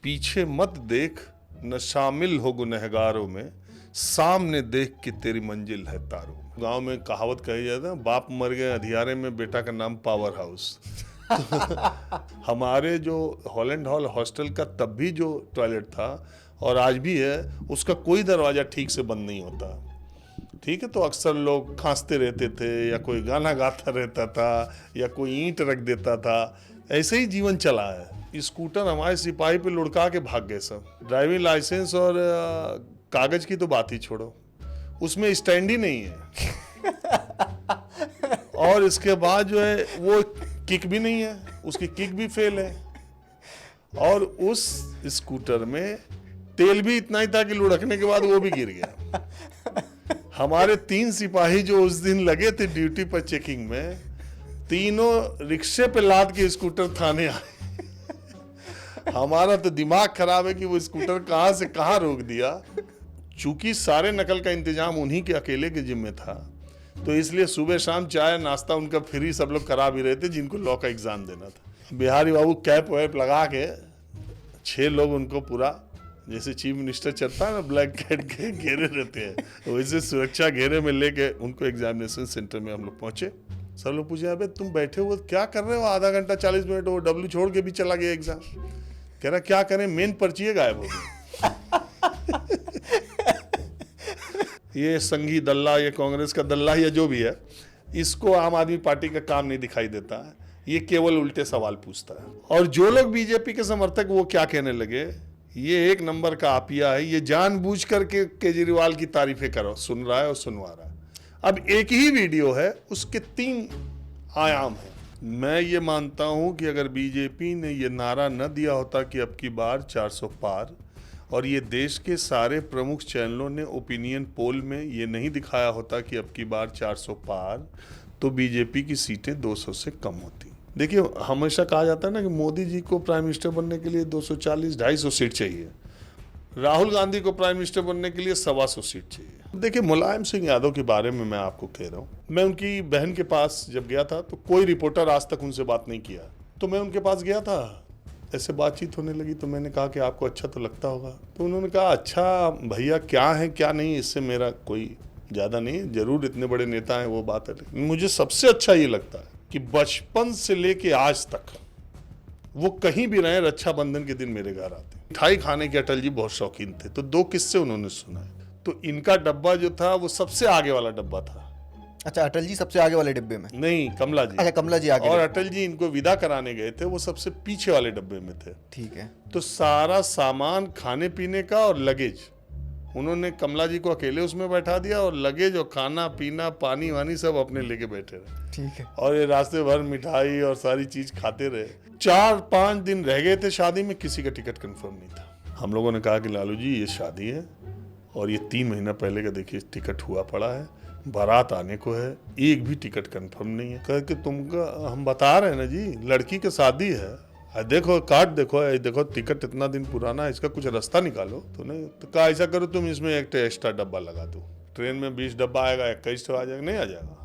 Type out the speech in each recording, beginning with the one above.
पीछे मत देख न शामिल हो गुनहगारों में, सामने देख के तेरी मंजिल है तारों में। गांव में कहावत कही जाती है, बाप मर गए अंधियारे में, बेटा का नाम पावर हाउस। हमारे जो हॉलैंड हॉल हॉस्टल का तब भी जो टॉयलेट था और आज भी है, उसका कोई दरवाजा ठीक से बंद नहीं होता। ठीक है, तो अक्सर लोग खांसते रहते थे या कोई गाना गाता रहता था या कोई ईंट रख देता था। ऐसे ही जीवन चला है। स्कूटर हमारे सिपाही पे लुढ़का के भाग गए सब। ड्राइविंग लाइसेंस और कागज की तो बात ही छोड़ो, उसमें स्टैंड ही नहीं है। और इसके बाद जो है वो किक भी नहीं है, उसकी किक भी फेल है। और उस स्कूटर में तेल भी इतना ही था कि लुढ़कने के बाद वो भी गिर गया। हमारे 3 सिपाही जो उस दिन लगे थे ड्यूटी पर चेकिंग में, तीनों रिक्शे पे लाद के स्कूटर थाने आए। हमारा तो दिमाग खराब है कि वो स्कूटर कहां से कहां रोक दिया। चूंकि सारे नकल का इंतजाम उन्हीं के अकेले के जिम्मे था, तो इसलिए सुबह शाम चाय नाश्ता उनका फ्री सब लोग करा भी रहे थे जिनको लॉ का एग्जाम देना था। बिहारी बाबू कैप वैप लगा के 6 लोग उनको पूरा, जैसे चीफ मिनिस्टर चलता है ना, ब्लैक कैट के घेरे रहते हैं, वैसे सुरक्षा घेरे में लेके उनको एग्जामिनेशन सेंटर में हम लोग पहुंचे। सब लोग पूछे, अबे तुम बैठे हुए क्या कर रहे हो? आधा घंटा 40 मिनट वो डब्ल्यू छोड़ के भी चला गया एग्जाम। कह रहा क्या करें, मेन पर्ची गायब हो गई। ये संघी दल्ला, ये कांग्रेस का दल्ला या जो भी है, इसको आम आदमी पार्टी का काम नहीं दिखाई देता है। ये केवल उल्टे सवाल पूछता है। और जो लोग बीजेपी के समर्थक, वो क्या कहने लगे, ये 1 नंबर का आपिया है, ये जानबूझ करके केजरीवाल की तारीफें करो, सुन रहा है और सुनवा रहा है। अब एक ही वीडियो है, उसके 3 आयाम है। मैं ये मानता हूं कि अगर बीजेपी ने ये नारा न दिया होता कि अब की बार 400 पार, और ये देश के सारे प्रमुख चैनलों ने ओपिनियन पोल में ये नहीं दिखाया होता कि अब की बार 400 पार, तो बीजेपी की सीटें 200 से कम होती। देखिए, हमेशा कहा जाता है ना कि मोदी जी को प्राइम मिनिस्टर बनने के लिए 240-250 सीट चाहिए, राहुल गांधी को प्राइम मिनिस्टर बनने के लिए 125 सीट चाहिए। देखिए, मुलायम सिंह यादव के बारे में मैं आपको कह रहा हूँ, मैं उनकी बहन के पास जब गया था तो कोई रिपोर्टर आज तक उनसे बात नहीं किया, तो मैं उनके पास गया था, ऐसे बातचीत होने लगी, तो मैंने कहा कि आपको अच्छा तो लगता होगा। तो उन्होंने कहा, अच्छा भैया, क्या है क्या नहीं, इससे मेरा कोई ज़्यादा नहीं, जरूर इतने बड़े नेता हैं वो बात है, लेकिन मुझे सबसे अच्छा ये लगता है कि बचपन से लेके आज तक वो कहीं भी रहे, रक्षाबंधन के दिन मेरे घर आते। मिठाई खाने के अटल जी बहुत शौकीन थे, तो 2 किस्से उन्होंने सुनाए। तो इनका डब्बा जो था वो सबसे आगे वाला डब्बा था। अच्छा, अटल जी सबसे आगे वाले डिब्बे में? नहीं, कमला जी। अच्छा, कमला जी आगे। और अटल जी इनको विदा कराने गए थे, वो सबसे पीछे वाले डब्बे में थे। ठीक है। तो सारा सामान खाने पीने का और लगेज उन्होंने कमला जी को अकेले उसमें बैठा दिया, और लगेज और खाना पीना पानी वानी सब अपने लेके बैठे रहे। ठीक है। और ये रास्ते भर मिठाई और सारी चीज खाते रहे। 4-5 दिन रह गए थे शादी में, किसी का टिकट कंफर्म नहीं था। हम लोगों ने कहा कि लालू जी, ये शादी है और ये 3 महीना पहले का देखिए टिकट हुआ पड़ा है, बारात आने को है, एक भी टिकट कंफर्म नहीं है। कह के तुमका हम बता रहे हैं ना जी, लड़की की शादी है, देखो कार्ड देखो, देखो टिकट इतना दिन पुराना है, इसका कुछ रास्ता निकालो। तो नहीं, तो कहा ऐसा करो, तुम इसमें एक एक्स्ट्रा डब्बा लगा दो, ट्रेन में 20 डब्बा आएगा, 21 आ जाएगा, नहीं आ जाएगा।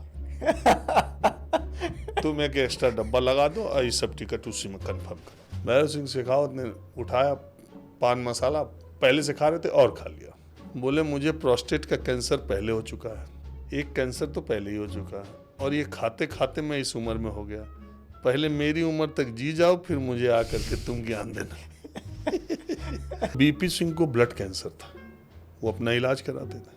तुम एक एक्स्ट्रा डब्बा लगा दो और ये सब टिकट उसी में कंफर्म करो। भैरव सिंह शेखावत ने उठाया पान मसाला, पहले से खा रहे थे और खा लिया। बोले, मुझे प्रोस्टेट का कैंसर पहले हो चुका है, एक कैंसर तो पहले ही हो चुका है, और ये खाते खाते मैं इस उम्र में हो गया, पहले मेरी उम्र तक जी जाओ, फिर मुझे आकर के तुम ज्ञान देना। बीपी सिंह को ब्लड कैंसर था, वो अपना इलाज कराते थे,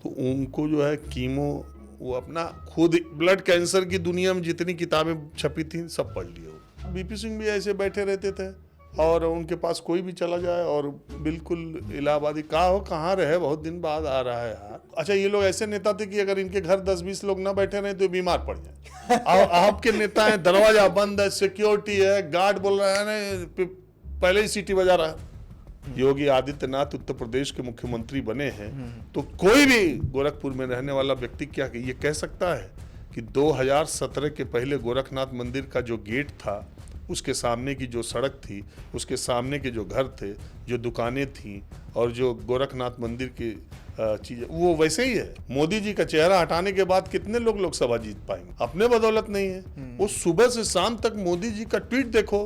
तो उनको जो है कीमो, वो अपना खुद ब्लड कैंसर की दुनिया में जितनी किताबें छपी थी सब पढ़ लिया। बीपी सिंह भी ऐसे बैठे रहते थे, और उनके पास कोई भी चला जाए, और बिल्कुल इलाहाबादी कहा हो, कहाँ रहे, बहुत दिन बाद आ रहा है यार। अच्छा, ये लोग ऐसे नेता थे कि अगर इनके घर 10-20 लोग ना बैठे रहे तो बीमार पड़ जाए। आपके नेता हैं, दरवाजा बंद है, सिक्योरिटी है, गार्ड बोल रहा है ना, पहले ही सीटी बजा रहा है। योगी आदित्यनाथ उत्तर प्रदेश के मुख्यमंत्री बने हैं, तो कोई भी गोरखपुर में रहने वाला व्यक्ति क्या ये कह सकता है कि 2017 के पहले गोरखनाथ मंदिर का जो गेट था, उसके सामने की जो सड़क थी, उसके सामने के जो घर थे, जो दुकानें थीं, और जो गोरखनाथ मंदिर के चीज वो वैसे ही है। मोदी जी का चेहरा हटाने के बाद कितने लोग लोकसभा जीत पाएंगे? अपने बदौलत नहीं है। वो सुबह से शाम तक मोदी जी का ट्वीट देखो,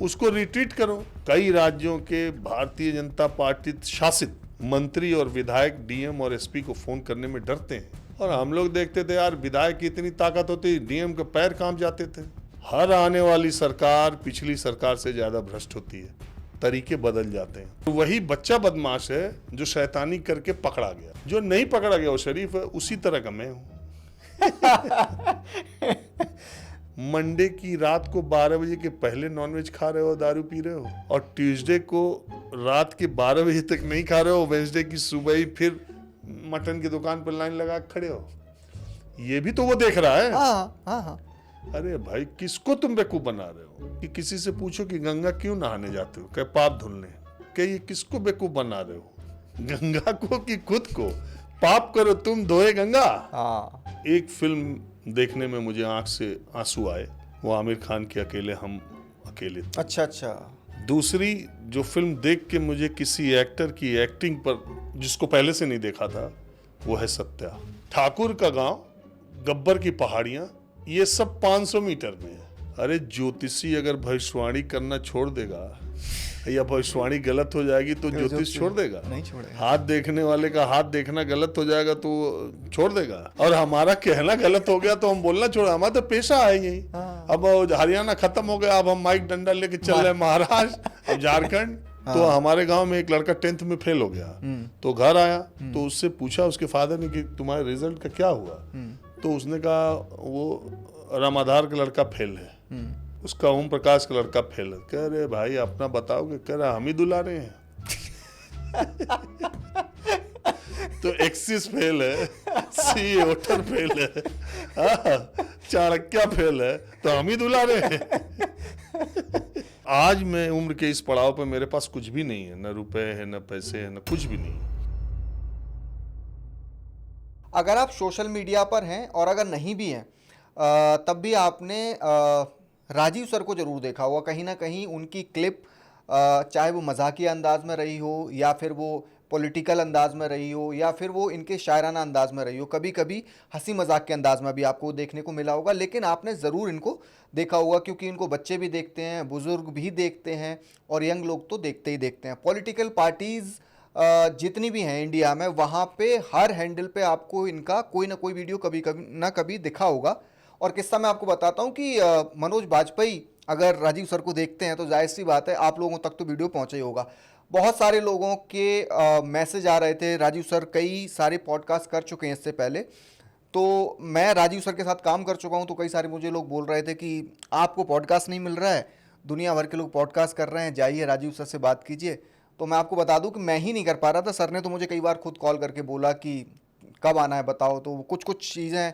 उसको रिट्वीट करो। कई राज्यों के भारतीय जनता पार्टी शासित मंत्री और विधायक डीएम और एसपी को फोन करने में डरते हैं, और हम लोग देखते थे यार विधायक की इतनी ताकत होती, डीएम के पैर कांप जाते थे। हर आने वाली सरकार पिछली सरकार से ज्यादा भ्रष्ट होती है, तरीके बदल जाते हैं। तो वही बच्चा बदमाश है जो शैतानी करके पकड़ा गया, जो नहीं पकड़ा गया वो शरीफ है। उसी तरह का मैं हूं। मंडे की रात को 12 बजे के पहले नॉनवेज खा रहे हो, दारू पी रहे हो, और ट्यूसडे को रात के 12 बजे तक नहीं खा रहे हो, वेंसडे की सुबह ही फिर मटन की दुकान पर लाइन लगा खड़े हो। ये भी तो वो देख रहा है। हाँ। अरे भाई, किसको तुम बेवकूफ बना रहे हो? कि किसी से पूछो कि गंगा क्यों नहाने जाते हो, क्या पाप धुलने? क्या ये किसको बेवकूफ बना रहे हो? गंगा को कि खुद को? पाप करो तुम, धोए गंगा। एक फिल्म देखने में मुझे आंख से आंसू आए, वो आमिर खान के अकेले हम अकेले थे। अच्छा। दूसरी जो फिल्म देख के मुझे किसी एक्टर की एक्टिंग पर, जिसको पहले से नहीं देखा था, वो है सत्या। ठाकुर का गांव, गब्बर की पहाड़ियां, ये सब 500 मीटर में है। अरे ज्योतिषी अगर भविष्यवाणी करना छोड़ देगा या भविष्यवाणी गलत हो जाएगी तो ज्योतिष छोड़ देगा? नहीं छोड़ेगा। हाथ देखने वाले का हाथ देखना गलत हो जाएगा तो छोड़ देगा। और हमारा कहना गलत हो गया तो हम बोलना छोड़, हमारा तो पेशा है यही। अब हरियाणा खत्म हो गया, अब हम माइक डंडा लेके चल रहे महाराष्ट्र, अब झारखंड। तो हमारे गांव में एक लड़का 10th में फेल हो गया, तो घर आया तो उससे पूछा उसके फादर ने कि तुम्हारे रिजल्ट का क्या हुआ? तो उसने कहा वो रामाधार का लड़का फेल है, उसका ओम प्रकाश का लड़का फेल है। कह रहे भाई अपना बताओगे? कह रहा हम ही दुला रहे हैं। तो एक्सिस फेल है, सी ओटर फेल है, चाणक्य फेल है, तो हम ही दुला रहे हैं। आज मैं उम्र के इस पड़ाव पे मेरे पास कुछ भी नहीं है, न रुपए है, न पैसे है, न कुछ भी नहीं है। अगर आप सोशल मीडिया पर हैं और अगर नहीं भी हैं, तब भी आपने राजीव सर को जरूर देखा होगा। कहीं ना कहीं उनकी क्लिप, चाहे वो मजाकिया अंदाज में रही हो या फिर वो पॉलिटिकल अंदाज में रही हो या फिर वो इनके शायराना अंदाज में रही हो, कभी कभी हंसी मजाक के अंदाज में भी आपको देखने को मिला होगा। लेकिन आपने ज़रूर इनको देखा होगा, क्योंकि इनको बच्चे भी देखते हैं, बुजुर्ग भी देखते हैं और यंग लोग तो देखते ही देखते हैं। पॉलिटिकल पार्टीज़ जितनी भी हैं इंडिया में, वहाँ पे हर हैंडल पे आपको इनका कोई ना कोई वीडियो कभी कभी ना कभी दिखा होगा। और किस्सा मैं आपको बताता हूँ कि मनोज बाजपेयी अगर राजीव सर को देखते हैं तो जाहिर सी बात है आप लोगों तक तो वीडियो पहुँचा ही होगा। बहुत सारे लोगों के मैसेज आ रहे थे। राजीव सर कई सारे पॉडकास्ट कर चुके हैं इससे पहले, तो मैं राजीव सर के साथ काम कर चुका हूँ, तो कई सारे मुझे लोग बोल रहे थे कि आपको पॉडकास्ट नहीं मिल रहा है, दुनिया भर के लोग पॉडकास्ट कर रहे हैं, जाइए राजीव सर से बात कीजिए। तो मैं आपको बता दूं कि मैं ही नहीं कर पा रहा था, सर ने तो मुझे कई बार खुद कॉल करके बोला कि कब आना है बताओ। तो कुछ चीज़ें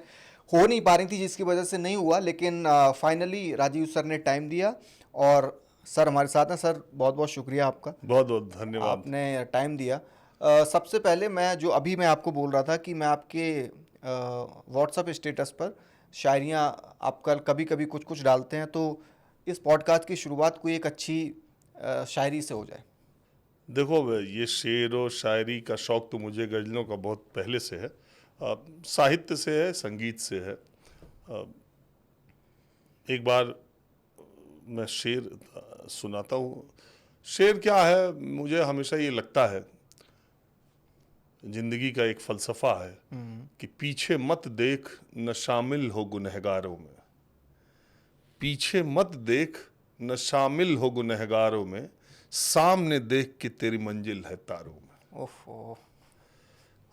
हो नहीं पा रही थी जिसकी वजह से नहीं हुआ, लेकिन फाइनली राजीव सर ने टाइम दिया और सर हमारे साथ हैं। सर बहुत बहुत शुक्रिया आपका, बहुत बहुत धन्यवाद, आपने टाइम दिया। सबसे पहले मैं आपको बोल रहा था कि मैं आपके व्हाट्सएप स्टेटस पर शायरियाँ आप कल कभी कभी कुछ डालते हैं, तो इस पॉडकास्ट की शुरुआत कोई एक अच्छी शायरी से हो जाए। देखो ये शेर और शायरी का शौक़ तो मुझे गज़लों का बहुत पहले से है, साहित्य से है, संगीत से है। एक बार मैं शेर सुनाता हूँ। शेर क्या है, मुझे हमेशा ये लगता है जिंदगी का एक फ़लसफ़ा है कि पीछे मत देख न शामिल हो गुनहगारों में, पीछे मत देख न शामिल हो गुनहगारों में, सामने देख के तेरी मंजिल है तारों में। ओफो।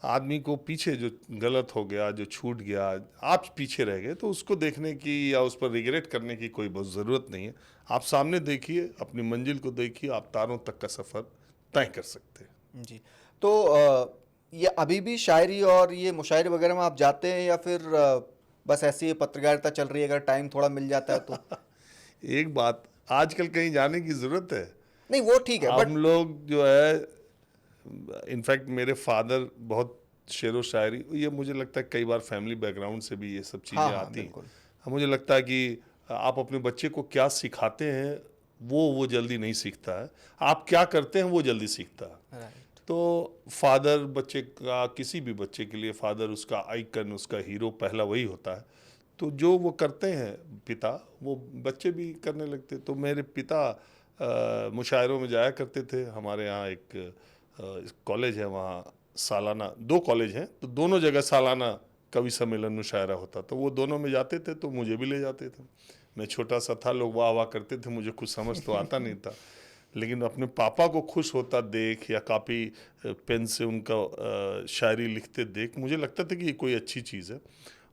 आदमी को पीछे जो गलत हो गया, जो छूट गया, आप पीछे रह गए, तो उसको देखने की या उस पर रिग्रेट करने की कोई बहुत ज़रूरत नहीं है। आप सामने देखिए, अपनी मंजिल को देखिए, आप तारों तक का सफ़र तय कर सकते हैं। जी, तो ये अभी भी शायरी और ये मुशायरे वगैरह में आप जाते हैं या फिर बस ऐसी पत्रकारिता चल रही है, अगर टाइम थोड़ा मिल जाता है तो? एक बात, आजकल कहीं जाने की ज़रूरत है? नहीं, वो ठीक है, हम लोग जो है, इनफैक्ट मेरे फादर बहुत शेर व शायरी, ये मुझे लगता है कई बार फैमिली बैकग्राउंड से भी ये सब चीज़ें आती हैं। मुझे लगता है कि आप अपने बच्चे को क्या सिखाते हैं वो जल्दी नहीं सीखता है, आप क्या करते हैं वो जल्दी सीखता है। तो फादर बच्चे का, किसी भी बच्चे के लिए फादर उसका आइकन, उसका हीरो पहला वही होता है। तो जो वो करते हैं पिता, वो बच्चे भी करने लगते। तो मेरे पिता मुशायरों में जाया करते थे। हमारे यहाँ एक कॉलेज है, वहाँ सालाना 2 कॉलेज हैं, तो दोनों जगह सालाना कवि सम्मेलन मुशायरा होता। तो वो दोनों में जाते थे, तो मुझे भी ले जाते थे। मैं छोटा सा था, लोग वाह वाह करते थे, मुझे कुछ समझ तो आता नहीं था, लेकिन अपने पापा को खुश होता देख या कापी पेन से उनका शायरी लिखते देख मुझे लगता था कि ये कोई अच्छी चीज़ है।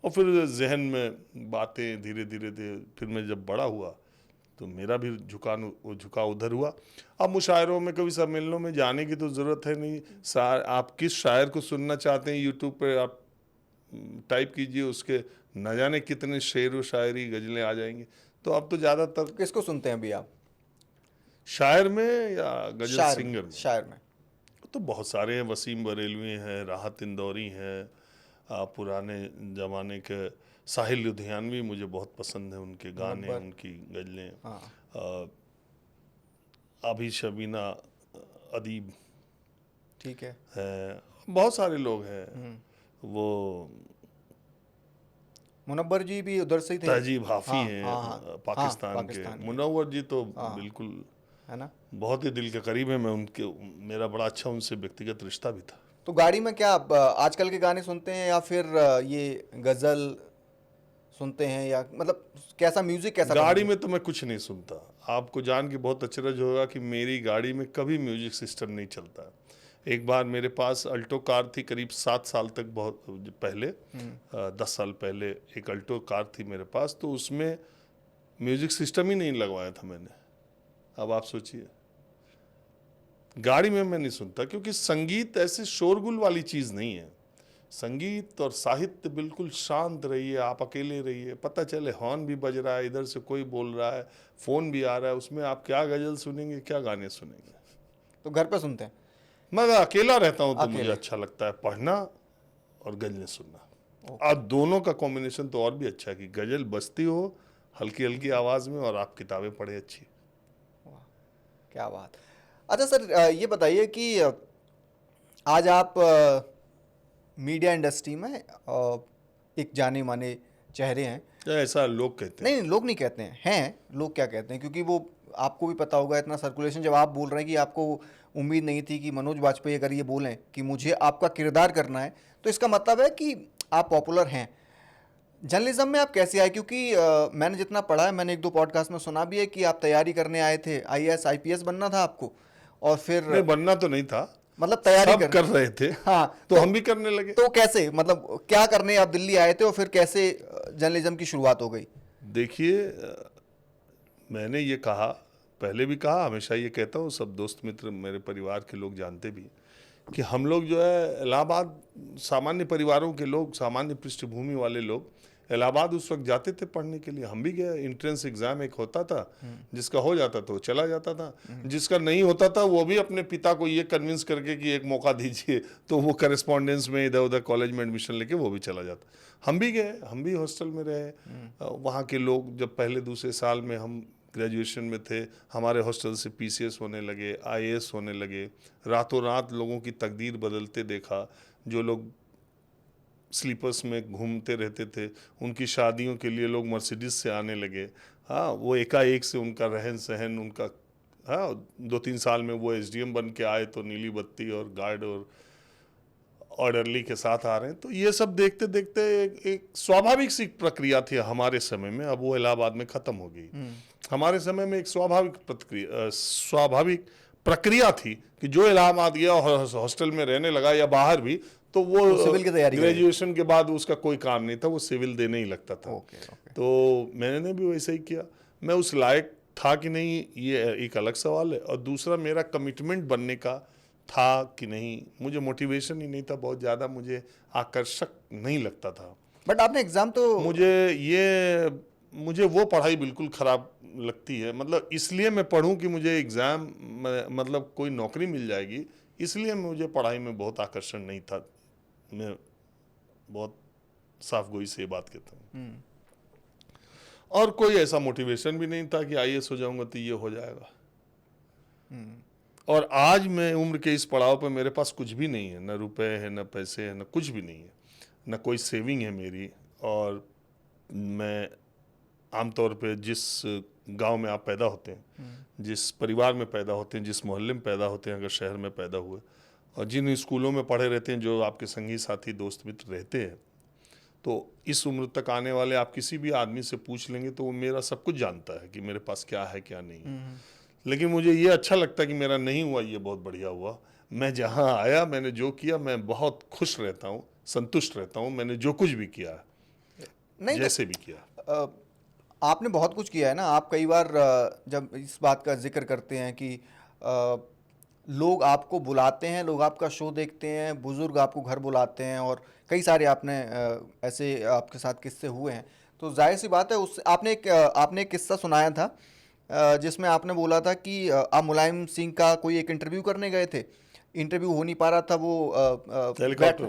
और फिर जहन में बातें धीरे धीरे फिर मैं जब बड़ा हुआ तो मेरा भी झुकाव उधर हुआ। अब मुशायरों में, कभी सम्मेलनों में जाने की तो ज़रूरत है नहीं। आप किस शायर को सुनना चाहते हैं, यूट्यूब पे आप टाइप कीजिए, उसके न जाने कितने शेर व शायरी गज़लें आ जाएंगी। तो अब तो ज़्यादातर किसको सुनते हैं अभी आप? शायर में या गज़ल शायर सिंगर में, में? शायर में तो बहुत सारे हैं। वसीम बरेलवी हैं, राहत इंदौरी हैं, पुराने ज़माने के साहिल लुधियानवी मुझे बहुत पसंद है, उनके गाने, मुनव्वर। उनकी गज़लें। हाँ, अभी शबीना अदीब ठीक है। है, बहुत सारे लोग हैं। वो मुनव्वर जी भी उधर से ही थे। तहजीब हाफी हाँ हैं, हाँ हाँ, पाकिस्तान के। पाकिस्तान के, मुनव्वर जी तो हाँ, बिल्कुल है ना। बहुत ही दिल के करीब है। मैं उनके, मेरा बड़ा अच्छा उनसे व्यक्तिगत रिश्ता भी था। तो गाड़ी में क्या आप आजकल के गाने सुनते हैं या फिर ये गजल सुनते हैं, या मतलब कैसा म्यूजिक, कैसा गाड़ी पसंद में तो मैं कुछ नहीं सुनता। आपको जान के बहुत अचरज होगा कि मेरी गाड़ी में कभी म्यूजिक सिस्टम नहीं चलता। एक बार मेरे पास अल्टो कार थी, करीब 7 साल तक, बहुत पहले, 10 साल पहले एक अल्टो कार थी मेरे पास। तो उसमें म्यूजिक सिस्टम ही नहीं लगवाया था मैंने। अब आप सोचिए, गाड़ी में मैं नहीं सुनता, क्योंकि संगीत ऐसे शोरगुल वाली चीज़ नहीं है। संगीत और साहित्य बिल्कुल शांत रहिए, आप अकेले रहिए, पता चले हॉर्न भी बज रहा है, इधर से कोई बोल रहा है, फ़ोन भी आ रहा है, उसमें आप क्या गज़ल सुनेंगे, क्या गाने सुनेंगे। तो घर पे सुनते हैं मैं अकेला रहता हूँ तो मुझे अकेले? अच्छा लगता है पढ़ना और गज़लें सुनना। ओके। अब दोनों का कॉम्बिनेशन तो और भी अच्छा है कि गज़ल बजती हो हल्की हल्की आवाज़ में और आप किताबें पढ़े अच्छी। वाह, क्या बात। अच्छा सर, ये बताइए कि आज आप मीडिया इंडस्ट्री में एक जाने माने चेहरे हैं। ऐसा लोग कहते हैं। नहीं, लोग नहीं कहते हैं लोग क्या कहते हैं, क्योंकि वो आपको भी पता होगा, इतना सर्कुलेशन, जब आप बोल रहे हैं कि आपको उम्मीद नहीं थी कि मनोज वाजपेयी अगर ये बोलें कि मुझे आपका किरदार करना है, तो इसका मतलब है कि आप पॉपुलर हैं। जर्नलिज्म में आप कैसे आए? क्योंकि मैंने जितना पढ़ा है, मैंने 1-2 पॉडकास्ट में सुना भी है कि आप तैयारी करने आए थे, आईएएस आईपीएस बनना था आपको, और फिर नहीं, बनना तो नहीं था, मतलब तैयारी सब कर रहे थे, हाँ, तो हम भी करने लगे। तो कैसे, मतलब क्या करने आप दिल्ली आए थे और फिर कैसे जर्नलिज्म की शुरुआत हो गई? देखिए, मैंने ये कहा, पहले भी कहा, हमेशा ये कहता हूँ, सब दोस्त मित्र, मेरे परिवार के लोग जानते भी, कि हम लोग जो है इलाहाबाद, सामान्य परिवारों के लोग, सामान्य पृष्ठभूमि वाले लोग इलाहाबाद उस वक्त जाते थे पढ़ने के लिए। हम भी गए। एंट्रेंस एग्जाम एक होता था, जिसका हो जाता था वो चला जाता था, जिसका नहीं होता था वो भी अपने पिता को ये कन्विंस करके कि एक मौका दीजिए, तो वो करस्पॉन्डेंस में इधर उधर कॉलेज में एडमिशन लेके वो भी चला जाता। हम भी गए, हम भी हॉस्टल में रहे। वहाँ के लोग, जब पहले दूसरे साल में हम ग्रेजुएशन में थे, हमारे हॉस्टल से पीसीएस होने लगे, आईएएस होने लगे। रातों रात लोगों की तकदीर बदलते देखा। जो लोग स्लीपर्स में घूमते रहते थे, उनकी शादियों के लिए लोग मर्सिडीज से आने लगे। हाँ, वो एकाएक से उनका रहन सहन, उनका, हाँ, 2-3 साल में वो एसडीएम बन के आए तो नीली बत्ती और गार्ड और ऑर्डरली के साथ आ रहे हैं। तो ये सब देखते देखते एक स्वाभाविक सी प्रक्रिया थी हमारे समय में। अब वो इलाहाबाद में ख़त्म हो गई। हमारे समय में एक स्वाभाविक प्रक्रिया थी कि जो इलाहाबाद गया और हॉस्टल में रहने लगा या बाहर भी, तो वो सिविल की तैयारी ग्रेजुएशन के बाद उसका कोई काम नहीं था, वो सिविल देने ही लगता था। Okay, okay. तो मैंने भी वैसे ही किया। मैं उस लायक था कि नहीं, ये एक अलग सवाल है, और दूसरा मेरा कमिटमेंट बनने का था कि नहीं, मुझे मोटिवेशन ही नहीं था बहुत ज़्यादा, मुझे आकर्षक नहीं लगता था। बट आपने एग्जाम तो मुझे वो पढ़ाई बिल्कुल ख़राब लगती है। मतलब इसलिए मैं पढ़ूं कि मुझे एग्ज़ाम, मतलब कोई नौकरी मिल जाएगी, इसलिए मुझे पढ़ाई में बहुत आकर्षण नहीं था। मैं बहुत साफ गोई से ये बात कहता हूँ। और कोई ऐसा मोटिवेशन भी नहीं था कि आईएएस हो जाऊंगा तो ये हो जाएगा। और आज मैं उम्र के इस पड़ाव पर मेरे पास कुछ भी नहीं है, न रुपए है, न पैसे है, न कुछ भी नहीं है, न कोई सेविंग है मेरी। और मैं आमतौर पे जिस गांव में आप पैदा होते हैं, जिस परिवार में पैदा होते हैं, जिस मोहल्ले में पैदा होते हैं, अगर शहर में पैदा हुए और जिन स्कूलों में पढ़े रहते हैं, जो आपके संगी साथी दोस्त मित्र रहते हैं, तो इस उम्र तक आने वाले आप किसी भी आदमी से पूछ लेंगे तो वो मेरा सब कुछ जानता है कि मेरे पास क्या है क्या नहीं है। लेकिन मुझे ये अच्छा लगता है कि मेरा नहीं हुआ, ये बहुत बढ़िया हुआ। मैं जहाँ आया, मैंने जो किया, मैं बहुत खुश रहता हूँ, संतुष्ट रहता हूँ। मैंने जो कुछ भी किया, नहीं जैसे भी किया। आपने बहुत कुछ किया है ना। आप कई बार जब इस बात का जिक्र करते हैं कि लोग आपको बुलाते हैं, लोग आपका शो देखते हैं, बुजुर्ग आपको घर बुलाते हैं, और कई सारे आपने ऐसे आपके साथ किस्से हुए हैं, तो जाहिर सी बात है उस आपने एक किस्सा सुनाया था जिसमें आपने बोला था कि आप मुलायम सिंह का कोई एक इंटरव्यू करने गए थे, इंटरव्यू हो नहीं पा रहा था, वो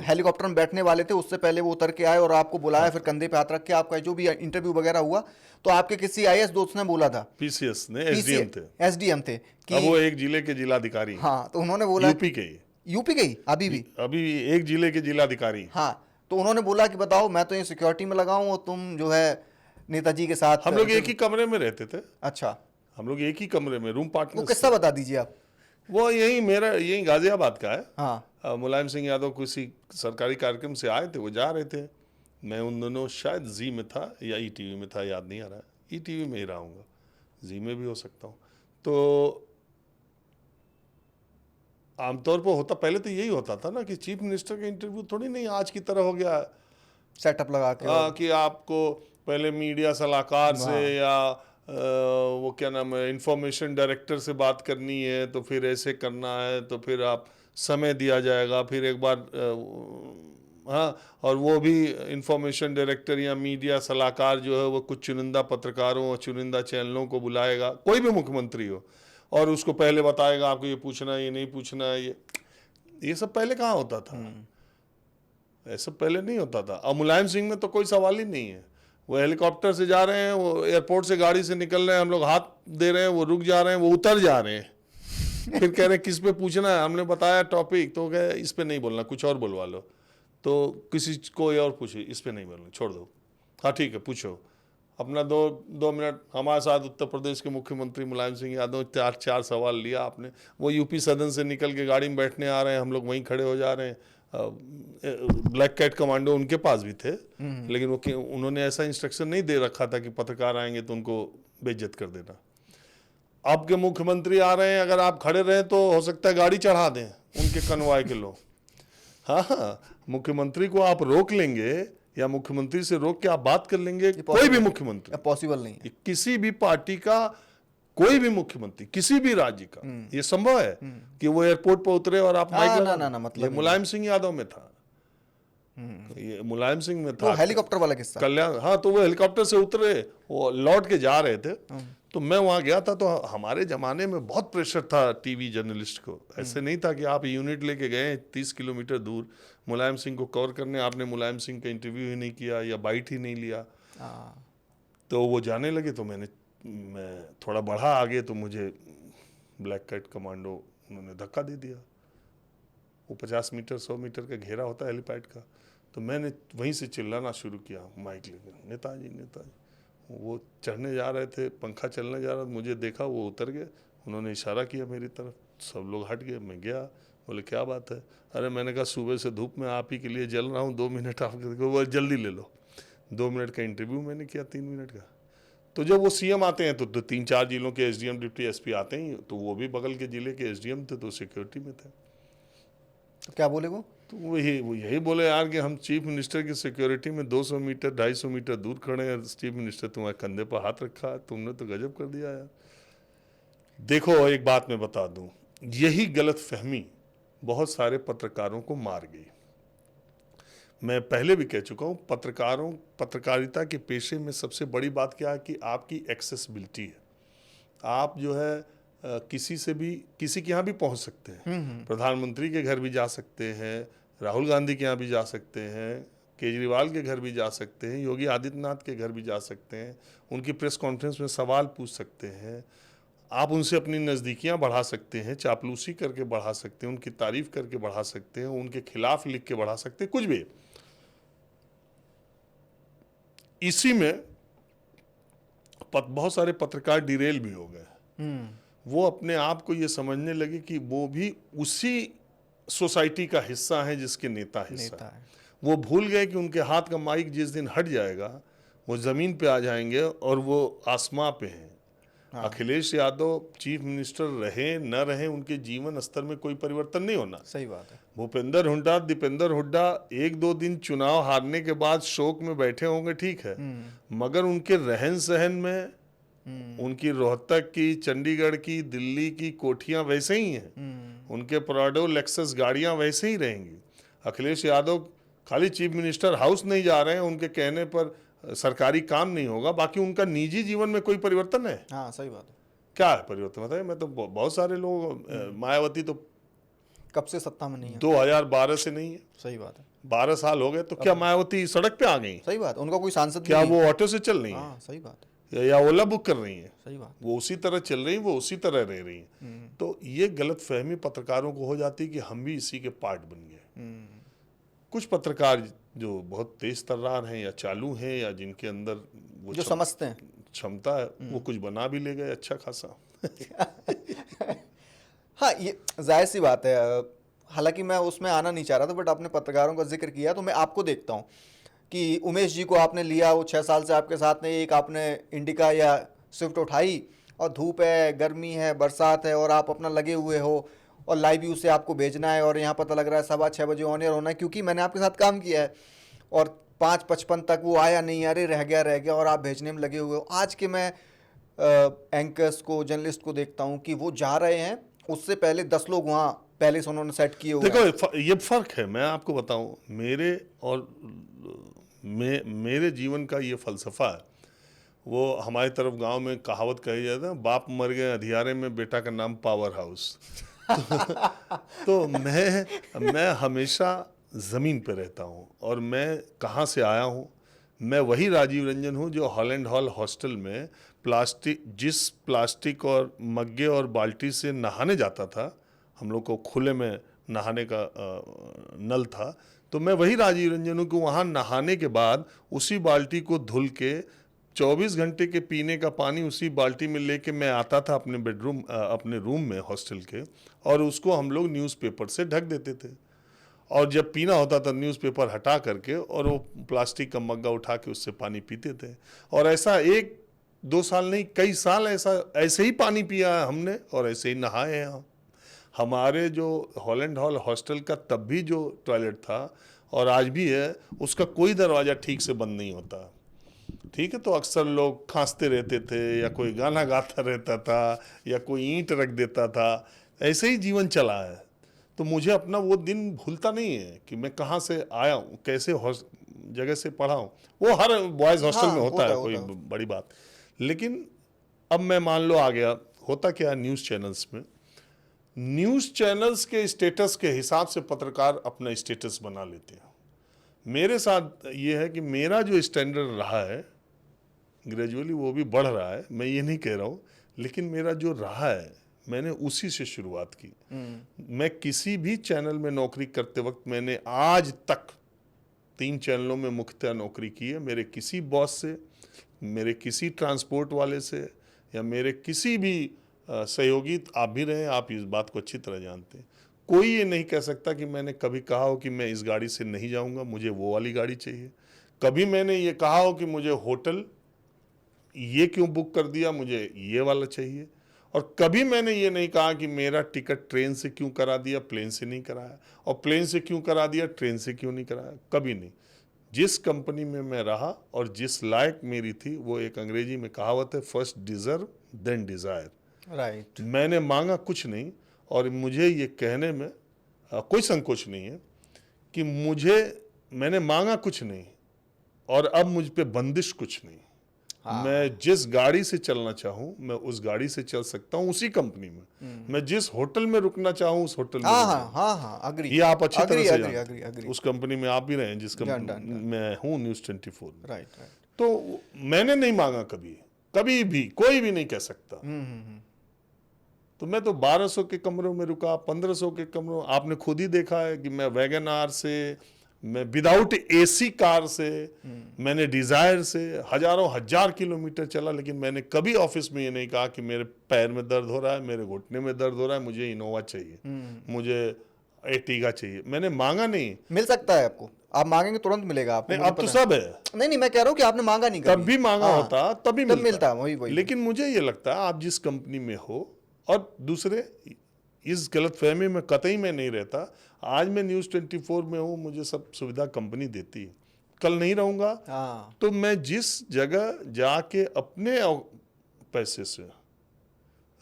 हेलीकॉप्टर में बैठने वाले थे, उससे पहले वो उतर के आए और आपको बुलाया, फिर कंधे पे हाथ रख के आपका जो भी इंटरव्यू वगैरह हुआ, तो आपके किसी आईएएस दोस्त ने बोला था, पीसीएस ने, एसडीएम थे कि अब वो एक जिले के जिलाधिकारी, हाँ, तो उन्होंने बोला यूपी के, यूपी गई अभी एक जिले के जिलाधिकारी। हाँ, तो उन्होंने बोला कि बताओ, मैं तो ये सिक्योरिटी में लगा हूँ और तुम जो है नेताजी के साथ। हम लोग एक ही कमरे में रहते थे। अच्छा, हम लोग एक ही कमरे में, रूम पार्टनर। वो किस्सा बता दीजिए आप। वो यही गाजियाबाद का है। हाँ, मुलायम सिंह यादव किसी सरकारी कार्यक्रम से आए थे, वो जा रहे थे। मैं उन दोनों शायद जी में था या ईटीवी में था, याद नहीं आ रहा। ईटीवी में ही रहूँगा, जी में भी हो सकता हूँ। तो आमतौर पर होता, पहले तो यही होता था ना कि चीफ मिनिस्टर का इंटरव्यू थोड़ी नहीं आज की तरह हो गया सेटअप लगा के कि आपको पहले मीडिया सलाहकार से या वो क्या नाम है, इंफॉर्मेशन डायरेक्टर से बात करनी है, तो फिर ऐसे करना है, तो फिर आप समय दिया जाएगा, फिर एक बार हाँ, और वो भी इंफॉर्मेशन डायरेक्टर या मीडिया सलाहकार जो है वो कुछ चुनिंदा पत्रकारों और चुनिंदा चैनलों को बुलाएगा, कोई भी मुख्यमंत्री हो, और उसको पहले बताएगा आपको ये पूछना है, ये नहीं पूछना है। ये सब पहले कहाँ होता था? ऐसा पहले नहीं होता था। अब मुलायम सिंह में तो कोई सवाल ही नहीं है। वो हेलीकॉप्टर से जा रहे हैं, वो एयरपोर्ट से गाड़ी से निकल रहे हैं, हम लोग हाथ दे रहे हैं, वो रुक जा रहे हैं, वो उतर जा रहे हैं। फिर कह रहे हैं किस पे पूछना है, हमने बताया टॉपिक, तो कहे इस पे नहीं बोलना, कुछ और बुलवा लो। तो किसी कोई और पूछे, इस पे नहीं बोलना, छोड़ दो। हाँ ठीक है, पूछो। अपना दो मिनट हमारे साथ उत्तर प्रदेश के मुख्यमंत्री मुलायम सिंह यादव, चार सवाल लिया आपने। वो यूपी सदन से निकल के गाड़ी में बैठने आ रहे हैं, हम लोग वहीं खड़े हो जा रहे हैं। ब्लैक कैट कमांडो उनके पास भी थे, लेकिन उन्होंने ऐसा इंस्ट्रक्शन नहीं दे रखा था कि पत्रकार आएंगे तो उनको बेइज्जत कर देना। अब के मुख्यमंत्री आ रहे हैं, अगर आप खड़े रहे तो हो सकता है गाड़ी चढ़ा दें उनके कन्वॉय के लोग। हाँ, मुख्यमंत्री को आप रोक लेंगे या मुख्यमंत्री से रोक के आप बात कर लेंगे, कोई भी मुख्यमंत्री, पॉसिबल नहीं है। किसी भी पार्टी का कोई भी मुख्यमंत्री किसी भी राज्य का ये संभव है कि वो एयरपोर्ट पर उतरे और आप माइक लगा? ना, मतलब ये मुलायम सिंह यादव में था, ये मुलायम सिंह में था। हेलीकॉप्टर वाला किस्सा, कल्याण, हाँ, तो वो हेलीकॉप्टर से उतरे, वो लौट के जा रहे थे, तो मैं वहां गया था। तो हमारे जमाने में बहुत प्रेशर था टीवी जर्नलिस्ट को। ऐसे नहीं था कि आप यूनिट लेके गए 30 किलोमीटर दूर मुलायम सिंह को कवर करने, आपने मुलायम सिंह का इंटरव्यू ही नहीं किया या बाइट ही नहीं लिया। तो वो जाने लगे, तो मैं थोड़ा बढ़ा आगे, तो मुझे ब्लैक कैट कमांडो उन्होंने धक्का दे दिया। वो 50 मीटर 100 मीटर का घेरा होता है हेलीपैड का। तो मैंने वहीं से चिल्लाना शुरू किया माइक लेकर, नेताजी नेताजी। वो चढ़ने जा रहे थे, पंखा चलने जा रहा था, मुझे देखा, वो उतर गए, उन्होंने इशारा किया मेरी तरफ, सब लोग हट गए। मैं गया, बोले क्या बात है? अरे मैंने कहा सुबह से धूप में आप ही के लिए जल रहा हूँ, 2 मिनट आपके, वो जल्दी ले लो। 2 मिनट का इंटरव्यू मैंने किया, 3 मिनट का। तो जब वो सीएम आते हैं तो 3-4 जिलों के एसडीएम डिप्टी एसपी आते हैं, तो वो भी बगल के जिले के एसडीएम थे, तो सिक्योरिटी में थे। तो क्या बोले वो? तो वो यही बोले यार कि हम चीफ मिनिस्टर की सिक्योरिटी में 200 मीटर 250 मीटर दूर खड़े हैं, चीफ मिनिस्टर तुम्हारे कंधे पर हाथ रखा है, तुमने तो गजब कर दिया यार। देखो एक बात मैं बता दूं, यही गलत फहमी बहुत सारे पत्रकारों को मार गई। मैं पहले भी कह चुका हूँ, पत्रकारिता के पेशे में सबसे बड़ी बात क्या है कि आपकी एक्सेसिबिलिटी है। आप जो है किसी के यहाँ भी पहुँच सकते हैं। प्रधानमंत्री के घर भी जा सकते हैं, राहुल गांधी के यहाँ भी जा सकते हैं, केजरीवाल के घर भी जा सकते हैं, योगी आदित्यनाथ के घर भी जा सकते हैं, उनकी प्रेस कॉन्फ्रेंस में सवाल पूछ सकते हैं। आप उनसे अपनी नज़दीकियां बढ़ा सकते हैं, चापलूसी करके बढ़ा सकते हैं, उनकी तारीफ करके बढ़ा सकते हैं, उनके खिलाफ लिख के बढ़ा सकते हैं, कुछ भी। इसी में बहुत सारे पत्रकार डिरेल भी हो गए। वो अपने आप को ये समझने लगे कि वो भी उसी सोसाइटी का हिस्सा है जिसके नेता हिस्सा है। वो भूल गए कि उनके हाथ का माइक जिस दिन हट जाएगा वो जमीन पे आ जाएंगे और वो आसमां पे हैं। अखिलेश यादव चीफ मिनिस्टर रहे न रहे, उनके जीवन स्तर में कोई परिवर्तन नहीं होना। सही बात है। भूपेंद्र हुड्डा, दीपेंद्र हुड्डा 1-2 दिन चुनाव हारने के बाद शोक में बैठे होंगे, ठीक है, मगर उनके रहन सहन में, उनकी रोहतक की, चंडीगढ़ की, दिल्ली की कोठियां वैसे ही हैं, उनके प्राडो लेक्सस गाड़ियां वैसे ही रहेंगी। अखिलेश यादव खाली चीफ मिनिस्टर हाउस नहीं जा रहे हैं, उनके कहने पर सरकारी काम नहीं होगा, बाकी उनका निजी जीवन में कोई परिवर्तन है? हाँ, सही बात है। क्या है परिवर्तन बताइए। मैं तो बहुत सारे लोग, मायावती तो कब से सत्ता में नहीं है? 2012 से नहीं है। सही बात है। 12 साल हो गए, तो क्या मायावती सड़क पे आ गई? सही बात, उनका कोई सांसद क्या नहीं वो ऑटो से चल रही है? हाँ, सही बात है। या ओला बुक कर रही है? सही बात। वो उसी तरह चल रही है, वो उसी तरह रह रही है। तो ये गलत फहमी पत्रकारों को हो जाती है कि हम भी इसी के पार्ट बन गए। कुछ पत्रकार जो बहुत तेज तर्रार हैं या चालू हैं या जिनके अंदर वो जो समझते हैं क्षमता है, वो कुछ बना भी ले गए अच्छा खासा। हाँ, ये जाहिर सी बात है। हालांकि मैं उसमें आना नहीं चाह रहा था, बट आपने पत्रकारों का जिक्र किया तो मैं आपको देखता हूँ कि उमेश जी को आपने लिया, वो 6 साल से आपके साथ ने, एक आपने इंडिका या स्विफ्ट उठाई और धूप है, गर्मी है, बरसात है और आप अपना लगे हुए हो और लाइव व्यू से आपको भेजना है और यहाँ पता लग रहा है 6:15 बजे ऑन एयर होना है, क्योंकि मैंने आपके साथ काम किया है और 5:55 तक वो आया नहीं, अरे रह गया और आप भेजने में लगे हुए हो। आज के मैं एंकर्स को, जर्नलिस्ट को देखता हूँ कि वो जा रहे हैं, उससे पहले 10 लोग वहाँ पहले से उन्होंने सेट किए हुए। देखो ये फर्क है, मैं आपको बताऊं, मेरे और मेरे जीवन का ये फलसफा है। वो हमारी तरफ गांव में कहावत कही जाती है, बाप मर गए अधियारे में, बेटा का नाम पावर हाउस। तो मैं हमेशा ज़मीन पे रहता हूँ और मैं कहाँ से आया हूँ, मैं वही राजीव रंजन हूँ जो हॉलैंड हॉल हॉस्टल में जिस प्लास्टिक और मग्गे और बाल्टी से नहाने जाता था, हम लोग को खुले में नहाने का नल था, तो मैं वही राजीव रंजन हूँ कि वहाँ नहाने के बाद उसी बाल्टी को धुल के 24 घंटे के पीने का पानी उसी बाल्टी में लेके मैं आता था अपने बेडरूम, अपने रूम में हॉस्टल के, और उसको हम लोग न्यूज़पेपर से ढक देते थे। और जब पीना होता था न्यूज़पेपर हटा करके और वो प्लास्टिक का मग्गा उठा के उससे पानी पीते थे। और ऐसा 1-2 साल नहीं, कई साल ऐसे ही पानी पिया है हमने और ऐसे ही नहाए हैं। हमारे जो हॉलैंड हॉल हॉस्टल का तब भी जो टॉयलेट था और आज भी है, उसका कोई दरवाज़ा ठीक से बंद नहीं होता, ठीक है। तो अक्सर लोग खांसते रहते थे या कोई गाना गाता रहता था या कोई ईंट रख देता था, ऐसे ही जीवन चला है। तो मुझे अपना वो दिन भूलता नहीं है कि मैं कहाँ से आया हूँ, कैसे जगह से पढ़ा हूँ। वो हर बॉयज़ हॉस्टल में होता है, कोई बड़ी बात। लेकिन अब मैं मान लो आ गया, होता क्या है न्यूज़ चैनल्स में, न्यूज़ चैनल्स के स्टेटस के हिसाब से पत्रकार अपना स्टेटस बना लेते हैं। मेरे साथ ये है कि मेरा जो स्टैंडर्ड रहा है ग्रेजुअली वो भी बढ़ रहा है, मैं ये नहीं कह रहा हूँ, लेकिन मेरा जो रहा है मैंने उसी से शुरुआत की। मैं किसी भी चैनल में नौकरी करते वक्त मैंने आज तक 3 चैनलों में मुख्यतः नौकरी की है। मेरे किसी बॉस से, मेरे किसी ट्रांसपोर्ट वाले से या मेरे किसी भी सहयोगी, आप भी रहे, आप इस बात को अच्छी तरह जानते हैं, कोई ये नहीं कह सकता कि मैंने कभी कहा हो कि मैं इस गाड़ी से नहीं जाऊंगा, मुझे वो वाली गाड़ी चाहिए। कभी मैंने ये कहा हो कि मुझे होटल ये क्यों बुक कर दिया, मुझे ये वाला चाहिए। और कभी मैंने ये नहीं कहा कि मेरा टिकट ट्रेन से क्यों करा दिया, प्लेन से नहीं कराया, और प्लेन से क्यों करा दिया, ट्रेन से क्यों नहीं कराया, कभी नहीं। जिस कंपनी में मैं रहा और जिस लायक मेरी थी, वो एक अंग्रेजी में कहावत है, first deserve then desire. Right. मैंने मांगा कुछ नहीं और मुझे ये कहने में कोई संकोच नहीं है कि मैंने मांगा कुछ नहीं और अब मुझ पे बंदिश कुछ नहीं। मैं जिस गाड़ी से चलना चाहूँ मैं उस गाड़ी से चल सकता हूँ, उसी कंपनी में। मैं जिस होटल में रुकना चाहूँ उस होटल में। हाँ, अग्री। ये आप अच्छी तरह से जानते हैं। अग्री। उस कंपनी में आप भी रहे जिस कंपनी में हूँ, न्यूज़ 24 में। राइट। तो मैंने नहीं मांगा कभी भी, कोई भी नहीं कह सकता। तो मैं तो 1200 के कमरों में रुका, 1500 के कमरों। आपने खुद ही देखा है कि मैं वैगन आर से, मैं विदाउट एसी कार से, मैंने डिजायर से हजारों हजार किलोमीटर चला, लेकिन मैंने कभी ऑफिस में ये नहीं कहा कि मेरे पैर में दर्द हो रहा है, मेरे घुटने में दर्द हो रहा है, मुझे इनोवा चाहिए, मुझे एर्टिगा चाहिए। मैंने मांगा नहीं। मिल सकता है आपको, आप मांगेंगे तुरंत मिलेगा आपको, नहीं, मुझे अब तो पता है। सब है। नहीं नहीं, मैं कह रहा हूँ कि आपने मांगा नहीं तब कभी। भी मांगा हाँ, होता तभी तब मिलता, वही लेकिन मुझे ये लगता है आप जिस कंपनी में हो, और दूसरे इस गलतफहमी में कतई मैं नहीं रहता। आज मैं न्यूज़ 24 में हूँ, मुझे सब सुविधा कंपनी देती है। कल नहीं रहूंगा हाँ, तो मैं जिस जगह जाके अपने पैसे से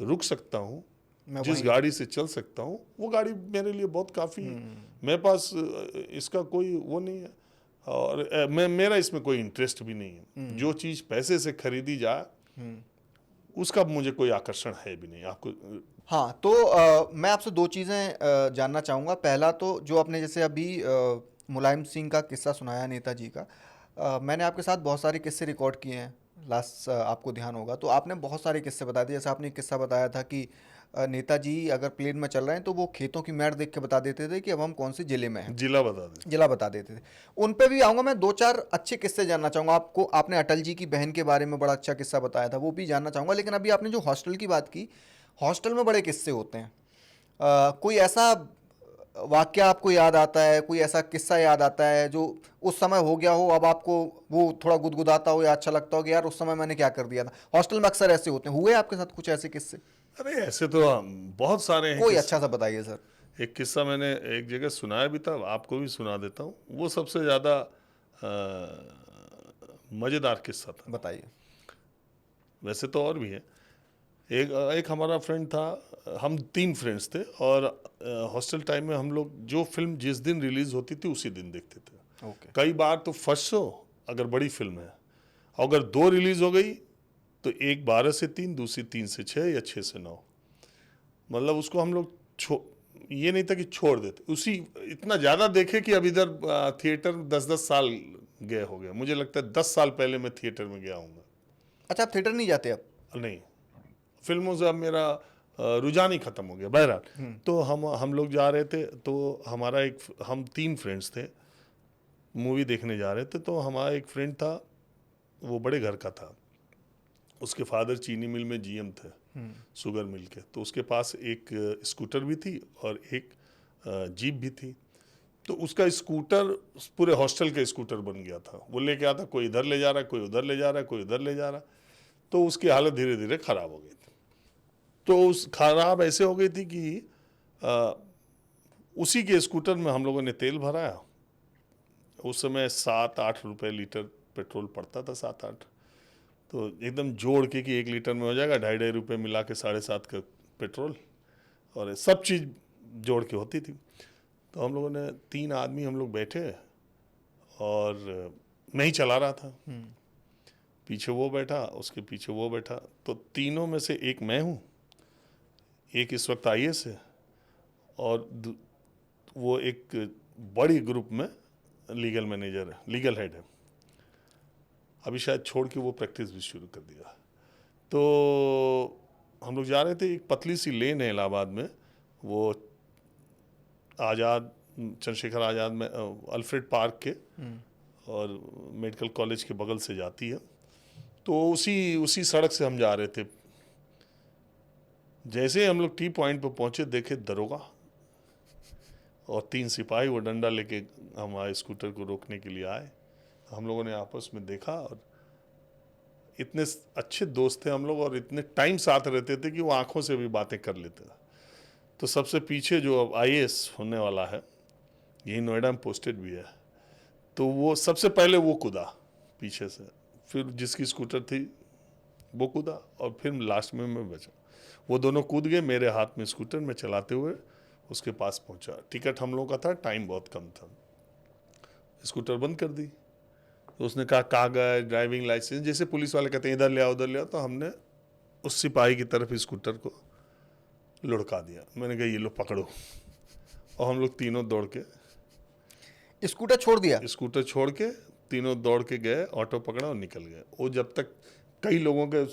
रुक सकता हूँ, मैं जिस वहीं- गाड़ी से चल सकता हूँ, वो गाड़ी मेरे लिए बहुत काफ़ी है। मेरे पास इसका कोई वो नहीं है, और मेरा इसमें कोई इंटरेस्ट भी नहीं है। जो चीज़ पैसे से खरीदी जाए उसका मुझे कोई आकर्षण है भी नहीं। आपको हाँ, तो मैं आपसे दो चीज़ें जानना चाहूँगा। पहला तो जो आपने जैसे अभी मुलायम सिंह का किस्सा सुनाया, नेताजी का, मैंने आपके साथ बहुत सारे किस्से रिकॉर्ड किए हैं लास्ट, आपको ध्यान होगा, तो आपने बहुत सारे किस्से बता दिए। जैसे आपने एक किस्सा बताया था कि नेताजी अगर प्लेन में चल रहे हैं तो वो खेतों की मैट देख के बता देते थे कि अब हम कौन से जिले में हैं, जिला बता दें। जिला बता देते थे। उन पे भी आऊँगा मैं, दो चार अच्छे किस्से जानना चाहूँगा आपको। आपने अटल जी की बहन के बारे में बड़ा अच्छा किस्सा बताया था, वो भी जानना चाहूँगा। लेकिन अभी आपने जो हॉस्टल की बात की, हॉस्टल में बड़े किस्से होते हैं। कोई ऐसा वाक्य आपको याद आता है, कोई ऐसा किस्सा याद आता है जो उस समय हो गया हो, अब आपको वो थोड़ा गुदगुदाता हो या अच्छा लगता हो कि यार उस समय मैंने क्या कर दिया था? हॉस्टल में अक्सर ऐसे होते हैं, हुए आपके साथ कुछ ऐसे किस्से? अरे ऐसे तो बहुत सारे हैं कोई किस्से। अच्छा सा बताइए सर। एक किस्सा मैंने एक जगह सुनाया भी था, आपको भी सुना देता हूँ। वो सबसे ज़्यादा मज़ेदार किस्सा था। बताइए। वैसे तो और भी है। एक हमारा फ्रेंड था, हम 3 फ्रेंड्स थे, और हॉस्टल टाइम में हम लोग जो फिल्म जिस दिन रिलीज़ होती थी उसी दिन देखते थे। ओके। कई बार तो फर्स्ट शो अगर बड़ी फिल्म है, अगर 2 रिलीज़ हो गई तो एक 12 से 3, दूसरी 3 से 6 या 6 से 9। मतलब उसको हम लोग ये नहीं था कि छोड़ देते, उसी इतना ज़्यादा देखे कि अब इधर थिएटर 10-10 साल गए हो गया। मुझे लगता है 10 साल पहले मैं थिएटर में गया हूँगा। अच्छा, आप थिएटर नहीं जाते अब? नहीं, फिल्मों से अब मेरा रुझान ही ख़त्म हो गया। बहरहाल, तो हम लोग जा रहे थे, तो हम 3 फ्रेंड्स थे, मूवी देखने जा रहे थे। तो हमारा एक फ्रेंड था, वो बड़े घर का था, उसके फादर चीनी मिल में जीएम थे, शुगर मिल के। तो उसके पास एक स्कूटर भी थी और एक जीप भी थी। तो उसका स्कूटर पूरे हॉस्टल का स्कूटर बन गया था। वो लेके आता, कोई इधर ले जा रहा, कोई उधर ले जा रहा, कोई उधर ले जा रहा। तो उसकी हालत धीरे धीरे ख़राब हो गई थी। तो उस खराब ऐसे हो गई थी कि उसी के स्कूटर में हम लोगों ने तेल भराया। उस समय 7-8 रुपये लीटर पेट्रोल पड़ता था, 7-8। तो एकदम जोड़ के कि 1 लीटर में हो जाएगा, 2.5 रुपये मिला के 7.5 का पेट्रोल, और सब चीज़ जोड़ के होती थी। तो हम लोगों ने 3 आदमी हम लोग बैठे, और मैं ही चला रहा था, पीछे वो बैठा, उसके पीछे वो बैठा। तो तीनों में से एक मैं हूँ, एक इस वक्त IAS है, और वो एक बड़ी ग्रुप में लीगल मैनेजर है, लीगल हेड है। अभी शायद छोड़ के वो प्रैक्टिस भी शुरू कर दिया। तो हम लोग जा रहे थे, एक पतली सी लेन है इलाहाबाद में, वो चंद्रशेखर आज़ाद में अल्फ्रेड पार्क के और मेडिकल कॉलेज के बगल से जाती है। तो उसी सड़क से हम जा रहे थे। जैसे हम लोग टी पॉइंट पर पहुंचे, देखे दरोगा और 3 सिपाही वो डंडा लेके हमारे स्कूटर को रोकने के लिए आए। हम लोगों ने आपस में देखा, और इतने अच्छे दोस्त थे हम लोग, और इतने टाइम साथ रहते थे कि वो आंखों से भी बातें कर लेते थे। तो सबसे पीछे जो अब IAS होने वाला है, यही नोएडा में पोस्टेड भी है, तो वो सबसे पहले वो कूदा पीछे से, फिर जिसकी स्कूटर थी वो कूदा, और फिर लास्ट में मैं बचा। वो दोनों कूद गए, मेरे हाथ में स्कूटर में चलाते हुए उसके पास पहुंचा। टिकट हम लोगों का था, टाइम बहुत कम था। स्कूटर बंद कर दी। तो उसने कहा कागज, ड्राइविंग लाइसेंस, जैसे पुलिस वाले कहते हैं इधर ले आओ उधर ले आओ। तो हमने उस सिपाही की तरफ स्कूटर को लुढ़का दिया। मैंने कहा ये लो पकड़ो, और हम लोग तीनों दौड़ के स्कूटर छोड़ दिया? स्कूटर छोड़ के तीनों दौड़ के गए, ऑटो पकड़ा और निकल गए। वो जब तक कई लोगों के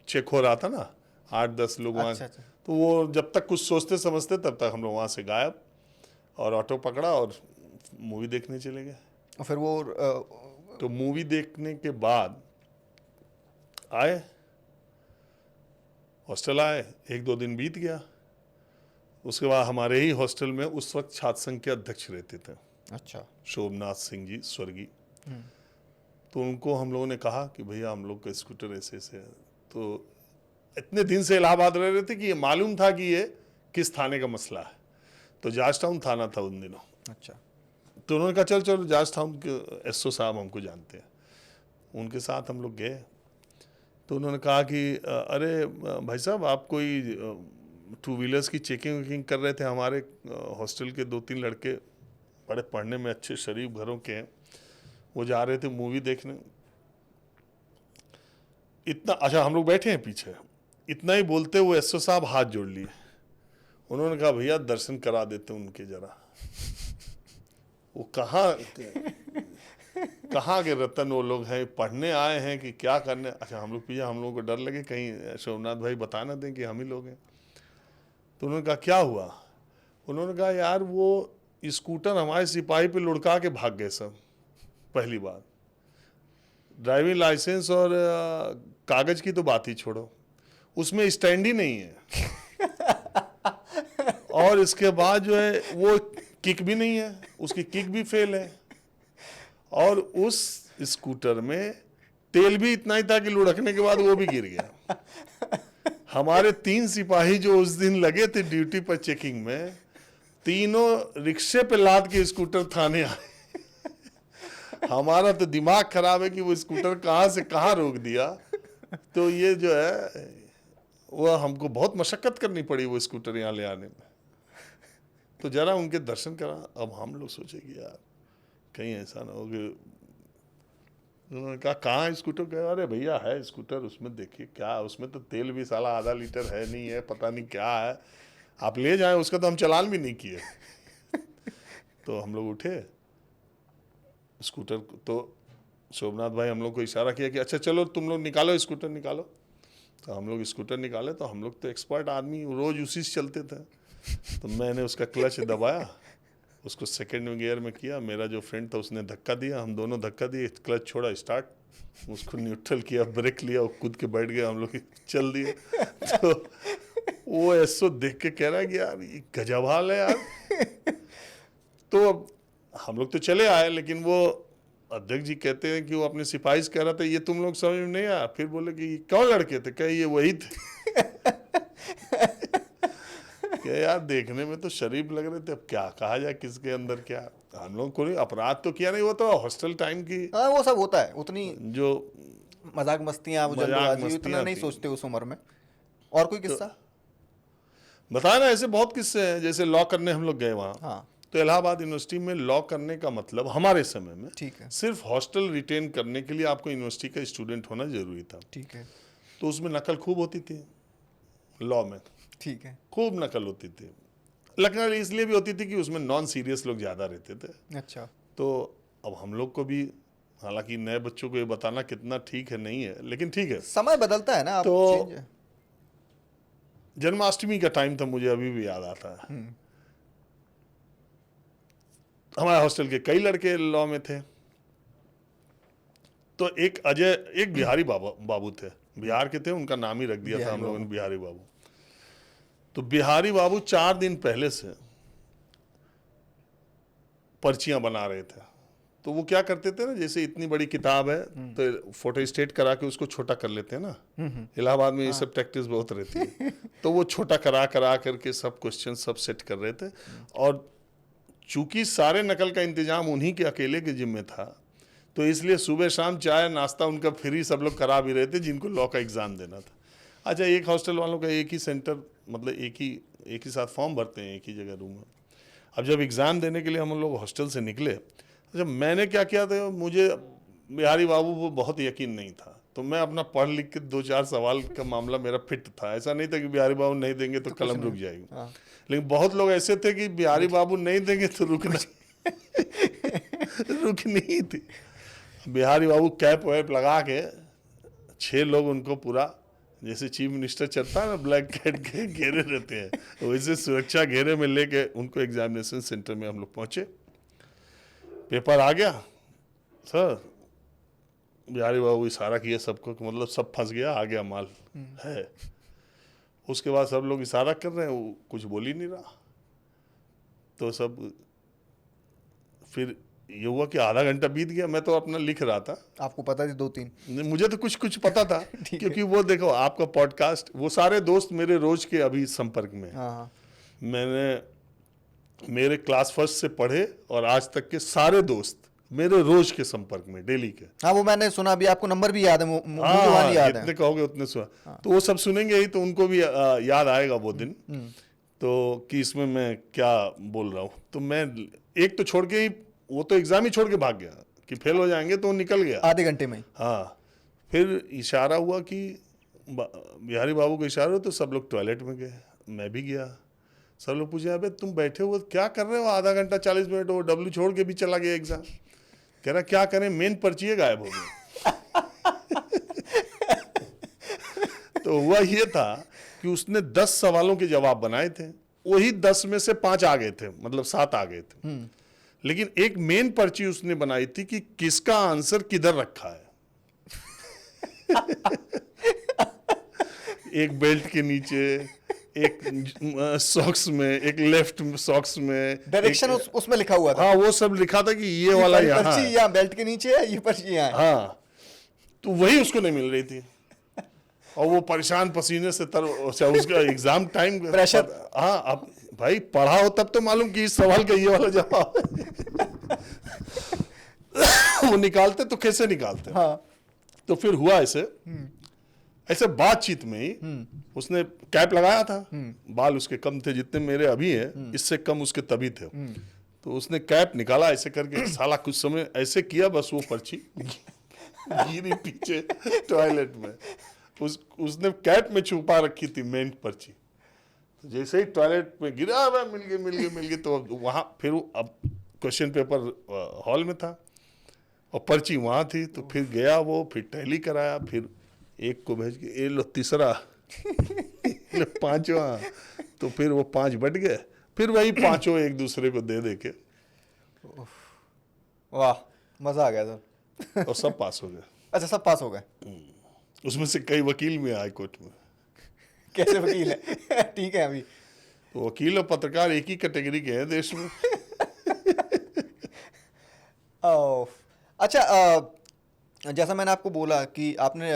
चेक हो रहा था ना, 8-10 लोग वहाँ, अच्छा, अच्छा। तो वो जब तक कुछ सोचते समझते तब तक हम लोग वहाँ से गायब, और ऑटो पकड़ा और मूवी देखने चले गए। और फिर वो तो मूवी देखने के बाद आए, हॉस्टल आए, 1-2 दिन बीत गया। उसके बाद हमारे ही हॉस्टल में उस वक्त छात्र संघ के अध्यक्ष रहते थे, अच्छा। शोभनाथ सिंह जी स्वर्गीय। तो उनको हम लोगों ने कहा कि भैया हम लोग का स्कूटर ऐसे ऐसे है। तो इतने दिन से इलाहाबाद रह रहे थे कि ये मालूम था कि ये किस थाने का मसला है। तो जॉर्ज टाउन थाना था उन दिनों। अच्छा। तो उन्होंने कहा चल चलो, जॉर्ज टाउन के एसओ साहब हमको जानते हैं, उनके साथ हम लोग गए। तो उन्होंने कहा कि अरे भाई साहब, आप कोई 2 व्हीलर्स की चेकिंग वेकिंग कर रहे थे, हमारे हॉस्टल के 2-3 लड़के बड़े पढ़ने में अच्छे शरीफ घरों के हैं, वो जा रहे थे मूवी देखने। इतना, अच्छा हम लोग बैठे हैं पीछे, इतना ही बोलते वो एसओ साहब हाथ जोड़ लिए। उन्होंने कहा भैया दर्शन करा देते उनके जरा। वो कहाँ के रतन वो लोग हैं, पढ़ने आए हैं कि क्या करने। अच्छा हम लोग पीछे, हम लोगों को डर लगे कहीं शोभनाथ भाई बता ना दें कि हम ही लोग हैं। तो उन्होंने कहा क्या हुआ। उन्होंने कहा यार वो स्कूटर हमारे सिपाही पे लुढ़का के भाग गए सब। पहली बार ड्राइविंग लाइसेंस और कागज की तो बात ही छोड़ो, उसमें स्टैंड ही नहीं है। और इसके बाद जो है वो किक भी नहीं है, उसकी किक भी फेल है। और उस स्कूटर में तेल भी इतना ही था कि लुढ़कने के बाद वो भी गिर गया। हमारे 3 सिपाही जो उस दिन लगे थे ड्यूटी पर चेकिंग में, तीनों रिक्शे पे लाद के स्कूटर थाने आए। हमारा तो दिमाग खराब है कि वो स्कूटर कहाँ से कहाँ रोक दिया। तो ये जो है वो हमको बहुत मशक्कत करनी पड़ी वो स्कूटर यहाँ ले आने में। तो जरा उनके दर्शन करा। अब हम लोग सोचे कि यार कहीं ऐसा ना हो कि, उन्होंने कहा कहाँ स्कूटर का। अरे भैया है स्कूटर, उसमें देखिए क्या, उसमें तो तेल भी साला आधा लीटर है नहीं है, पता नहीं क्या है, आप ले जाएं, उसका तो हम चालान भी नहीं किए। तो हम लोग उठे स्कूटर को, तो शोभनाथ भाई हम लोग को इशारा किया कि अच्छा चलो तुम लोग निकालो स्कूटर निकालो। तो हम लोग स्कूटर निकाले। तो हम लोग तो एक्सपर्ट आदमी, रोज उसी से चलते थे। तो मैंने उसका क्लच दबाया, उसको सेकंड गियर में किया, मेरा जो फ्रेंड था उसने धक्का दिया, हम दोनों धक्का दिए, क्लच छोड़ा, स्टार्ट, उसको न्यूट्रल किया, ब्रेक लिया और कूद के बैठ गया, हम लोग चल दिए। तो वो ऐसो देख के कह रहा है कि यार ये गजब हाल है यार। तो अब हम लोग तो चले आए, लेकिन वो अध्यक्ष जी कहते हैं कि वो अपने सिपाही से कह रहा था ये तुम लोग समझ में नहीं आया। फिर बोले कि कौन लड़के थे, कहे ये वही थे। क्या यार देखने में तो शरीफ लग रहे थे, अब क्या कहा जाए किसके अंदर क्या। हम लोग कोई अपराध तो किया नहीं, वो तो हॉस्टल टाइम की हाँ वो सब होता है, उतनी जो मजाक मस्तियाँ, वो जल्दबाजी उतना नहीं थी। सोचते उस उम्र में। और कोई किस्सा बताया ना, ऐसे बहुत किस्से हैं। जैसे लॉ करने हम लोग गए वहाँ, हाँ तो इलाहाबाद यूनिवर्सिटी में लॉ करने का मतलब हमारे समय में ठीक है, सिर्फ हॉस्टल रिटेन करने के लिए आपको यूनिवर्सिटी का स्टूडेंट होना जरूरी था। ठीक है, तो उसमें नकल खूब होती थी, लॉ में ठीक है। खूब नकल होती थी। नकल इसलिए भी होती थी कि उसमें नॉन सीरियस लोग ज़्यादा रहते थे। अच्छा। तो अब हम लोग को भी, हालांकि नए बच्चों को ये बताना कितना ठीक है नहीं है, लेकिन ठीक है। समय बदलता है ना, आप तो चेंज है। जन्माष्टमी का टाइम था, मुझे अभी भी याद आता है। हमारे हॉस्टल के कई लड़के लॉ में थे। तो एक अजय, एक बिहारी बाबू थे, बिहार के थे, उनका नाम ही रख दिया था हम लोगों ने बिहारी बाबू। तो बिहारी बाबू 4 दिन पहले से पर्चियां बना रहे थे। तो वो क्या करते थे ना, जैसे इतनी बड़ी किताब है तो फोटो स्टेट करा के उसको छोटा कर लेते हैं ना। इलाहाबाद में ये सब प्रैक्टिस बहुत रहती है। तो वो छोटा करा करके सब क्वेश्चन सब सेट कर रहे थे। और चूंकि सारे नकल का इंतजाम उन्हीं के अकेले के जिम्मे था, तो इसलिए सुबह शाम चाय नाश्ता उनका फ्री सब लोग करा भी रहे थे जिनको लॉ का एग्ज़ाम देना था। अच्छा, एक हॉस्टल वालों का एक ही सेंटर, मतलब एक ही साथ फॉर्म भरते हैं एक ही जगह रूम में। अब जब एग्ज़ाम देने के लिए हम लोग हॉस्टल से निकले, अच्छा मैंने क्या किया था, मुझे बिहारी बाबू को बहुत यकीन नहीं था, तो मैं अपना पढ़ लिख के 2-4 सवाल का मामला मेरा फिट था। ऐसा नहीं था कि बिहारी बाबू नहीं देंगे तो कलम रुक जाएगी। लेकिन बहुत लोग ऐसे थे कि बिहारी बाबू नहीं देंगे तो रुकना रुकनी थी। बिहारी बाबू कैप वैप लगा के 6 लोग उनको पूरा जैसे चीफ मिनिस्टर चलता है ना, ब्लैक कैट के घेरे रहते हैं, वैसे सुरक्षा घेरे में लेके उनको एग्जामिनेशन सेंटर में हम लोग पहुंचे। पेपर आ गया सर, बिहारी बाबू इशारा किया सबको, मतलब सब फंस गया, आ गया माल है। उसके बाद सब लोग इशारा कर रहे हैं, वो कुछ बोल ही नहीं रहा। तो सब फिर ये हुआ कि आधा घंटा बीत गया, मैं तो अपना लिख रहा था। आपको पता थी 2-3? मुझे तो कुछ कुछ पता था क्योंकि वो देखो आपका पॉडकास्ट, वो सारे दोस्त मेरे रोज के अभी संपर्क में हैं। हाँ। मैंने मेरे क्लास फर्स्ट से पढ़े और आज तक के सारे दोस्त मेरे रोज के संपर्क में, डेली के। हाँ, वो मैंने सुना, अभी आपको नंबर भी याद है, मुझे हाँ, याद जितने है। कहोगे उतने सुना। तो वो सब सुनेंगे ही, तो उनको भी याद आएगा वो दिन। तो कि इसमें मैं क्या बोल रहा हूँ। तो मैं एक तो छोड़ के ही, वो तो एग्जाम ही छोड़ के भाग गया कि फेल हो जाएंगे, तो निकल गया आधे घंटे में ही। हाँ। फिर इशारा हुआ कि बिहारी बाबू को इशारा हो, तो सब लोग टॉयलेट में गए, मैं भी गया। सब लोग पूछे, अबे तुम बैठे हुए क्या कर रहे हो, आधा घंटा 40 मिनट, वो डब्ल्यू छोड़ के भी चला गया एग्जाम। कह रहा क्या करें, मेन पर्ची गायब हो गई। तो हुआ ये था कि उसने 10 सवालों के जवाब बनाए थे, वही 10 में से 5 आ गए थे, मतलब 7 आ गए थे। लेकिन एक मेन पर्ची उसने बनाई थी कि किसका आंसर किधर रखा है। एक बेल्ट के नीचे, एक सॉक्स में, एक लेफ्ट सॉक्स में, डायरेक्शन उसमें लिखा हुआ था। हाँ, वो सब लिखा था कि ये वाला यहाँ पर्ची है। यहाँ बेल्ट के नीचे है, ये पर्ची यहाँ है। हाँ, तो वही उसको नहीं मिल रही थी और वो परेशान पसीने से उसका एग्जाम टाइम प्रेशर। हाँ, अब भाई पढ़ा हो तब तो मालूम कि इस सवाल का ये वाला जवाब वो निकालते तो कैसे निकालते। हाँ। तो फिर हुआ ऐसे बातचीत में ही उसने कैप लगाया था, बाल उसके कम थे जितने मेरे अभी हैं, इससे कम उसके तभी थे। तो उसने कैप निकाला ऐसे करके, साला कुछ समय ऐसे किया, बस वो पर्ची गिरी पीछे टॉयलेट में। उसने कैप में छुपा रखी थी मेन पर्ची। तो जैसे ही टॉयलेट में गिरा, मिल गई। तो वहां फिर अब क्वेश्चन पेपर हॉल में था और पर्ची वहां थी। तो फिर गया वो, फिर टैली कराया, फिर एक को भेज के ये लो तीसरा, लो पांचवा। तो फिर वो 5 बट गए, फिर वही पांचों एक दूसरे को दे के, वाह, मजा आ गया सर। और सब पास हो गए। अच्छा, सब पास हो गए? उसमें से कई वकील में हाई कोर्ट में। कैसे वकील है? ठीक है। अभी तो वकील और पत्रकार एक ही कैटेगरी के हैं देश में। अच्छा, जैसा मैंने आपको बोला कि आपने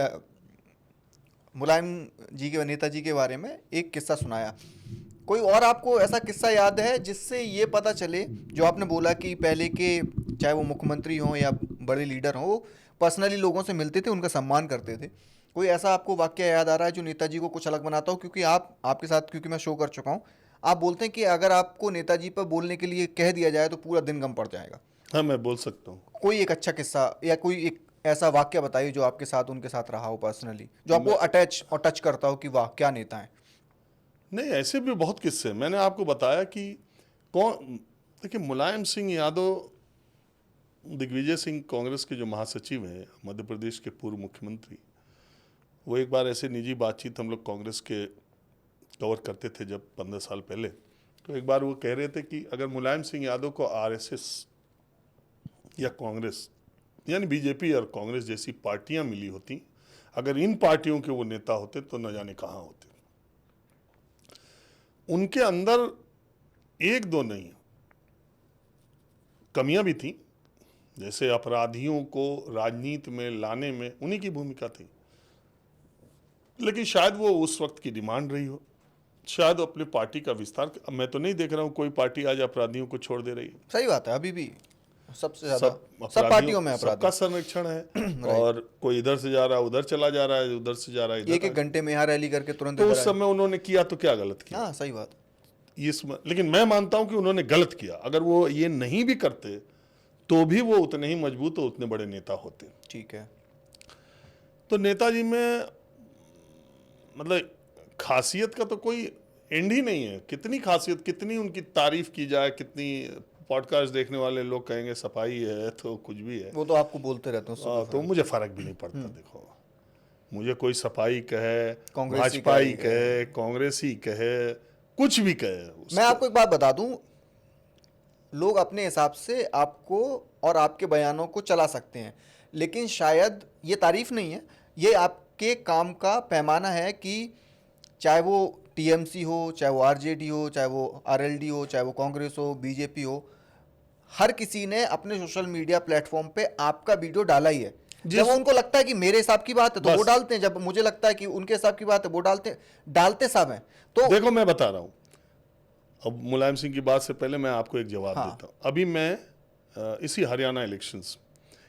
मुलायम जी के, नेताजी के बारे में एक किस्सा सुनाया, कोई और आपको ऐसा किस्सा याद है जिससे ये पता चले, जो आपने बोला कि पहले के चाहे वो मुख्यमंत्री हों या बड़े लीडर हों, वो पर्सनली लोगों से मिलते थे, उनका सम्मान करते थे। कोई ऐसा आपको वाक्य याद आ रहा है जो नेताजी को कुछ अलग बनाता हो? क्योंकि आपके साथ क्योंकि मैं शो कर चुका हूँ, आप बोलते हैं कि अगर आपको नेताजी पर बोलने के लिए कह दिया जाए तो पूरा दिन गम पड़ जाएगा। हाँ, मैं बोल सकता हूँ। कोई एक अच्छा किस्सा या कोई एक ऐसा वाक्य बताइए जो आपके साथ, उनके साथ रहा हो पर्सनली, जो आपको अटैच और टच करता हो कि वाह क्या नेता है। नहीं, ऐसे भी बहुत किस्से। मैंने आपको बताया कि देखिए, मुलायम सिंह यादव, दिग्विजय सिंह कांग्रेस के जो महासचिव हैं, मध्य प्रदेश के पूर्व मुख्यमंत्री, वो एक बार ऐसे निजी बातचीत हम लोग कांग्रेस के कवर करते थे जब 15 साल पहले। तो एक बार वो कह रहे थे कि अगर मुलायम सिंह यादव को आरएसएस या कांग्रेस, यानी बीजेपी और कांग्रेस जैसी पार्टियां मिली होती, अगर इन पार्टियों के वो नेता होते तो न जाने कहाँ होते। उनके अंदर एक दो नहीं, कमियां भी थी, जैसे अपराधियों को राजनीति में लाने में उन्हीं की भूमिका थी, लेकिन शायद वो उस वक्त की डिमांड रही हो, शायद अपनी पार्टी का विस्तार। मैं तो नहीं देख रहा हूं कोई पार्टी आज अपराधियों को छोड़ दे रही है। सही बात है, अभी भी सबसे ज्यादा सब पार्टियों में अपराध, सबका संरक्षण है और कोई इधर से जा रहा है, उधर चला जा रहा है, उधर से जा रहा है, एक घंटे में यहाँ रैली करके तुरंत। तो उस समय उन्होंने किया तो क्या गलत किया? हाँ, सही बात। लेकिन मैं मानता हूं कि उन्होंने गलत किया। अगर वो ये नहीं भी करते तो भी वो उतने ही मजबूत और उतने बड़े नेता होते। ठीक है। तो नेताजी में मतलब खासियत का तो कोई एंड ही नहीं है। कितनी खासियत, कितनी उनकी तारीफ की जाए, कितनी पॉडकास्ट देखने वाले लोग कहेंगे सफाई है तो कुछ भी है, वो तो आपको बोलते रहते हैं। तो मुझे फर्क भी नहीं पड़ता। देखो, मुझे कोई सपाई कहे, कांग्रेसी भाजपाई कहे, कांग्रेसी कहे, कुछ भी कहे, मैं आपको एक बात बता दूं, लोग अपने हिसाब से आपको और आपके बयानों को चला सकते हैं, लेकिन शायद ये तारीफ नहीं है, ये आपके काम का पैमाना है कि चाहे वो टीएमसी हो, चाहे वो आरजेडी हो, चाहे वो आरएलडी हो, चाहे वो कांग्रेस हो, बीजेपी हो, हर किसी ने अपने सोशल मीडिया प्लेटफॉर्म पे आपका वीडियो डाला ही है। जब उनको लगता है कि मेरे हिसाब की बात है तो वो डालते हैं, जब मुझे लगता है कि उनके हिसाब की बात है वो डालते सब हैं। तो देखो मैं बता रहा हूँ, अब मुलायम सिंह की बात से पहले मैं आपको एक जवाब देता हूँ। अभी मैं इसी हरियाणा इलेक्शंस,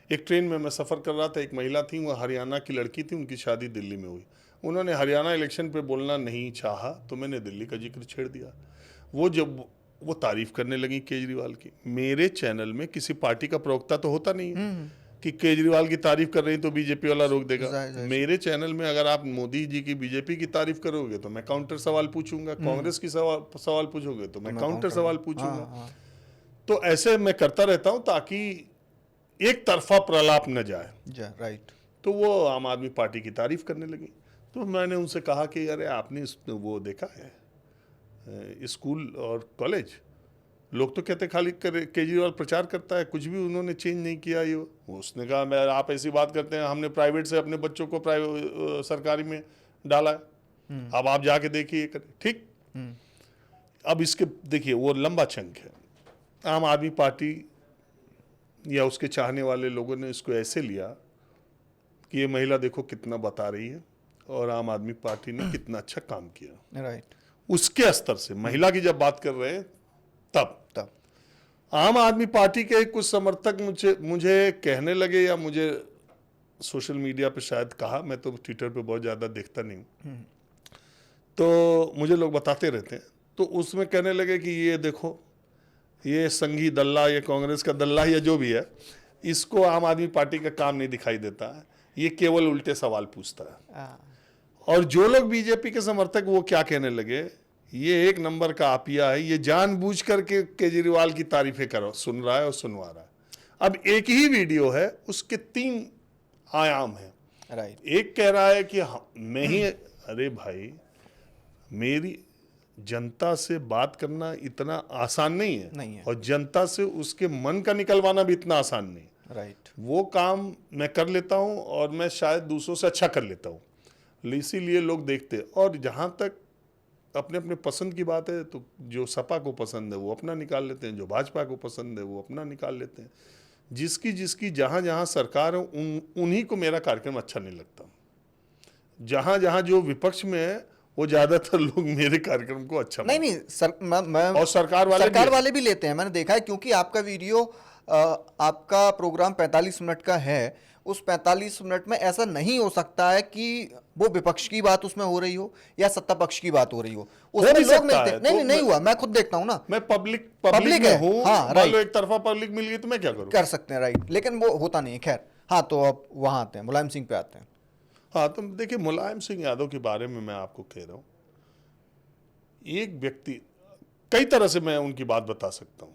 एक ट्रेन में मैं सफ़र कर रहा था, एक महिला थी, वो हरियाणा की लड़की थी, उनकी शादी दिल्ली में हुई। उन्होंने हरियाणा इलेक्शन पे बोलना नहीं चाहा तो मैंने दिल्ली का जिक्र छेड़ दिया। वो जब वो तारीफ करने लगी केजरीवाल की, मेरे चैनल में किसी पार्टी का प्रवक्ता तो होता नहीं है कि केजरीवाल की तारीफ कर रही तो बीजेपी वाला रोक देगा। मेरे चैनल में अगर आप मोदी जी की, बीजेपी की तारीफ करोगे तो मैं काउंटर सवाल पूछूंगा, कांग्रेस की सवाल पूछोगे तो मैं काउंटर सवाल पूछूंगा। तो ऐसे मैं करता रहता हूं ताकि एक तरफा प्रलाप न जाए। राइट। तो वो आम आदमी पार्टी की तारीफ करने लगी, तो मैंने उनसे कहा कि अरे आपने वो देखा है स्कूल और कॉलेज, लोग तो कहते खाली केजरीवाल प्रचार करता है, कुछ भी उन्होंने चेंज नहीं किया। ये उसने कहा मैं, आप ऐसी बात करते हैं, हमने प्राइवेट से अपने बच्चों को सरकारी में डाला है, अब आप जाके देखिए। ठीक, अब इसके देखिए वो लंबा चंक है। आम आदमी पार्टी या उसके चाहने वाले लोगों ने इसको ऐसे लिया कि ये महिला देखो कितना बता रही है और आम आदमी पार्टी ने कितना अच्छा काम किया। राइट। उसके स्तर से महिला की जब बात कर रहे हैं तब आम आदमी पार्टी के कुछ समर्थक मुझे कहने लगे, या मुझे सोशल मीडिया पे शायद कहा, मैं तो ट्विटर पे बहुत ज़्यादा देखता नहीं हूँ, तो मुझे लोग बताते रहते हैं, तो उसमें कहने लगे कि ये देखो ये संघी दल्ला, ये कांग्रेस का दल्ला या जो भी है, इसको आम आदमी पार्टी का काम नहीं दिखाई देता है, ये केवल उल्टे सवाल पूछता है। और जो लोग बीजेपी के समर्थक, वो क्या कहने लगे, ये एक नंबर का आपिया है, ये जानबूझ करके केजरीवाल की तारीफें करो, सुन रहा है और सुनवा रहा है। अब एक ही वीडियो है, उसके 3 आयाम हैं। राइट। एक कह रहा है कि मैं ही, अरे भाई मेरी जनता से बात करना इतना आसान नहीं है, और जनता से उसके मन का निकलवाना भी इतना आसान नहीं है। राइट। वो काम मैं कर लेता हूं और मैं शायद दूसरों से अच्छा कर लेता हूं, इसीलिए लोग देखते हैं। और जहां तक अपने अपने पसंद की बात है, तो जो सपा को पसंद है वो अपना निकाल लेते हैं, जो भाजपा को पसंद है वो अपना निकाल लेते हैं। जिसकी जहां जहां सरकार है उन्हीं को मेरा कार्यक्रम अच्छा नहीं लगता। जहां जहां जो विपक्ष में है वो ज्यादातर लोग मेरे कार्यक्रम को अच्छा नहीं और सरकार वाले भी लेते हैं, मैंने देखा है, क्योंकि आपका वीडियो, आपका प्रोग्राम 45 मिनट का है। उस 45 मिनट में ऐसा नहीं हो सकता है कि वो विपक्ष की बात उसमें हो रही हो या सत्ता पक्ष की बात हो रही हो, उसमें लोग मिलते हैं। नहीं हुआ, मैं खुद देखता हूं ना, मैं पब्लिक में हूं। हाँ, राइट। एक तरफा पब्लिक मिल गई तो मैं क्या करूं? कर सकते हैं, राइट, लेकिन वो होता नहीं है। खैर, हाँ, तो अब वहां आते हैं, मुलायम सिंह पे आते हैं। हाँ, तो देखिए मुलायम सिंह यादव के बारे में मैं आपको कह रहा हूं, एक व्यक्ति, कई तरह से मैं उनकी बात बता सकता हूं।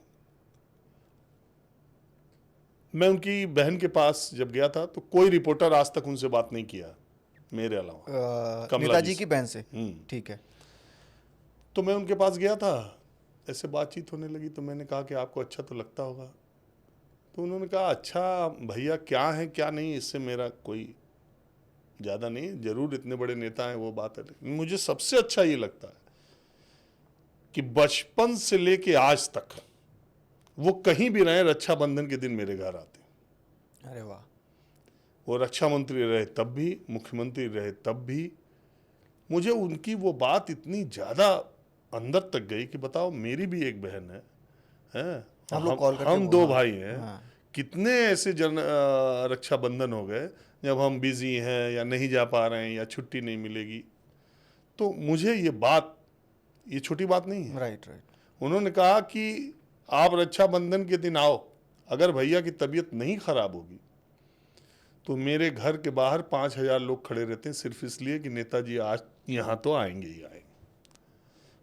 मैं उनकी बहन के पास जब गया था तो कोई रिपोर्टर आज तक उनसे बात नहीं किया मेरे अलावा, नेताजी की बहन से। ठीक है। तो मैं उनके पास गया था, ऐसे बातचीत होने लगी, तो मैंने कहा कि आपको अच्छा तो लगता होगा। तो उन्होंने कहा अच्छा भैया क्या है क्या नहीं, इससे मेरा कोई ज़्यादा नहीं, जरूर इतने बड़े नेता हैं वो बात है, लेकिन मुझे सबसे अच्छा ये लगता है कि बचपन से लेके आज तक वो कहीं भी रहे, रक्षाबंधन के दिन मेरे घर आते। अरे वाह। वो रक्षा मंत्री रहे तब भी, मुख्यमंत्री रहे तब भी, मुझे उनकी वो बात इतनी ज़्यादा अंदर तक गई कि बताओ मेरी भी एक बहन है, हम 2 भाई हैं। हाँ। कितने ऐसे रक्षाबंधन हो गए जब हम बिजी हैं या नहीं जा पा रहे हैं या छुट्टी नहीं मिलेगी। तो मुझे ये बात, ये छोटी बात नहीं है। राइट। उन्होंने कहा कि आप रक्षाबंधन के दिन आओ, अगर भैया की तबीयत नहीं खराब होगी तो मेरे घर के बाहर 5000 लोग खड़े रहते हैं, सिर्फ इसलिए कि नेताजी आज यहाँ तो आएंगे ही आएंगे।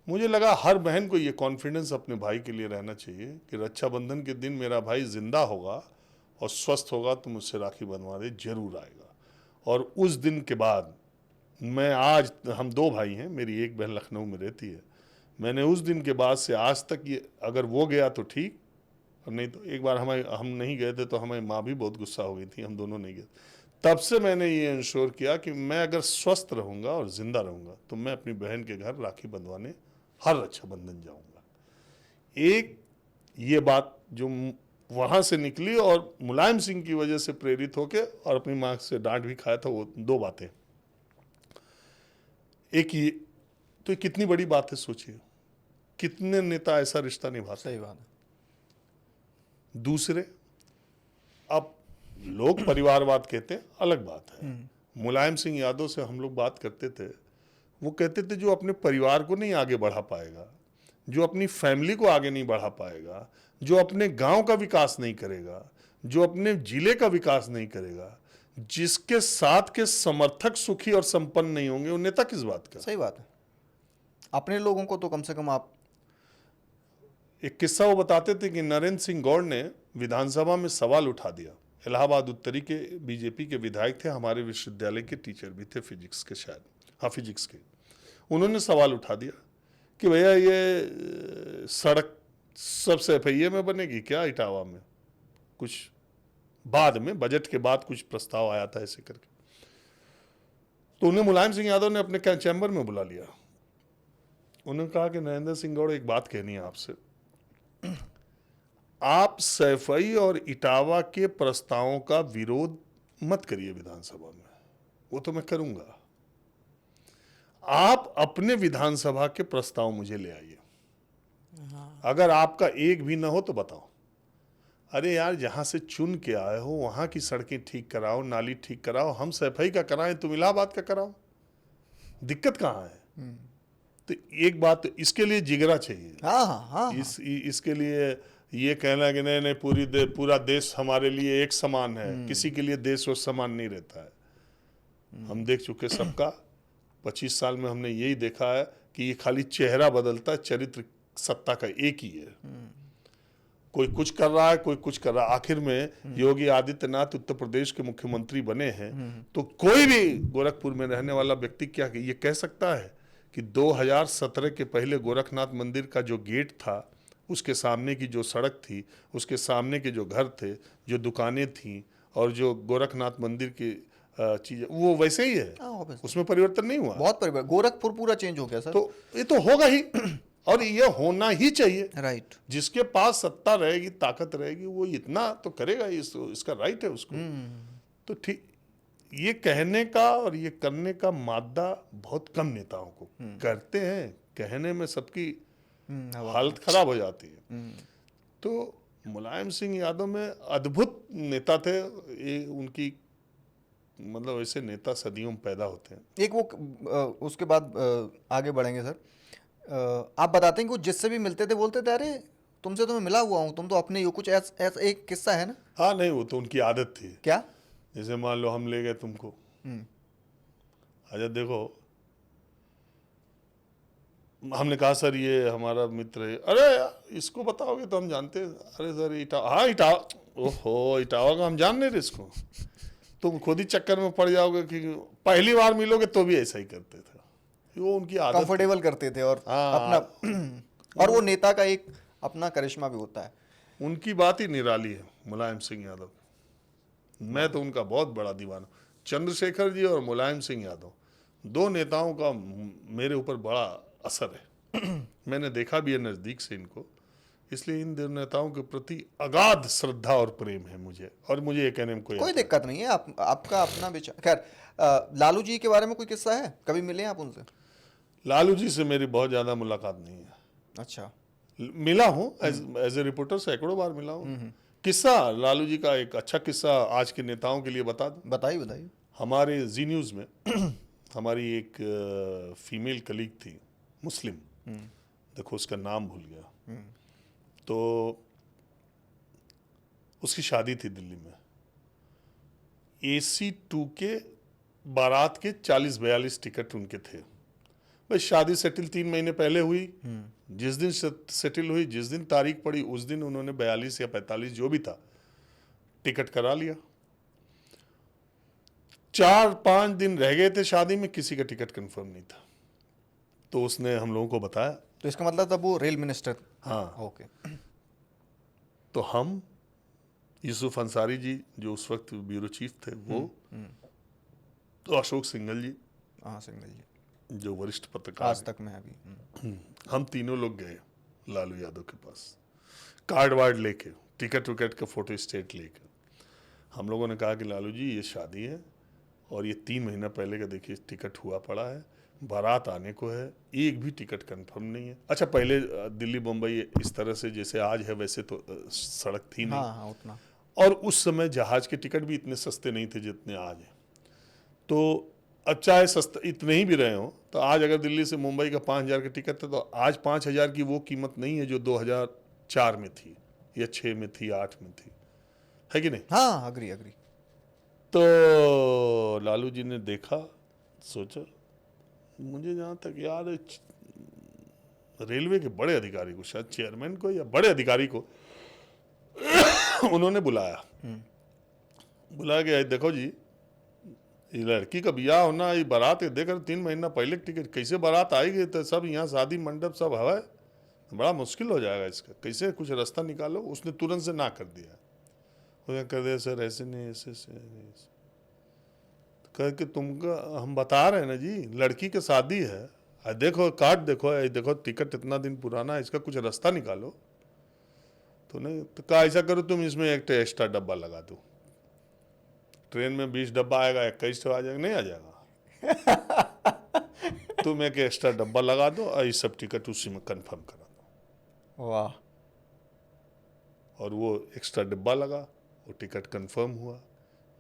मुझे लगा हर बहन को ये कॉन्फिडेंस अपने भाई के लिए रहना चाहिए कि रक्षाबंधन के दिन मेरा भाई जिंदा होगा और स्वस्थ होगा तो मुझसे राखी बंधवाने जरूर आएगा। और उस दिन के बाद मैं आज, हम 2 भाई हैं, मेरी एक बहन लखनऊ में रहती है, मैंने उस दिन के बाद से आज तक ये, अगर वो गया तो ठीक, और नहीं तो एक बार हम नहीं गए थे तो हमारी माँ भी बहुत गुस्सा हो गई थी, हम दोनों नहीं गए। तब से मैंने ये इंश्योर किया कि मैं अगर स्वस्थ रहूँगा और ज़िंदा रहूँगा तो मैं अपनी बहन के घर राखी बंधवाने हर रक्षाबंधन जाऊँगा। एक ये बात जो वहाँ से निकली और मुलायम सिंह की वजह से प्रेरित होके और अपनी माँ से डांट भी खाया था, वो 2 बातें। एक ये तो कितनी बड़ी बात है, सोचिए कितने नेता ऐसा रिश्ता निभाते। सही बात है। दूसरे, अब लोग परिवारवाद कहते हैं, अलग बात है। मुलायम सिंह यादव से हम लोग बात करते थे, वो कहते थे जो अपने परिवार को नहीं आगे बढ़ा पाएगा, जो अपनी फैमिली को आगे नहीं बढ़ा पाएगा, जो अपने गांव का विकास नहीं करेगा, जो अपने जिले का विकास नहीं करेगा, जिसके साथ के समर्थक सुखी और संपन्न नहीं होंगे, वो नेता किस बात का। सही बात है। अपने लोगों को तो कम से कम आप, एक किस्सा वो बताते थे कि नरेंद्र सिंह गौड़ ने विधानसभा में सवाल उठा दिया। इलाहाबाद उत्तरी के बीजेपी के विधायक थे, हमारे विश्वविद्यालय के टीचर भी थे, फिजिक्स के, शायद हाँ फिजिक्स के। उन्होंने सवाल उठा दिया कि भैया ये सड़क सबसे एफआईए में बनेगी क्या इटावा में? कुछ बाद में, बजट के बाद कुछ प्रस्ताव आया था ऐसे करके। तो उन्हें मुलायम सिंह यादव ने अपने चैम्बर में बुला लिया। उन्होंने कहा कि नरेंद्र सिंह गौड़, एक बात कहनी है आपसे, आप सैफई और इटावा के प्रस्तावों का विरोध मत करिए विधानसभा में, वो तो मैं करूंगा। आप अपने विधानसभा के प्रस्ताव मुझे ले आइए, अगर आपका एक भी ना हो तो बताओ। अरे यार, जहां से चुन के आए हो वहां की सड़कें ठीक कराओ, नाली ठीक कराओ, हम सैफई का कराएं, तुम इलाहाबाद का कराओ, दिक्कत कहां है? तो एक बात, इसके लिए जिगरा चाहिए। हाँ हाँ हाँ, इसके लिए ये कहना कि नहीं नहीं पूरा देश हमारे लिए एक समान है, किसी के लिए देश और समान नहीं रहता है। हम देख चुके सबका, 25 साल में हमने यही देखा है कि ये खाली चेहरा बदलता है, चरित्र सत्ता का एक ही है। कोई कुछ कर रहा है, कोई कुछ कर रहा है। आखिर में योगी आदित्यनाथ उत्तर प्रदेश के मुख्यमंत्री बने हैं, तो कोई भी गोरखपुर में रहने वाला व्यक्ति क्या ये कह सकता है कि 2017 के पहले गोरखनाथ मंदिर का जो गेट था, उसके सामने की जो सड़क थी, उसके सामने के जो घर थे, जो दुकानें थी, और जो गोरखनाथ मंदिर की चीजें, वो वैसे ही है, उसमें परिवर्तन नहीं हुआ। बहुत परिवर्तन, गोरखपुर पूरा चेंज हो गया सर। तो ये तो होगा ही और ये होना ही चाहिए। राइट। जिसके पास सत्ता रहेगी, ताकत रहेगी, वो इतना तो करेगा, इसका राइट है उसको। तो ठीक, ये कहने का और ये करने का मादा बहुत कम नेताओं को करते हैं। कहने में सबकी हालत खराब हो जाती है। तो मुलायम सिंह यादव में अद्भुत नेता थे। ये उनकी मतलब ऐसे नेता सदियों में पैदा होते हैं। एक वो उसके बाद आगे बढ़ेंगे सर। आप बताते हैं कि वो जिससे भी मिलते थे बोलते थे, अरे तुमसे तो मैं मिला हुआ हूँ, तुम तो अपने ही हो। कुछ ऐसा एक किस्सा है ना? हाँ, नहीं वो तो उनकी आदत थी। क्या? जैसे मान लो हम ले गए तुमको, अच्छा देखो, हमने कहा सर ये हमारा मित्र है। अरे यार इसको बताओगे तो हम जानते हैं। अरे सर इटावा का हम जान नहीं रहे इसको। तुम खुद ही चक्कर में पड़ जाओगे कि पहली बार मिलोगे तो भी ऐसा ही करते थे। वो उनकी आदत, कंफर्टेबल करते थे और अपना और वो नेता का एक अपना करिश्मा भी होता है। उनकी बात ही निराली है, मुलायम सिंह यादव। मैं तो उनका बहुत बड़ा दीवाना। चंद्रशेखर जी और मुलायम सिंह यादव, 2 नेताओं का मेरे ऊपर बड़ा असर है। मैंने देखा भी है नज़दीक से इनको, इसलिए इन 2 नेताओं के प्रति अगाध श्रद्धा और प्रेम है मुझे। और मुझे ये कहने में कोई दिक्कत नहीं है। आपका अपना विचार। खैर, लालू जी के बारे में कोई किस्सा है? कभी मिले आप उनसे? लालू जी से मेरी बहुत ज़्यादा मुलाकात नहीं है। अच्छा। मिला हूँ एज ए रिपोर्टर, सैकड़ों बार मिला हूँ। किस्सा लालू जी का, एक अच्छा किस्सा आज के नेताओं के लिए बता दूं। बताइए। हमारे जी न्यूज़ में हमारी एक फीमेल कलीग थी, मुस्लिम, देखो उसका नाम भूल गया, तो उसकी शादी थी दिल्ली में। AC2 के बारात के 40-42 टिकट उनके थे। भाई शादी सेटल 3 महीने पहले हुई। जिस दिन सेटल हुई, जिस दिन तारीख पड़ी, उस दिन उन्होंने 42 या 45 जो भी था टिकट करा लिया। 4-5 दिन रह गए थे शादी में, किसी का टिकट कंफर्म नहीं था। तो उसने हम लोगों को बताया। तो इसका मतलब तब वो रेल मिनिस्टर। हाँ। ओके। तो हम, यूसुफ अंसारी जी जो उस वक्त ब्यूरो चीफ थे वो, तो अशोक सिंघल जी, हाँ सिंघल जी जो वरिष्ठ पत्रकार आज तक में अभी। हम तीनों लोग गए लालू यादव के पास, कार्ड वार्ड लेके, टिकट विकट का फोटो स्टेट लेके। हम लोगों ने कहा कि लालू जी ये शादी है और ये 3 महीना पहले का देखिए टिकट हुआ पड़ा है, बारात आने को है, एक भी टिकट कंफर्म नहीं है। अच्छा पहले दिल्ली बम्बई इस तरह से जैसे आज है वैसे तो सड़क थी नहीं। हाँ हाँ उतना। और उस समय जहाज के टिकट भी इतने सस्ते नहीं थे जितने आज हैं। तो अब चाहे सस्ता इतने ही भी रहे हो, तो आज अगर दिल्ली से मुंबई का 5,000 का टिकट था तो आज 5,000 की वो कीमत नहीं है जो 2004 में थी या 6 में थी, 8 में थी, है कि नहीं? हाँ अग्री अग्री। तो लालू जी ने देखा, सोचा, मुझे जहाँ तक याद है रेलवे के बड़े अधिकारी को, शायद चेयरमैन को या बड़े अधिकारी को उन्होंने बुलाया कि देखो जी ये लड़की का ब्याह होना, ये बारात है, देखकर 3 महीना पहले टिकट, कैसे बारात आएगी, तो सब यहाँ शादी मंडप सब हवा है, बड़ा मुश्किल हो जाएगा इसका, कैसे कुछ रास्ता निकालो। उसने तुरंत से ना कर दिया। उसने कर दिया सर ऐसे नहीं, ऐसे तो कह के तुमका हम बता रहे हैं ना जी, लड़की की शादी है, देखो कार्ड देखो, देखो टिकट इतना दिन पुराना है, इसका कुछ रास्ता निकालो। तो नहीं, तो कहा ऐसा करो तुम इसमें एक एक्स्ट्रा डब्बा लगा दो, ट्रेन में 20 डब्बा आएगा, 21 तो आ जाएगा, नहीं आ जाएगा। तुम एक एक्स्ट्रा डब्बा लगा दो और ये सब टिकट उसी में कंफर्म करा दो। वाह। और वो एक्स्ट्रा डब्बा लगा, वो टिकट कंफर्म हुआ,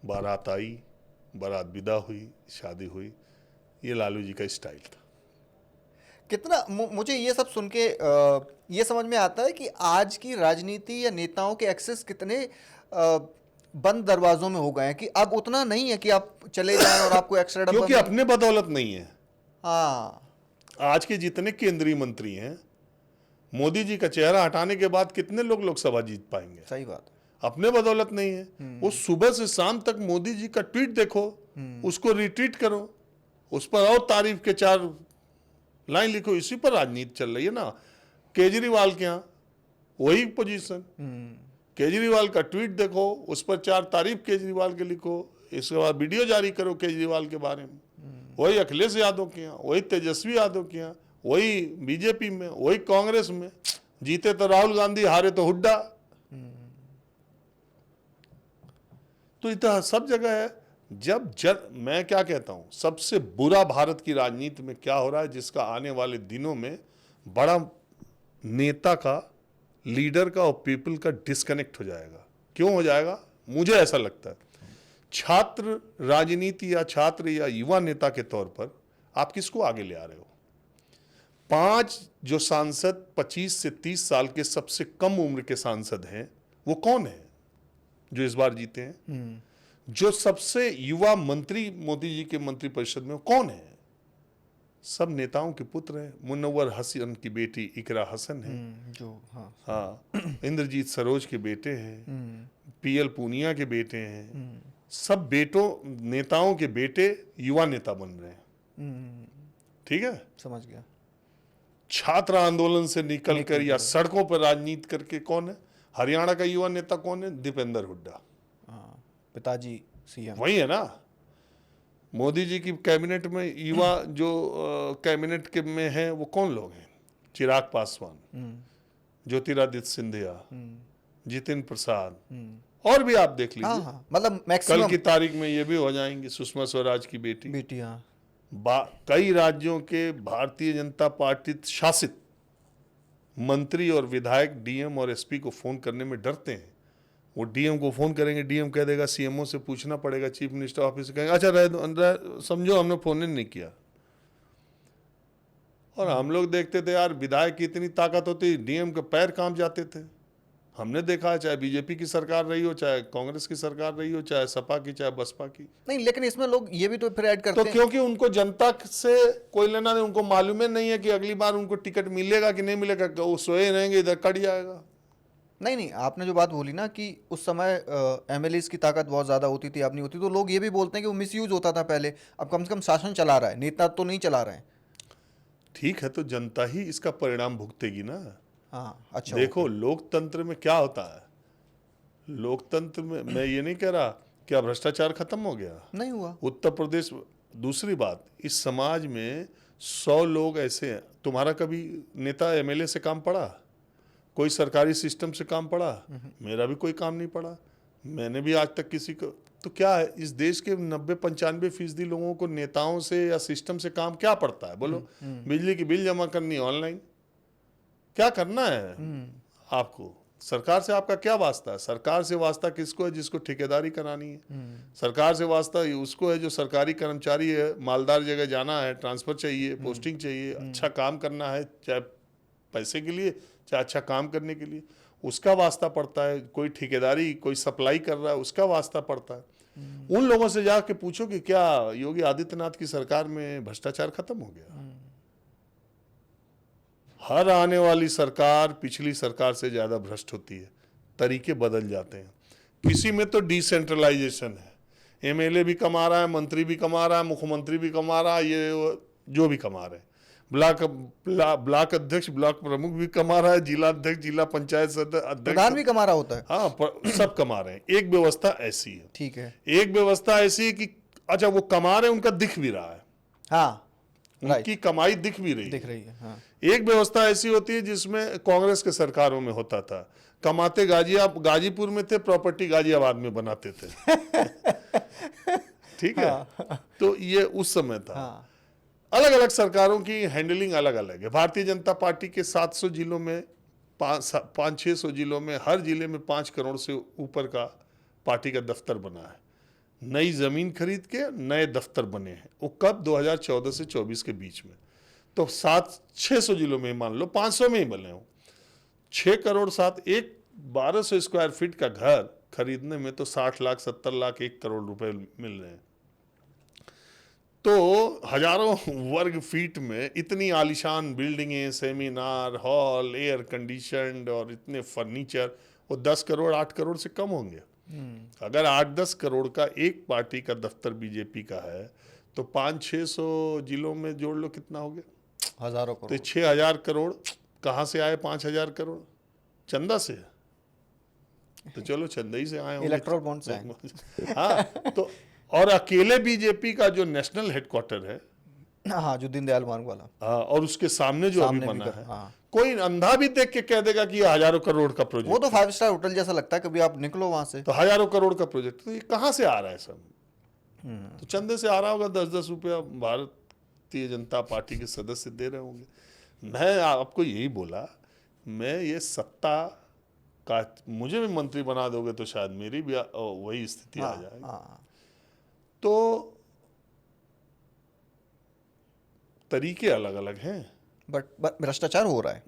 बारात आई, बारात विदा हुई, शादी हुई। ये लालू जी का स्टाइल था। कितना मुझे ये सब सुन के ये समझ में आता है कि आज की राजनीति या नेताओं के एक्सेस कितने बंद दरवाजों में हो गए हैं कि अब उतना नहीं है कि आप चले जाएं और आपको एक्स्ट्रा डब्बा क्योंकि अपने बदौलत नहीं है। हाँ। आज के जितने केंद्रीय मंत्री हैं, मोदी जी का चेहरा हटाने के बाद कितने लोग लोकसभा जीत पाएंगे? सही बात। अपने बदौलत नहीं है। वो सुबह से शाम तक मोदी जी का ट्वीट देखो, उसको रिट्वीट करो, उस पर और तारीफ के 4 लाइन लिखो, इसी पर राजनीति चल रही है ना। केजरीवाल के यहाँ वही पोजीशन, केजरीवाल का ट्वीट देखो, उस पर 4 तारीफ केजरीवाल के लिखो, इसके बाद वीडियो जारी करो केजरीवाल के बारे में। वही अखिलेश यादव के यहाँ, वही तेजस्वी यादव के यहाँ, वही बीजेपी में, वही कांग्रेस में। जीते तो राहुल गांधी, हारे तो हुड्डा। तो इतना सब जगह है। मैं क्या कहता हूं, सबसे बुरा भारत की राजनीति में क्या हो रहा है, जिसका आने वाले दिनों में बड़ा नेता का, लीडर का और पीपल का डिस्कनेक्ट हो जाएगा। क्यों हो जाएगा? मुझे ऐसा लगता है, छात्र राजनीति या छात्र या युवा नेता के तौर पर आप किसको आगे ले आ रहे हो? 5 जो सांसद 25 से 30 साल के सबसे कम उम्र के सांसद हैं, वो कौन है जो इस बार जीते हैं? जो सबसे युवा मंत्री मोदी जी के मंत्रिपरिषद में, वो कौन है? सब नेताओं के पुत्र हैं। मुनव्वर हसन की बेटी इकरा हसन है, जो हाँ, इंद्रजीत सरोज के बेटे हैं, पीएल पूनिया के बेटे हैं। सब नेताओं के बेटे युवा नेता बन रहे हैं। ठीक है, समझ गया। छात्र आंदोलन से निकलकर या सड़कों पर राजनीति करके कौन है? हरियाणा का युवा नेता कौन है? दीपेंद्र हुड्डा, पिताजी सीएम वही है ना। मोदी जी की कैबिनेट में युवा जो कैबिनेट के में हैं वो कौन लोग हैं? चिराग पासवान, ज्योतिरादित्य सिंधिया, जितिन प्रसाद, और भी आप देख लीजिए। हाँ, मतलब कल मैक्सिमम की तारीख में ये भी हो जाएंगे, सुषमा स्वराज की बेटी। हाँ। कई राज्यों के भारतीय जनता पार्टी शासित मंत्री और विधायक डीएम और एसपी को फोन करने में डरते हैं। वो डीएम को फोन करेंगे, डीएम कह देगा सीएमओ से पूछना पड़ेगा, चीफ मिनिस्टर ऑफिस से कहेंगे अच्छा रह दो, समझो हमने फोन ही नहीं किया। और हम लोग देखते थे यार, विधायक की इतनी ताकत होती, डीएम के पैर कांप जाते थे। हमने देखा है, चाहे बीजेपी की सरकार रही हो, चाहे कांग्रेस की सरकार रही हो, चाहे सपा की, चाहे बसपा की। नहीं, लेकिन इसमें लोग ये भी तो फिर ऐड करते हैं, क्योंकि उनको जनता से कोई लेना नहीं, उनको मालूम ही नहीं है कि अगली बार उनको टिकट मिलेगा कि नहीं मिलेगा। वो सोए रहेंगे, इधर कट जाएगा। नहीं नहीं, आपने जो बात बोली ना कि उस समय एमएलएस की ताकत बहुत ज़्यादा होती थी, अब नहीं होती, तो लोग ये भी बोलते हैं कि वो मिसयूज होता था पहले, अब कम से कम शासन चला रहा है, नेता तो नहीं चला रहे हैं। ठीक है, तो जनता ही इसका परिणाम भुगतेगी ना। हाँ अच्छा, देखो, ओके। लोकतंत्र में क्या होता है, लोकतंत्र में मैं ये नहीं कह रहा क्या भ्रष्टाचार खत्म हो गया नहीं हुआ। उत्तर प्रदेश। दूसरी बात, इस समाज में 100 लोग ऐसे हैं, तुम्हारा कभी नेता एमएलए से काम पड़ा, कोई सरकारी सिस्टम से काम पड़ा? मेरा भी कोई काम नहीं पड़ा, मैंने भी आज तक किसी को। तो क्या है, इस देश के 90-95% लोगों को नेताओं से या सिस्टम से काम क्या पड़ता है? बोलो, बिजली की बिल जमा करनी है ऑनलाइन, क्या करना है आपको? सरकार से आपका क्या वास्ता है? सरकार से वास्ता किसको है? जिसको ठेकेदारी करानी है। सरकार से वास्ता उसको है जो सरकारी कर्मचारी है, मालदार जगह जाना है, ट्रांसफर चाहिए, पोस्टिंग चाहिए, अच्छा काम करना है, चाहे पैसे के लिए चाहे अच्छा काम करने के लिए, उसका वास्ता पड़ता है। कोई ठेकेदारी, कोई सप्लाई कर रहा है, उसका वास्ता पड़ता है। उन लोगों से जाके पूछो कि क्या योगी आदित्यनाथ की सरकार में भ्रष्टाचार खत्म हो गया? हर आने वाली सरकार पिछली सरकार से ज्यादा भ्रष्ट होती है, तरीके बदल जाते हैं। किसी में तो डिसेंट्रलाइजेशन है, एमएलए भी कमा रहा है, मंत्री भी कमा रहा है, मुख्यमंत्री भी कमा रहा है, ये जो भी कमा रहे हैं, ब्लॉक अध्यक्ष, ब्लॉक प्रमुख भी कमा रहा है, जिला अध्यक्ष, जिला पंचायत अध्यक्ष, प्रधान भी कमा रहा होता है। हाँ, सब कमा रहे हैं। एक व्यवस्था ऐसी है, ठीक है। एक व्यवस्था ऐसी है कि अच्छा वो कमा रहे हैं, उनका दिख भी रहा है, हाँ, उनकी कमाई दिख भी रही दिख रही है। हाँ। एक व्यवस्था ऐसी होती है जिसमें कांग्रेस के सरकारों में होता था, कमाते गाजीपुर में थे, प्रॉपर्टी गाजियाबाद में बनाते थे। ठीक है। तो ये उस समय था। हाँ। अलग अलग सरकारों की हैंडलिंग अलग अलग है। भारतीय जनता पार्टी के 700 जिलों में, 500-600 जिलों में, हर जिले में 5 करोड़ से ऊपर का पार्टी का दफ्तर बना है। नई जमीन खरीद के नए दफ्तर बने हैं। वो कब? 2014 से 24 के बीच में। तो 700-600 जिलों में मान लो 500 में ही बने हो, 6 करोड़ 7, एक 1200 स्क्वायर फीट का घर खरीदने में तो 60 लाख 70 लाख 1 करोड़ रुपए मिल रहे हैं। तो हजारों वर्ग फीट में इतनी आलीशान बिल्डिंगें, सेमिनार हॉल, एयर कंडीशनड और इतने फर्नीचर, वो 10 करोड़ 8 करोड़ से कम होंगे। अगर 8-10 करोड़ का एक पार्टी का दफ्तर बीजेपी का है तो 500-600 जिलों में जोड़ लो कितना हो गया? हजारों तो करोड़। 6000 करोड़ कहाँ से आए? 5000 करोड़ चंदा से। तो चलो चंदा ही से आए होंगे, इलेक्ट्रल बॉन्ड से आए। हाँ। तो और अकेले बीजेपी का जो नेशनल हेडक्वार्टर है, हाँ, जो दीनदयाल मार्ग वाला, हाँ, और उसके सामने जो अभी सामने भी बना कर, है, हाँ। कोई अंधा भी देख के कह देगा कि ये हजारों करोड़ का वो प्रोजेक्ट तो 5 स्टार होटल जैसा लगता है, कभी आप निकलो वहां से। तो हजारों करोड़ का प्रोजेक्ट, तो ये कहाँ से आ रहा है सब? तो चंदे से आ रहा होगा, 10-10 रुपया भारतीय जनता पार्टी के सदस्य दे रहे होंगे। मैं आपको यही बोला, मैं ये सत्ता का, मुझे भी मंत्री बना दोगे तो शायद मेरी भी वही स्थिति आ जाएगी। हाँ। तो तरीके अलग अलग हैं, बट भ्रष्टाचार हो रहा है।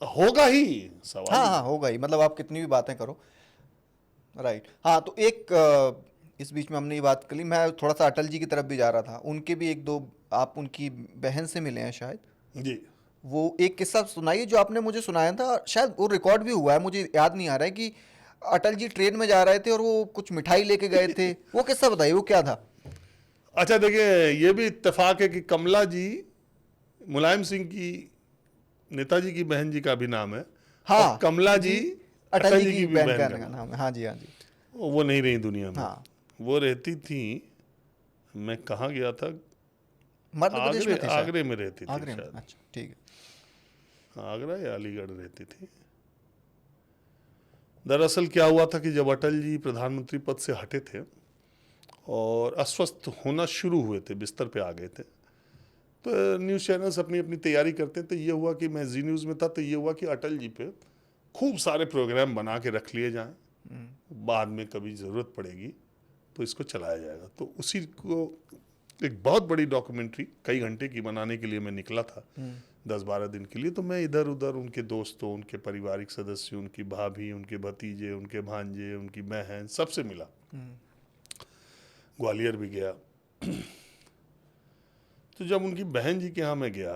होगा ही, सवाल हाँ ही हाँ, होगा ही, मतलब आप कितनी भी बातें करो। राइट। हाँ, तो एक इस बीच में हमने ये बात कर ली, मैं थोड़ा सा अटल जी की तरफ भी जा रहा था। उनके भी एक दो, आप उनकी बहन से मिले हैं शायद, जी। वो एक किस्सा सुनाइए जो आपने मुझे सुनाया था, शायद वो रिकॉर्ड भी हुआ है, मुझे याद नहीं आ रहा है, कि अटल जी ट्रेन में जा रहे थे और वो कुछ मिठाई लेके गए थे। वो किस्सा बताइए, वो क्या था? अच्छा देखिए, ये भी इत्तेफाक है कि कमला जी मुलायम सिंह की, नेताजी की बहन जी का भी नाम है। हाँ, और कमला जी अटल जी की भी बहन बहन का का नाम। नाम है। हाँ जी, हाँ जी। वो नहीं रही दुनिया में। हाँ। वो रहती थी, मैं कहाँ गया था, मध्य प्रदेश में थे शायद। आगरे में रहती थी आगरे में, शायद। अच्छा ठीक है। आगरा या अलीगढ़ रहती थी। दरअसल क्या हुआ था कि जब अटल जी प्रधानमंत्री पद से हटे थे और अस्वस्थ होना शुरू हुए थे, बिस्तर पे आ गए थे, तो न्यूज़ चैनल्स अपनी अपनी तैयारी करते हैं। तो ये हुआ कि मैं जी न्यूज़ में था, तो ये हुआ कि अटल जी पे खूब सारे प्रोग्राम बना के रख लिए जाएं, बाद में कभी ज़रूरत पड़ेगी तो इसको चलाया जाएगा। तो उसी को एक बहुत बड़ी डॉक्यूमेंट्री कई घंटे की बनाने के लिए मैं निकला था, 10-12 दिन के लिए। तो मैं इधर उधर उनके दोस्तों, उनके पारिवारिक सदस्यों, उनकी भाभी, उनके भतीजे, उनके भांजे, उनकी बहन, सबसे मिला। ग्वालियर भी गया। तो जब उनकी बहन जी के यहाँ मैं गया,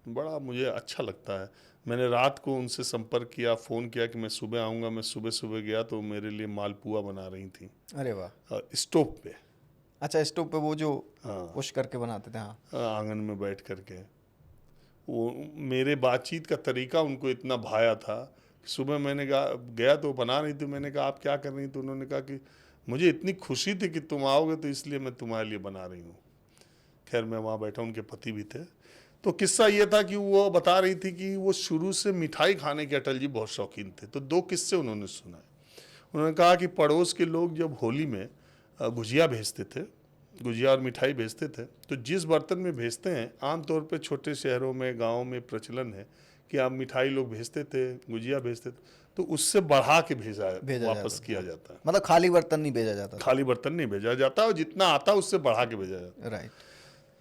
बड़ा मुझे अच्छा लगता है। मैंने रात को उनसे संपर्क किया, फ़ोन किया कि मैं सुबह आऊँगा। मैं सुबह सुबह गया तो मेरे लिए मालपुआ बना रही थी अरे वाह। स्टोव पे। अच्छा, स्टोव पे वो जो हाँ, पुश करके बनाते थे, हाँ। आंगन में बैठ करके। वो मेरे बातचीत का तरीका उनको इतना भाया था कि सुबह मैंने कहा, गया तो बना रही थी, मैंने कहा आप क्या कर रही थी? तो उन्होंने कहा कि मुझे इतनी खुशी थी कि तुम आओगे तो इसलिए मैं तुम्हारे लिए बना रही हूँ। खैर मैं वहाँ बैठा, उनके पति भी थे। तो किस्सा ये था कि वो बता रही थी कि वो शुरू से मिठाई खाने के अटल जी बहुत शौकीन थे। तो दो किस्से उन्होंने सुनाए। उन्होंने कहा कि पड़ोस के लोग जब होली में गुजिया भेजते थे, गुजिया और मिठाई भेजते थे, तो जिस बर्तन में भेजते हैं, आमतौर पे छोटे शहरों में, गाँव में प्रचलन है कि आप मिठाई लोग भेजते थे, गुजिया भेजते थे, तो उससे बढ़ा के भेजा वापस जाता किया जाता है। मतलब खाली बर्तन नहीं भेजा जाता था। खाली बर्तन नहीं भेजा जाता और जितना आता उससे बढ़ा के भेजा जाता। राइट।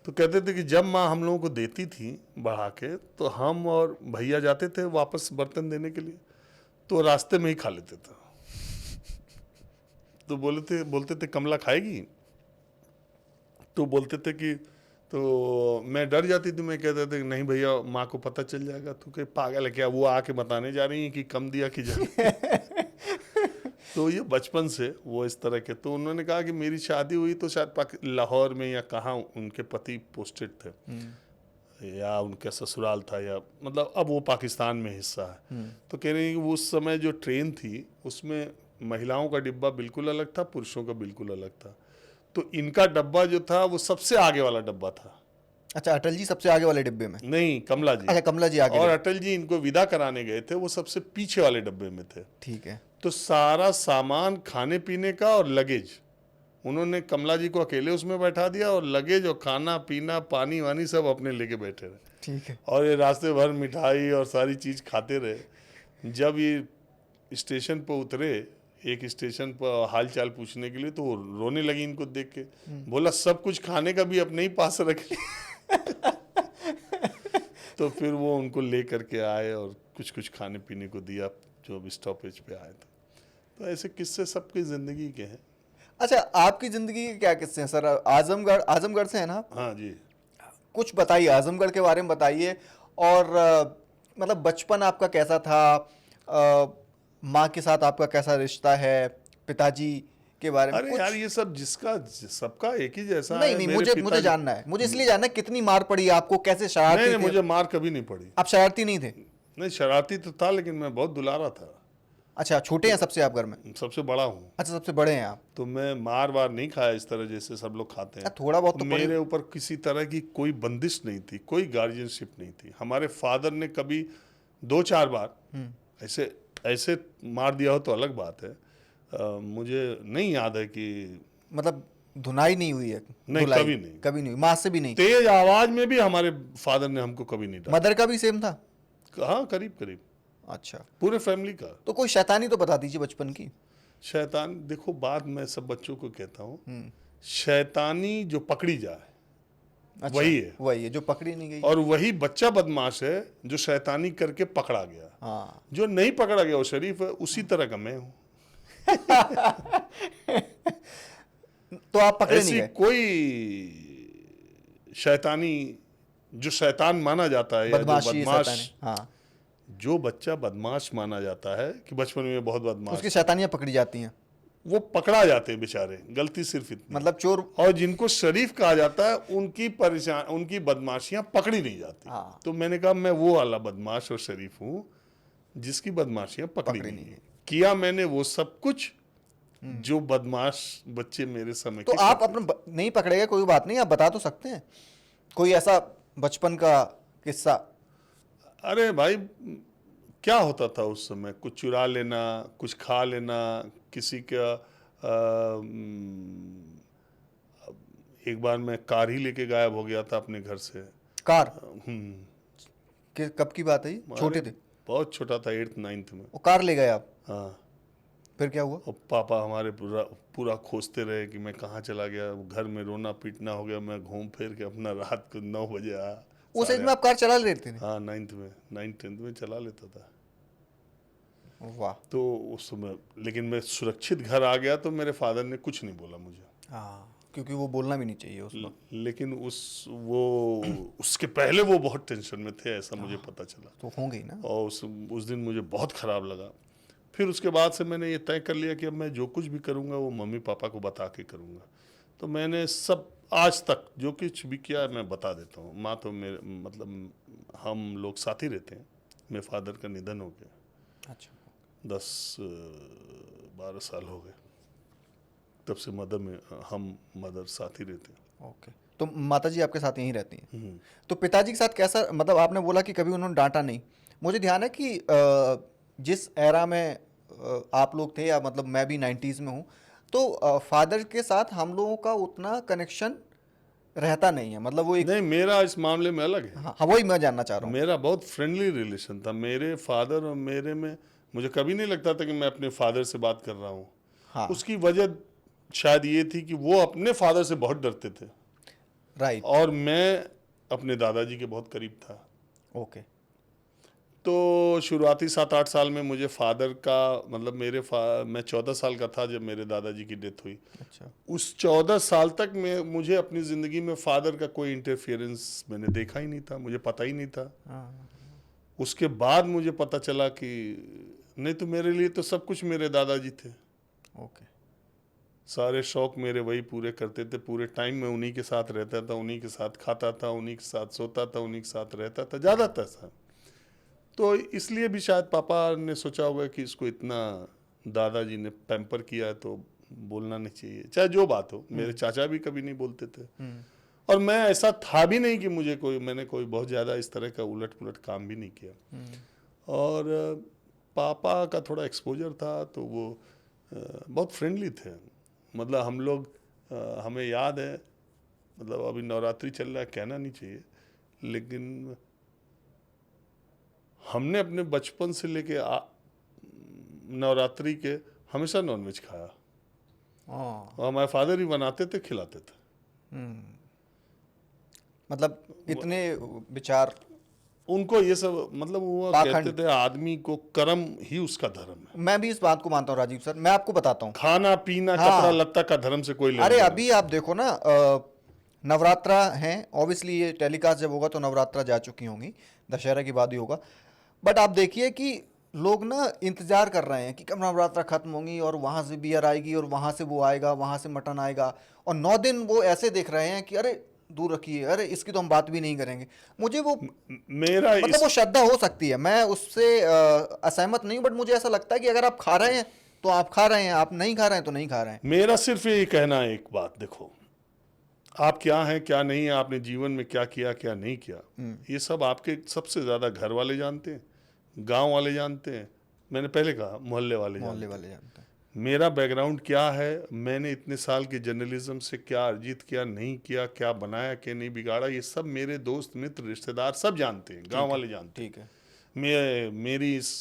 तो कहते थे कि जब माँ हम लोगों को देती थी बढ़ा के, तो हम और भैया जाते थे वापस बर्तन देने के लिए, तो रास्ते में ही खा लेते थे। तो बोलते थे कमला खाएगी? तो बोलते थे कि, तो मैं डर जाती थी, मैं कहता था कि नहीं भैया, माँ को पता चल जाएगा। तो कहे पागल है क्या, वो आके बताने जा रही है कि कम दिया कि ज्यादा। तो ये बचपन से वो इस तरह के। तो उन्होंने कहा कि मेरी शादी हुई तो शायद लाहौर में या कहाँ उनके पति पोस्टेड थे, या उनका ससुराल था, या मतलब अब वो पाकिस्तान में हिस्सा है। तो कह रही हैं कि उस समय जो ट्रेन थी उसमें महिलाओं का डिब्बा बिल्कुल अलग था, पुरुषों का बिल्कुल अलग था। तो इनका डब्बा जो था वो सबसे आगे वाला डब्बा था। अच्छा, अटल जी सबसे आगे वाले डिब्बे में? नहीं, कमला जी। अच्छा, कमला जी आगे और डिब्बे। अटल जी इनको विदा कराने गए थे, वो सबसे पीछे वाले डब्बे में थे। ठीक है। तो सारा सामान खाने पीने का और लगेज उन्होंने कमला जी को अकेले उसमें बैठा दिया, और लगेज और खाना पीना पानी वानी सब अपने लेके बैठे रहे। ठीक है। और ये रास्ते भर मिठाई और सारी चीज़ खाते रहे। जब ये स्टेशन पर उतरे, एक स्टेशन पर हाल चाल पूछने के लिए, तो वो रोने लगी इनको देख के। बोला सब कुछ खाने का भी अपने ही पास रख लिया। तो फिर वो उनको ले करके आए और कुछ कुछ खाने पीने को दिया जो अब स्टॉपेज पे आए थे। तो ऐसे किस्से सबकी ज़िंदगी के हैं। अच्छा, आपकी जिंदगी के क्या किस्से हैं सर? आजमगढ़ से है ना? हाँ जी। कुछ बताइए, आजमगढ़ के बारे में बताइए। और मतलब बचपन आपका कैसा था? माँ के साथ आपका कैसा रिश्ता है? पिताजी के बारे में अरे कुछ? यार, ये सब सबका एक ही जैसा नहीं है। नहीं, मेरे मुझे पिताजी जानना है, मुझे इसलिए जानना है कितनी मार पड़ी आपको, कैसे नहीं शरारती नहीं, थे? मुझे मार कभी नहीं पड़ी। आप शरारती नहीं थे? नहीं, शरारती तो था लेकिन मैं बहुत दुलारा था। अच्छा, छोटे हैं सबसे आप घर में? सबसे बड़ा हूँ। अच्छा, सबसे बड़े हैं आप। तो मैं मार वार नहीं खाया इस तरह जैसे सब लोग खाते हैं। थोड़ा बहुत तो तो पड़ी। मेरे ऊपर किसी तरह की कोई बंदिश नहीं थी, कोई गार्जियनशिप नहीं थी। हमारे फादर ने कभी 2-4 बार ऐसे ऐसे मार दिया हो तो अलग बात है। मुझे नहीं याद है कि मतलब धुनाई नहीं हुई है? नहीं, धुलाई कभी नहीं। कभी नहीं, माँ से भी नहीं? तेज आवाज में भी हमारे फादर ने हमको कभी नहीं डांटा। मदर का भी सेम था? हाँ, करीब करीब अच्छा। पूरे फैमिली का। तो कोई शैतानी तो बता दीजिए बचपन की। शैतान, देखो बात मैं सब बच्चों को कहता हूँ, शैतानी जो पकड़ी जाए अच्छा, वही है जो पकड़ी नहीं गई। और वही बच्चा बदमाश है जो शैतानी करके पकड़ा गया। हाँ। जो नहीं पकड़ा गया वो शरीफ है। उसी तरह का मैं हूँ। तो आप पकड़े नहीं ऐसी गए? कोई शैतानी जो शैतान माना जाता है, या जो बदमाशी है, बदमाश, शैतानी, हाँ। जो बच्चा बदमाश माना जाता है कि बचपन में बहुत बदमाश, उसकी शैतानियां पकड़ी जाती हैं? वो पकड़ा जाते हैं बेचारे। गलती सिर्फ इतनी, मतलब चोर। और जिनको शरीफ कहा जाता है उनकी बदमाशियां पकड़ी नहीं जाती। हाँ। तो मैंने कहा मैं वो वाला बदमाश और शरीफ हूँ जिसकी बदमाशियां पकड़ी नहीं है। किया मैंने वो सब कुछ जो बदमाश बच्चे मेरे समय तो के आप करते अपने नहीं पकड़े गए, कोई बात नहीं, आप बता तो सकते हैं कोई ऐसा बचपन का किस्सा? थे। अरे भाई, क्या होता था उस समय? कुछ चुरा लेना, कुछ खा लेना, किसी का एक बार मैं कार ही लेके गायब हो गया था अपने घर से। कार? हम्म, कब की बात है ये? छोटे थे? बहुत छोटा था, 8th-9th में। वो कार ले गए आप? हाँ। फिर क्या हुआ? और पापा हमारे पूरा खोजते रहे कि मैं कहाँ चला गया। घर में रोना पीटना हो गया। मैं घूम फिर के अपना रात को 9 बजे आया। उस एज में आप कार चला लेते थे? हाँ, 9th-10th में चला लेता था। वाह। तो उस समय लेकिन मैं सुरक्षित घर आ गया तो मेरे फादर ने कुछ नहीं बोला मुझे। हाँ। क्योंकि वो बोलना भी नहीं चाहिए उस वक्त। लेकिन उसके पहले वो बहुत टेंशन में थे, ऐसा मुझे पता चला। तो होंगे ही ना। और उस दिन मुझे बहुत ख़राब लगा। फिर उसके बाद से मैंने ये तय कर लिया कि अब मैं जो कुछ भी करूँगा वो मम्मी पापा को बता के करूँगा। तो मैंने सब आज तक जो कुछ भी किया मैं बता देता हूँ। माँ तो मेरे मतलब हम लोग साथ ही रहते हैं। मेरे फादर का निधन हो गया, अच्छा। 10-12 साल हो गए, तब से मदर साथ ही रहते हैं। ओके। तो माता जी आपके साथ यहीं रहती हैं। तो पिताजी के साथ कैसा, मतलब आपने बोला कि कभी उन्होंने डांटा नहीं। मुझे ध्यान है कि जिस एरा में आप लोग थे, या मतलब मैं भी 90s में हूँ, तो फादर के साथ हम लोगों का उतना कनेक्शन रहता नहीं है, मतलब वो एक। नहीं, मेरा इस मामले में अलग है। हाँ, वही मैं जानना चाह रहा हूँ। मेरा बहुत फ्रेंडली रिलेशन था मेरे फादर और मेरे में। मुझे कभी नहीं लगता था कि मैं अपने फादर से बात कर रहा हूँ। हाँ। उसकी वजह शायद ये थी कि वो अपने फादर से बहुत डरते थे, राइट। और मैं अपने दादाजी के बहुत करीब था। ओके। तो शुरुआती 7-8 साल में मुझे फादर का मतलब मैं 14 साल का था जब मेरे दादाजी की डेथ हुई। अच्छा। उस 14 साल तक मुझे अपनी ज़िंदगी में फादर का कोई इंटरफियरेंस मैंने देखा ही नहीं था, मुझे पता ही नहीं था। हाँ। उसके बाद मुझे पता चला कि नहीं, तो मेरे लिए तो सब कुछ मेरे दादाजी थे। ओके। सारे शौक मेरे वही पूरे करते थे। पूरे टाइम में उन्हीं के साथ रहता था, उन्हीं के साथ खाता था, उन्हीं के साथ सोता था, उन्हीं के साथ रहता था ज़्यादातर साथ। तो इसलिए भी शायद पापा ने सोचा होगा कि इसको इतना दादाजी ने पैम्पर किया है तो बोलना नहीं चाहिए, चाहे जो बात हो। मेरे चाचा भी कभी नहीं बोलते थे, और मैं ऐसा था भी नहीं कि मैंने कोई बहुत ज़्यादा इस तरह का उलट पुलट काम भी नहीं किया। और पापा का थोड़ा एक्सपोजर था तो वो बहुत फ्रेंडली थे। मतलब हम लोग हमें याद है, मतलब अभी नवरात्रि चल रहा है, कहना नहीं चाहिए, लेकिन हमने अपने बचपन से लेके नवरात्रि के हमेशा नॉनवेज खाया, और हमारे फादर ही बनाते थे, खिलाते थे। मतलब इतने विचार उनको ये सब, मतलब वो कहते थे आदमी को कर्म ही उसका धर्म है। मैं भी इस बात को मानता हूँ राजीव सर। मैं आपको बताता हूँ, खाना पीना हाँ। कपड़ा लत्ता का धर्म से कोई लेना अरे देना अभी आप देखो ना, नवरात्रा हैं, ऑब्वियसली ये टेलीकास्ट जब होगा तो नवरात्रा जा चुकी होंगी, दशहरा के बाद ही होगा। बट आप देखिए कि लोग ना इंतजार कर रहे हैं कि कब नवरात्रा खत्म होंगी और वहाँ से बियर आएगी और वहाँ से वो आएगा, वहाँ से मटन आएगा, और 9 दिन वो ऐसे देख रहे हैं कि अरे दूर रखिए, अरे इसकी तो हम बात भी नहीं करेंगे। मुझे वो मेरा मतलब वो श्रद्धा हो सकती है, मैं उससे असहमत नहीं हूँ, बट मुझे ऐसा लगता है कि अगर आप खा रहे हैं तो आप खा रहे हैं, आप नहीं खा रहे हैं तो नहीं खा रहे हैं। मेरा सिर्फ ये कहना है एक बात, देखो आप क्या हैं क्या नहीं है, आपने जीवन में क्या किया क्या नहीं किया, ये सब आपके सबसे ज़्यादा घर वाले जानते हैं, गांव वाले जानते हैं, मैंने पहले कहा मोहल्ले वाले जानते जानते हैं। मेरा बैकग्राउंड क्या है, मैंने इतने साल के जर्नलिज्म से क्या अर्जित किया नहीं किया, क्या बनाया क्या नहीं बिगाड़ा, ये सब मेरे दोस्त मित्र रिश्तेदार सब जानते हैं, गांव वाले जानते हैं। ठीक है। मेरी इस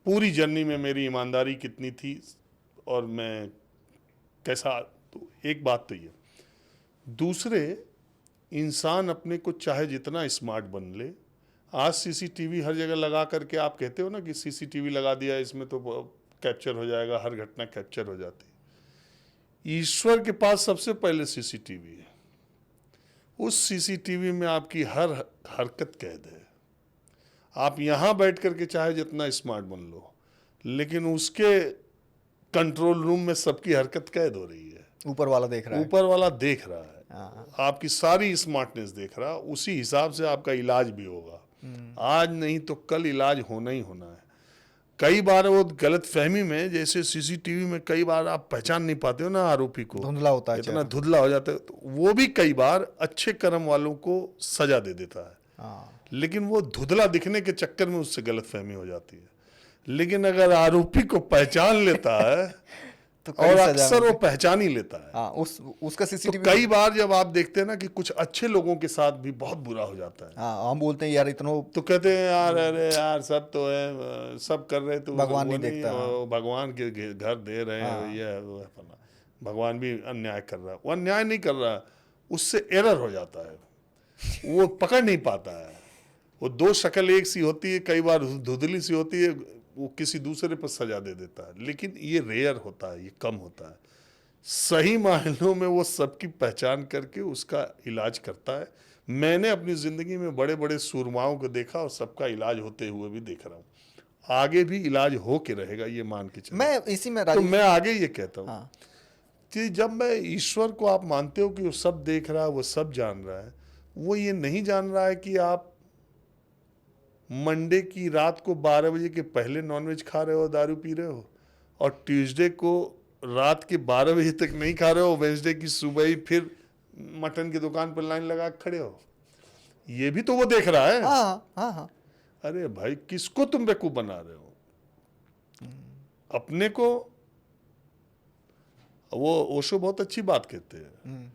पूरी जर्नी में मेरी ईमानदारी कितनी थी और मैं कैसा, तो एक बात तो ये। दूसरे, इंसान अपने को चाहे जितना स्मार्ट बन ले, आज सीसीटीवी हर जगह लगा करके आप कहते हो ना कि सीसीटीवी लगा दिया इसमें तो कैप्चर हो जाएगा, हर घटना कैप्चर हो जाती है। ईश्वर के पास सबसे पहले सीसीटीवी है, उस सीसीटीवी में आपकी हर हरकत कैद है। आप यहाँ बैठ करके चाहे जितना स्मार्ट बन लो, लेकिन उसके कंट्रोल रूम में सबकी हरकत कैद हो रही है। ऊपर वाला देख रहा है। ऊपर वाला देख रहा है, हाँ। आपकी सारी स्मार्टनेस देख रहा है, उसी हिसाब से आपका इलाज भी होगा। आज नहीं तो कल इलाज होना ही होना है। कई बार वो गलत फहमी में, जैसे सीसीटीवी में कई बार आप पहचान नहीं पाते हो ना आरोपी को, धुंधला होता है, इतना धुंधला हो जाता है, तो वो भी कई बार अच्छे कर्म वालों को सजा दे देता है। हाँ। लेकिन वो धुंधला दिखने के चक्कर में उससे गलत फहमी हो जाती है। लेकिन अगर आरोपी को पहचान लेता है तो और अक्सर वो पहचान ही लेता है। हाँ, उसका तो सीसीटीवी कई बार जब आप देखते हैं ना कि कुछ अच्छे लोगों के साथ भी बहुत बुरा हो जाता है, हाँ, हम बोलते हैं यार इतना, तो कहते हैं यार अरे यार सब तो है, सब कर रहे तो भगवान वो नहीं देखता। वो भगवान के घर दे रहे हैं, ये है, वो है, फला। भगवान भी अन्याय कर रहा है, वो अन्याय नहीं कर रहा है, उससे एरर हो जाता है, वो पकड़ नहीं पाता है। वो दो शक्ल एक सी होती है, कई बार धुंधली सी होती है, वो किसी दूसरे पर सजा दे देता है। लेकिन ये रेयर होता है, ये कम होता है। सही मायनों में वो सबकी पहचान करके उसका इलाज करता है। मैंने अपनी जिंदगी में बड़े बड़े सूरमाओं को देखा और सबका इलाज होते हुए भी देख रहा हूँ। आगे भी इलाज हो के रहेगा, ये मान के चलो। मैं इसी में तो राजीव, मैं आगे ये कहता हूँ हाँ कि जब मैं ईश्वर को आप मानते हो कि वो सब देख रहा है, वो सब जान रहा है, वो ये नहीं जान रहा है कि आप मंडे की रात को 12 बजे के पहले नॉनवेज खा रहे हो, दारू पी रहे हो, और ट्यूसडे को रात के 12 बजे तक नहीं खा रहे हो, वेंसडे की सुबह ही फिर मटन की दुकान पर लाइन लगा के खड़े हो। ये भी तो वो देख रहा है। हाँ हाँ हाँ। अरे भाई, किसको तुम बेवकूफ बना रहे हो? अपने को। वो ओशो बहुत अच्छी बात कहते हैं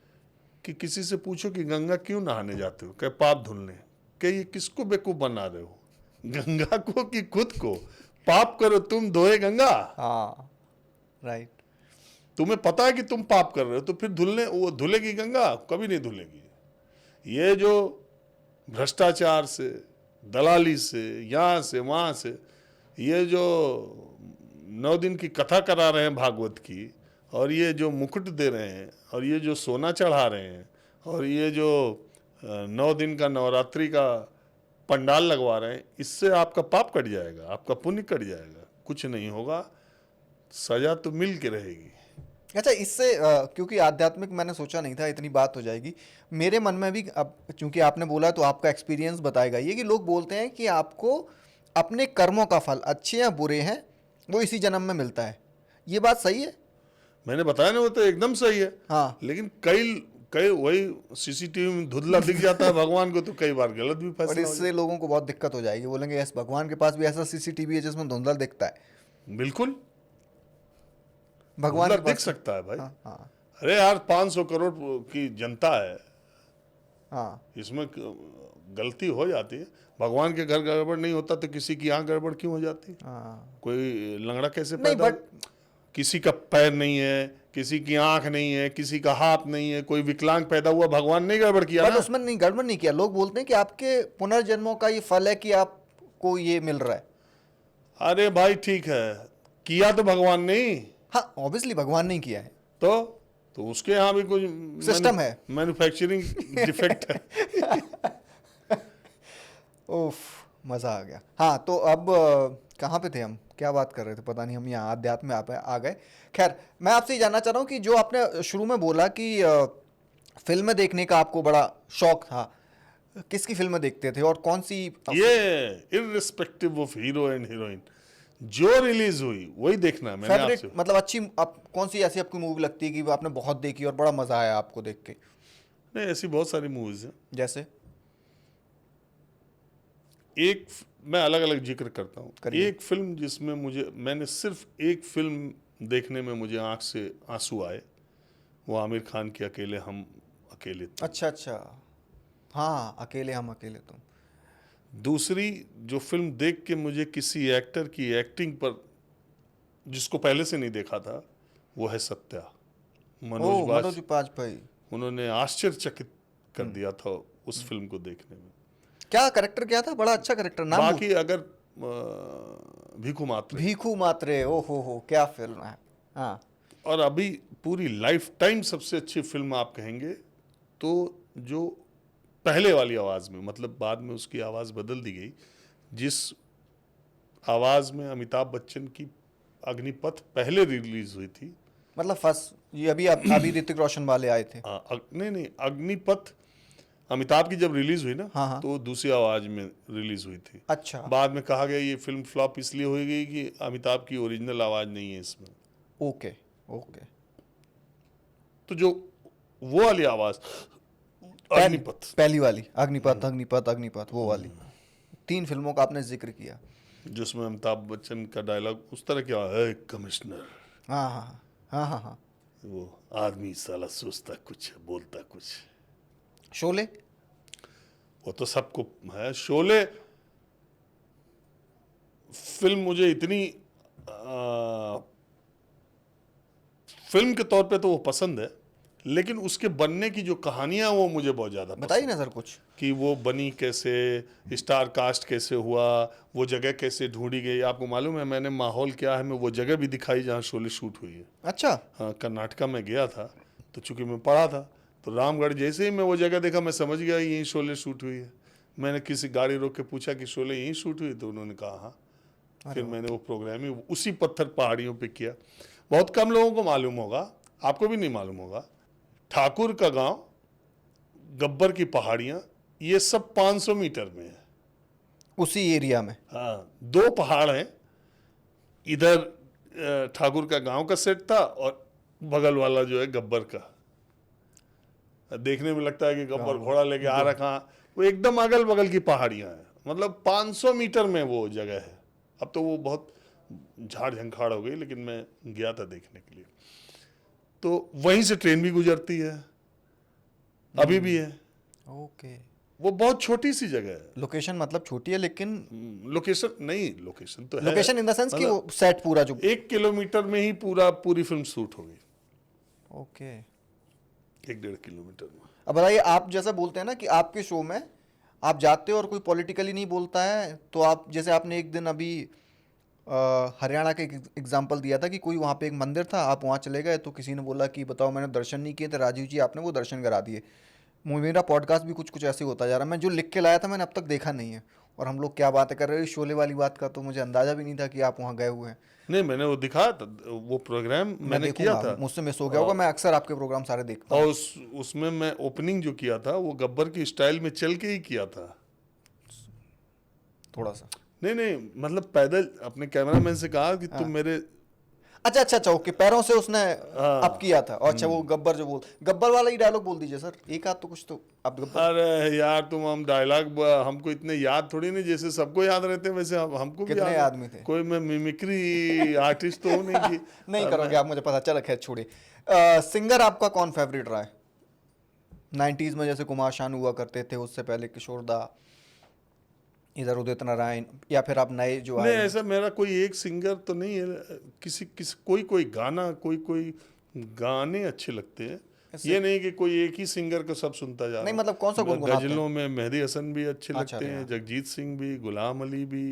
कि किसी से पूछो कि गंगा क्यों नहाने जाते हो, कहे पाप धुलने। कहे ये किसको बेवकूफ बना रहे हो, गंगा को कि खुद को? पाप करो तुम, धोए गंगा। हाँ राइट। तुम्हें पता है कि तुम पाप कर रहे हो, तो फिर वो धुलेगी गंगा? कभी नहीं धुलेगी। ये जो भ्रष्टाचार से, दलाली से, यहाँ से वहाँ से, ये जो 9 दिन की कथा करा रहे हैं भागवत की, और ये जो मुकुट दे रहे हैं, और ये जो सोना चढ़ा रहे हैं, और ये जो 9 दिन का नवरात्रि का पंडाल लगवा रहे हैं, इससे आपका पाप कट जाएगा, आपका पुण्य कट जाएगा? कुछ नहीं होगा, सजा तो मिल के रहेगी। अच्छा, इससे क्योंकि आध्यात्मिक मैंने सोचा नहीं था इतनी बात हो जाएगी। मेरे मन में भी, अब चूंकि आपने बोला तो आपका एक्सपीरियंस बताएगा ये, कि लोग बोलते हैं कि आपको अपने कर्मों का फल, अच्छे या बुरे हैं, वो इसी जन्म में मिलता है। ये बात सही है? मैंने बताया ना, वो तो एकदम सही है। हाँ। लेकिन कई कई वही सीसीटीवी में धुंधला दिख जाता है भगवान को, तो कई बार गलत भी और फैसला हो इससे लोगों को बहुत दिक्कत हो जाएगी, बोलेंगे यस भगवान के पास भी ऐसा सीसीटीवी है जिसमें धुंधला दिखता है। जाए। बिल्कुल भगवान धुंधला के दिख पास। सकता है भाई। हाँ हाँ अरे यार, 500 करोड़ की जनता है, हाँ। इसमें गलती हो जाती है। भगवान के घर गड़बड़ नहीं होता तो किसी की आंख गड़बड़ क्यों हो जाती? हाँ कोई लंगड़ा कैसे नहीं, पैदा? बट किसी का पैर नहीं है, किसी की आंख नहीं है, किसी का हाथ नहीं है, कोई विकलांग पैदा हुआ, भगवान ने गड़बड़ किया ना? उसमें नहीं, गड़बड़ नहीं किया। लोग बोलते हैं कि आपके पुनर्जन्मों का ये फल है कि आपको ये मिल रहा है। अरे भाई ठीक है, किया तो भगवान नहीं। हाँ ऑब्वियसली भगवान नहीं किया है, तो उसके यहाँ भी कुछ सिस्टम है, मैन्युफैक्चरिंग डिफेक्ट है। उफ मज़ा आ गया। हाँ तो अब कहाँ पे थे हम, क्या बात कर रहे थे, पता नहीं, हम यहाँ अध्यात्म में आ गए। खैर, मैं आपसे ये जानना चाह रहा हूँ कि जो आपने शुरू में बोला कि फिल्में देखने का आपको बड़ा शौक था, किसकी फिल्में देखते थे और कौन सी? ये irrespective of hero and heroine, जो रिलीज हुई वही देखना है। मैंने फेवरेट आपसे मतलब अच्छी, आप कौन सी ऐसी आपकी मूवी लगती है कि आपने बहुत देखी और बड़ा मज़ा आया आपको देख के? नहीं, ऐसी बहुत सारी मूवीज हैं। जैसे मैं अलग अलग जिक्र करता हूँ। करिए। एक फिल्म जिसमें मैंने सिर्फ एक फिल्म देखने में मुझे आंख से आंसू आए, वो आमिर खान की अकेले हम अकेले तुम। अच्छा अच्छा, हाँ अकेले हम अकेले तुम। दूसरी जो फिल्म देख के मुझे किसी एक्टर की एक्टिंग पर, जिसको पहले से नहीं देखा था, वो है सत्या, मनोज बाजपेयी। उन्होंने आश्चर्यचकित कर दिया था उस फिल्म को देखने में। क्या करेक्टर क्या था, बड़ा अच्छा करेक्टर। नाम बाकी अगर भीखू मात्रे, ओ हो क्या फिल्म है। हाँ। और अभी पूरी लाइफ टाइम सबसे अच्छी फिल्म आप कहेंगे तो जो पहले वाली आवाज में, मतलब बाद में उसकी आवाज बदल दी गई, जिस आवाज में अमिताभ बच्चन की अग्निपथ पहले रिलीज हुई थी, मतलब फर्स्ट, ये अभी ऋतिक रोशन वाले आए थे। नहीं, अग्निपथ अमिताभ की जब रिलीज हुई ना, हाँ हाँ। तो दूसरी आवाज में रिलीज हुई थी। अच्छा। बाद में कहा गया ये फिल्म फ्लॉप इसलिए हो गई कि अमिताभ की ओरिजिनल आवाज नहीं है इसमें। Okay okay. तो जो वो वाली आवाज अग्निपथ, पहली वाली अग्निपथ अग्निपथ अग्निपथ, वो वाली 3 फिल्मों का आपने जिक्र किया, जिसमें अमिताभ बच्चन का डायलॉग उस तरह क्या है, कमिश्नर। हाँ हाँ हाँ हाँ हाँ। वो आदमी साला सोचता कुछ है, बोलता कुछ। शोले, वो तो सबको है। शोले फिल्म मुझे इतनी फिल्म के तौर पे तो वो पसंद है, लेकिन उसके बनने की जो कहानियां वो मुझे बहुत ज़्यादा बताइए ना सर कुछ। कि वो बनी कैसे, स्टार कास्ट कैसे हुआ, वो जगह कैसे ढूंढी गई। आपको मालूम है मैंने माहौल क्या है, मैं वो जगह भी दिखाई जहाँ शोले शूट हुई है। अच्छा। हाँ, कर्नाटका में गया था, तो चूंकि मैं पढ़ा था, तो रामगढ़ जैसे ही मैं वो जगह देखा मैं समझ गया यहीं शोले शूट हुई है। मैंने किसी गाड़ी रोक के पूछा कि शोले यहीं शूट हुई, तो उन्होंने कहा हाँ। फिर मैंने वो प्रोग्राम ही उसी पत्थर पहाड़ियों पे किया। बहुत कम लोगों को मालूम होगा, आपको भी नहीं मालूम होगा, ठाकुर का गांव, गब्बर की पहाड़ियां, ये सब 500 मीटर में है। उसी एरिया में। हाँ, दो पहाड़ हैं, इधर ठाकुर का गांव का सेट था और बगल वाला जो है गब्बर का। देखने में लगता है कि गब्बर घोड़ा लेके आ रखा, वो एकदम अगल बगल की पहाड़ियां हैं, मतलब 500 मीटर में वो जगह है। अब तो वो बहुत झाड़ झंखाड़ हो गई, लेकिन मैं गया था देखने के लिए। तो वहीं से ट्रेन भी गुजरती है, अभी भी है। ओके। वो बहुत छोटी सी जगह है। लोकेशन मतलब छोटी है, लेकिन लोकेशन नहीं, लोकेशन तो है, लोकेशन इन द सेंस कि मतलब वो सेट पूरा जो। 1 किलोमीटर में ही पूरी फिल्म शूट हो गई। ओके। 1-1.5 किलोमीटर में। अब बताइए, आप जैसा बोलते हैं ना कि आपके शो में आप जाते हो और कोई पॉलिटिकली नहीं बोलता है, तो आप जैसे आपने एक दिन अभी हरियाणा का एक एग्जाम्पल दिया था कि कोई वहाँ पे एक मंदिर था, आप वहाँ चले गए तो किसी ने बोला कि बताओ मैंने दर्शन नहीं किए थे, राजीव जी आपने वो दर्शन करा दिए। मेरा पॉडकास्ट भी कुछ कुछ ऐसे ही होता जा रहा है। मैं जो लिख के लाया था मैंने अब तक देखा नहीं है, और हम लोग क्या बातें कर रहे हैं शोले वाली बात का, तो मुझे अंदाज़ा भी नहीं था कि आप वहाँ गए हुए हैं। नहीं, मैंने वो दिखाया था, वो प्रोग्राम मैं मैंने किया देखूंगा, था। मुझसे मिस हो गया होगा, मैं अक्सर आपके प्रोग्राम सारे देखता और हूँ। उसमें मैं ओपनिंग जो किया था वो गब्बर की स्टाइल में चल के ही किया था। थोड़ा सा। नहीं नहीं, मतलब पैदल, अपने कैमरामैन से कहा कि तुम मेरे। अच्छा अच्छा अच्छा, ओके, पैरों से उसने हाँ। अप किया था। अच्छा, वो गब्बर जो बोल, गब्बर वाला ही डायलॉग बोल दीजिए सर, एक आध तो कुछ तो आप गब्बर। अरे यार तुम, हम डायलॉग हमको इतने याद थोड़ी नहीं, जैसे सबको याद रहते हैं वैसे हमको भी कितने याद है। आदमी थे? कोई मैं मिमिक्री आर्टिस्ट तो हूँ नहीं कि नहीं मैं। करोगे आप, मुझे पता चला। खैर छोड़िए। सिंगर आपका कौन फेवरेट रहा है 90s में? जैसे कुमार शानू हुआ करते थे, उससे पहले किशोर दा, इधर उदित नारायण, या फिर आप नए जो नहीं, आए हैं? ऐसा मेरा कोई एक सिंगर तो नहीं है। किसी किसी कोई कोई गाना, कोई कोई गाने अच्छे लगते हैं। ऐसे ये नहीं कि कोई एक ही सिंगर को सब सुनता जा रहा नहीं, हूँ। मतलब कौन सा गुनगुनाते हैं? गजलों में मेहदी हसन भी अच्छे अच्छा, लगते अरे हैं, हाँ। जगजीत सिंह भी, गुलाम अली भी,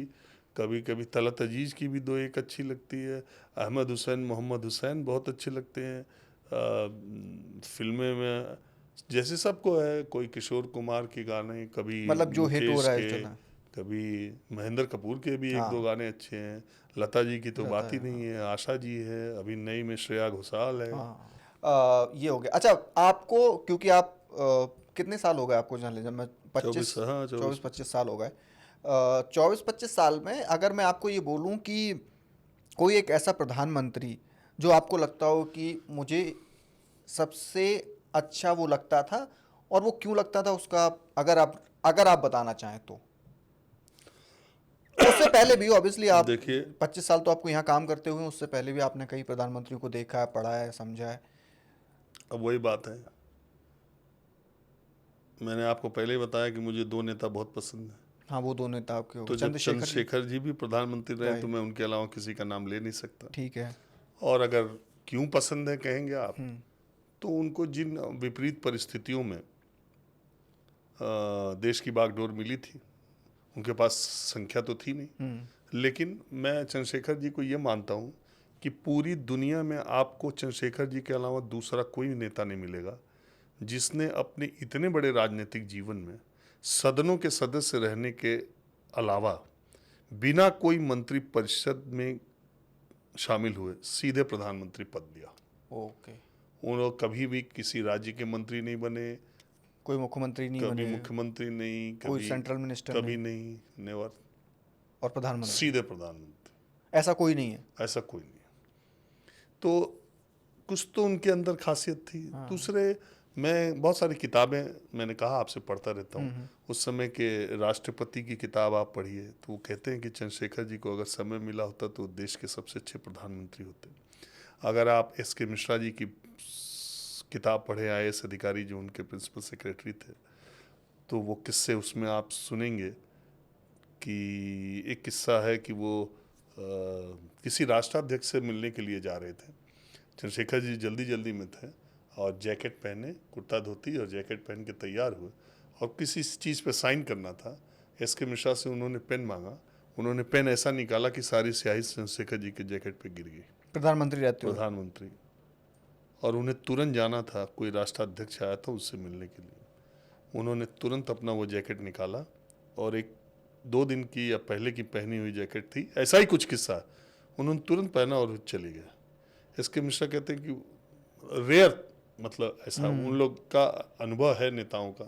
कभी कभी तलत अजीज की भी दो एक अच्छी लगती है, अहमद हुसैन, मोहम्मद हुसैन बहुत अच्छे लगते हैं। फिल्में में जैसे सबको है, कोई किशोर कुमार के गाने, कभी मतलब जो हिट हो मुकेश रहा है के, चला। कभी महेंद्र कपूर के भी एक दो हाँ, गाने अच्छे हैं। लता जी की तो रहता बात ही है, नहीं हाँ। है, आशा जी है, अभी नई में श्रेया घोषाल है। हाँ। ये हो गया। अच्छा, आपको क्योंकि आप कितने साल हो गए आपको जर्नलिज्म में? 25, 24, हाँ 24। 24-25 साल हो गए। 24-25 साल में अगर मैं आपको ये बोलूं कि कोई एक ऐसा प्रधानमंत्री जो आपको लगता हो कि मुझे सबसे अच्छा वो लगता था, और वो क्यों लगता था उसका अगर आप बताना चाहें तो। उससे पहले भी ऑब्वियसली आप देखिए, 25 साल तो आपको यहाँ काम करते हुए हैं, उससे पहले भी आपने कई प्रधानमंत्रियों को देखा है, पढ़ा है, समझा है। अब वही बात है, मैंने आपको पहले ही बताया कि मुझे दो नेता बहुत पसंद हैं। हाँ, वो दो नेता आपके हो गए, तो जब चंद्रशेखर जी। चंद्रशेखर जी भी प्रधानमंत्री रहे तो राइट। मैं उनके अलावा किसी का नाम ले नहीं सकता। ठीक है। और अगर क्यों पसंद है कहेंगे आप, तो उनको जिन विपरीत परिस्थितियों में देश की बागडोर मिली थी, उनके पास संख्या तो थी नहीं, लेकिन मैं चंद्रशेखर जी को ये मानता हूँ कि पूरी दुनिया में आपको चंद्रशेखर जी के अलावा दूसरा कोई नेता नहीं मिलेगा जिसने अपने इतने बड़े राजनीतिक जीवन में सदनों के सदस्य रहने के अलावा बिना कोई मंत्री परिषद में शामिल हुए सीधे प्रधानमंत्री पद लिया। ओके। उन लोग कभी भी किसी राज्य के मंत्री नहीं बने, कोई मुख्यमंत्री नहीं कभी बने, मुख्यमंत्री नहीं, कोई कभी सेंट्रल मिनिस्टर कभी नहीं, नहीं, नेवर, और प्रधानमंत्री, सीधे प्रधानमंत्री। ऐसा कोई नहीं है। ऐसा कोई नहीं है। तो कुछ तो उनके अंदर खासियत थी। दूसरे, मैं बहुत सारी किताबें, मैंने कहा आपसे पढ़ता रहता हूँ, उस समय के राष्ट्रपति की किताब आप पढ़िए तो वो कहते हैं कि चंद्रशेखर जी को अगर समय मिला होता तो देश के सबसे अच्छे प्रधानमंत्री होते। अगर आप एस के मिश्रा जी की किताब पढ़े, IAS अधिकारी जो उनके प्रिंसिपल सेक्रेटरी थे, तो वो किस्से उसमें आप सुनेंगे कि एक किस्सा है कि वो किसी राष्ट्राध्यक्ष से मिलने के लिए जा रहे थे। चंद्रशेखर जी जल्दी जल्दी में थे, और जैकेट पहने, कुर्ता धोती और जैकेट पहन के तैयार हुए और किसी चीज़ पे साइन करना था। एस.के. मिश्रा से उन्होंने पेन मांगा, उन्होंने पेन ऐसा निकाला कि सारी स्याही चंद्रशेखर जी के जैकेट पे गिर गई, प्रधानमंत्री रहते हुए। प्रधानमंत्री। और उन्हें तुरंत जाना था, कोई राष्ट्राध्यक्ष आया था उससे मिलने के लिए। उन्होंने तुरंत अपना वो जैकेट निकाला और एक 2 दिन की या पहले की पहनी हुई जैकेट थी, ऐसा ही कुछ किस्सा, उन्होंने तुरंत पहना और चले गए। एस.के. मिश्रा कहते हैं कि रेयर, मतलब ऐसा उन लोग का अनुभव है नेताओं का।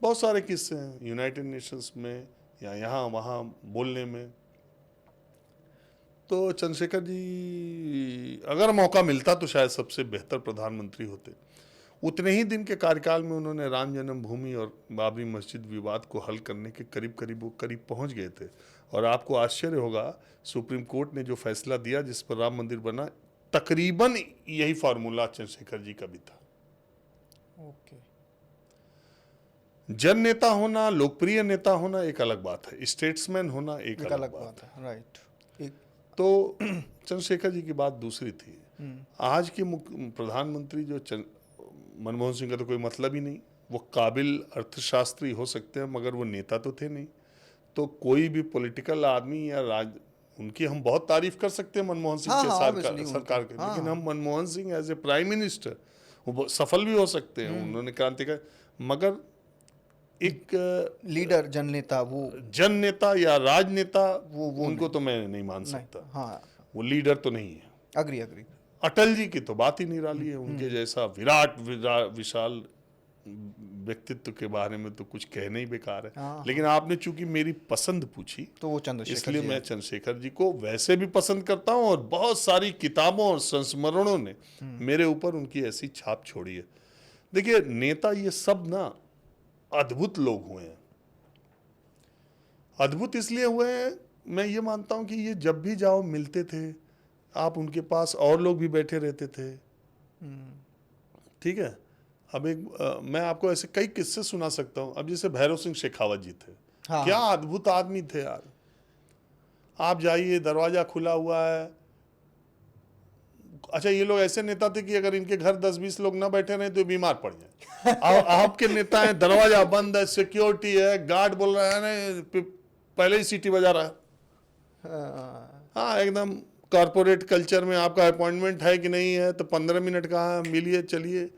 बहुत सारे किस्से हैं यूनाइटेड नेशंस में या यहाँ वहाँ बोलने में। तो चंद्रशेखर जी अगर मौका मिलता तो शायद सबसे बेहतर प्रधानमंत्री होते। उतने ही दिन के कार्यकाल में उन्होंने राम जन्मभूमि और बाबरी मस्जिद विवाद को हल करने के करीब पहुंच गए थे। और आपको आश्चर्य होगा, सुप्रीम कोर्ट ने जो फैसला दिया जिस पर राम मंदिर बना, तकरीबन यही फार्मूला चंद्रशेखर जी का भी था। ओके। जन नेता होना, लोकप्रिय नेता होना एक अलग बात है, स्टेट्समैन होना एक अलग बात है। राइट। तो चंद्रशेखर जी की बात दूसरी थी। आज के प्रधानमंत्री जो मनमोहन सिंह का तो कोई मतलब ही नहीं, वो काबिल अर्थशास्त्री हो सकते हैं मगर वो नेता तो थे नहीं। तो कोई भी पॉलिटिकल आदमी या उनकी हम बहुत तारीफ कर सकते हैं मनमोहन सिंह के सरकार के, लेकिन हम Manmohan Singh as a prime minister वो सफल भी हो सकते हैं, उन्होंने क्रांतिकारी, मगर एक लीडर, जननेता, वो जन नेता या राजनेता वो उनको तो मैं नहीं मान सकता। हाँ, वो लीडर तो नहीं है। अग्री। अटल जी की तो बात ही निराली है, उनके जैसा विशाल व्यक्तित्व के बारे में तो कुछ कहना ही बेकार है। लेकिन आपने चूंकि मेरी पसंद पूछी तो वो चंद्रशेखर, इसलिए मैं चंद्रशेखर जी को वैसे भी पसंद करता हूं और बहुत सारी किताबों और संस्मरणों ने मेरे ऊपर उनकी ऐसी छाप छोड़ी है। देखिए, नेता ये सब ना अद्भुत लोग हुए हैं। अद्भुत इसलिए हुए हैं, मैं ये मानता हूं कि ये जब भी जाओ मिलते थे, आप उनके पास और लोग भी बैठे रहते थे। ठीक है। अब मैं आपको ऐसे कई किस्से सुना सकता हूं। अब जैसे भैरव सिंह शेखावत जी थे, क्या अद्भुत आदमी थे यार। आप जाइए, दरवाजा खुला हुआ है। अच्छा, ये लोग ऐसे नेता थे कि अगर इनके घर 10-20 लोग ना बैठे रहे तो बीमार पड़ जाए। आपके नेता हैं, दरवाजा बंद है, सिक्योरिटी है, गार्ड बोल रहा है ना, पहले ही सीटी बजा रहा है। हाँ, एकदम कॉर्पोरेट कल्चर में आपका अपॉइंटमेंट है कि नहीं है, तो 15 मिनट कहाँ, मिलिए, चलिए।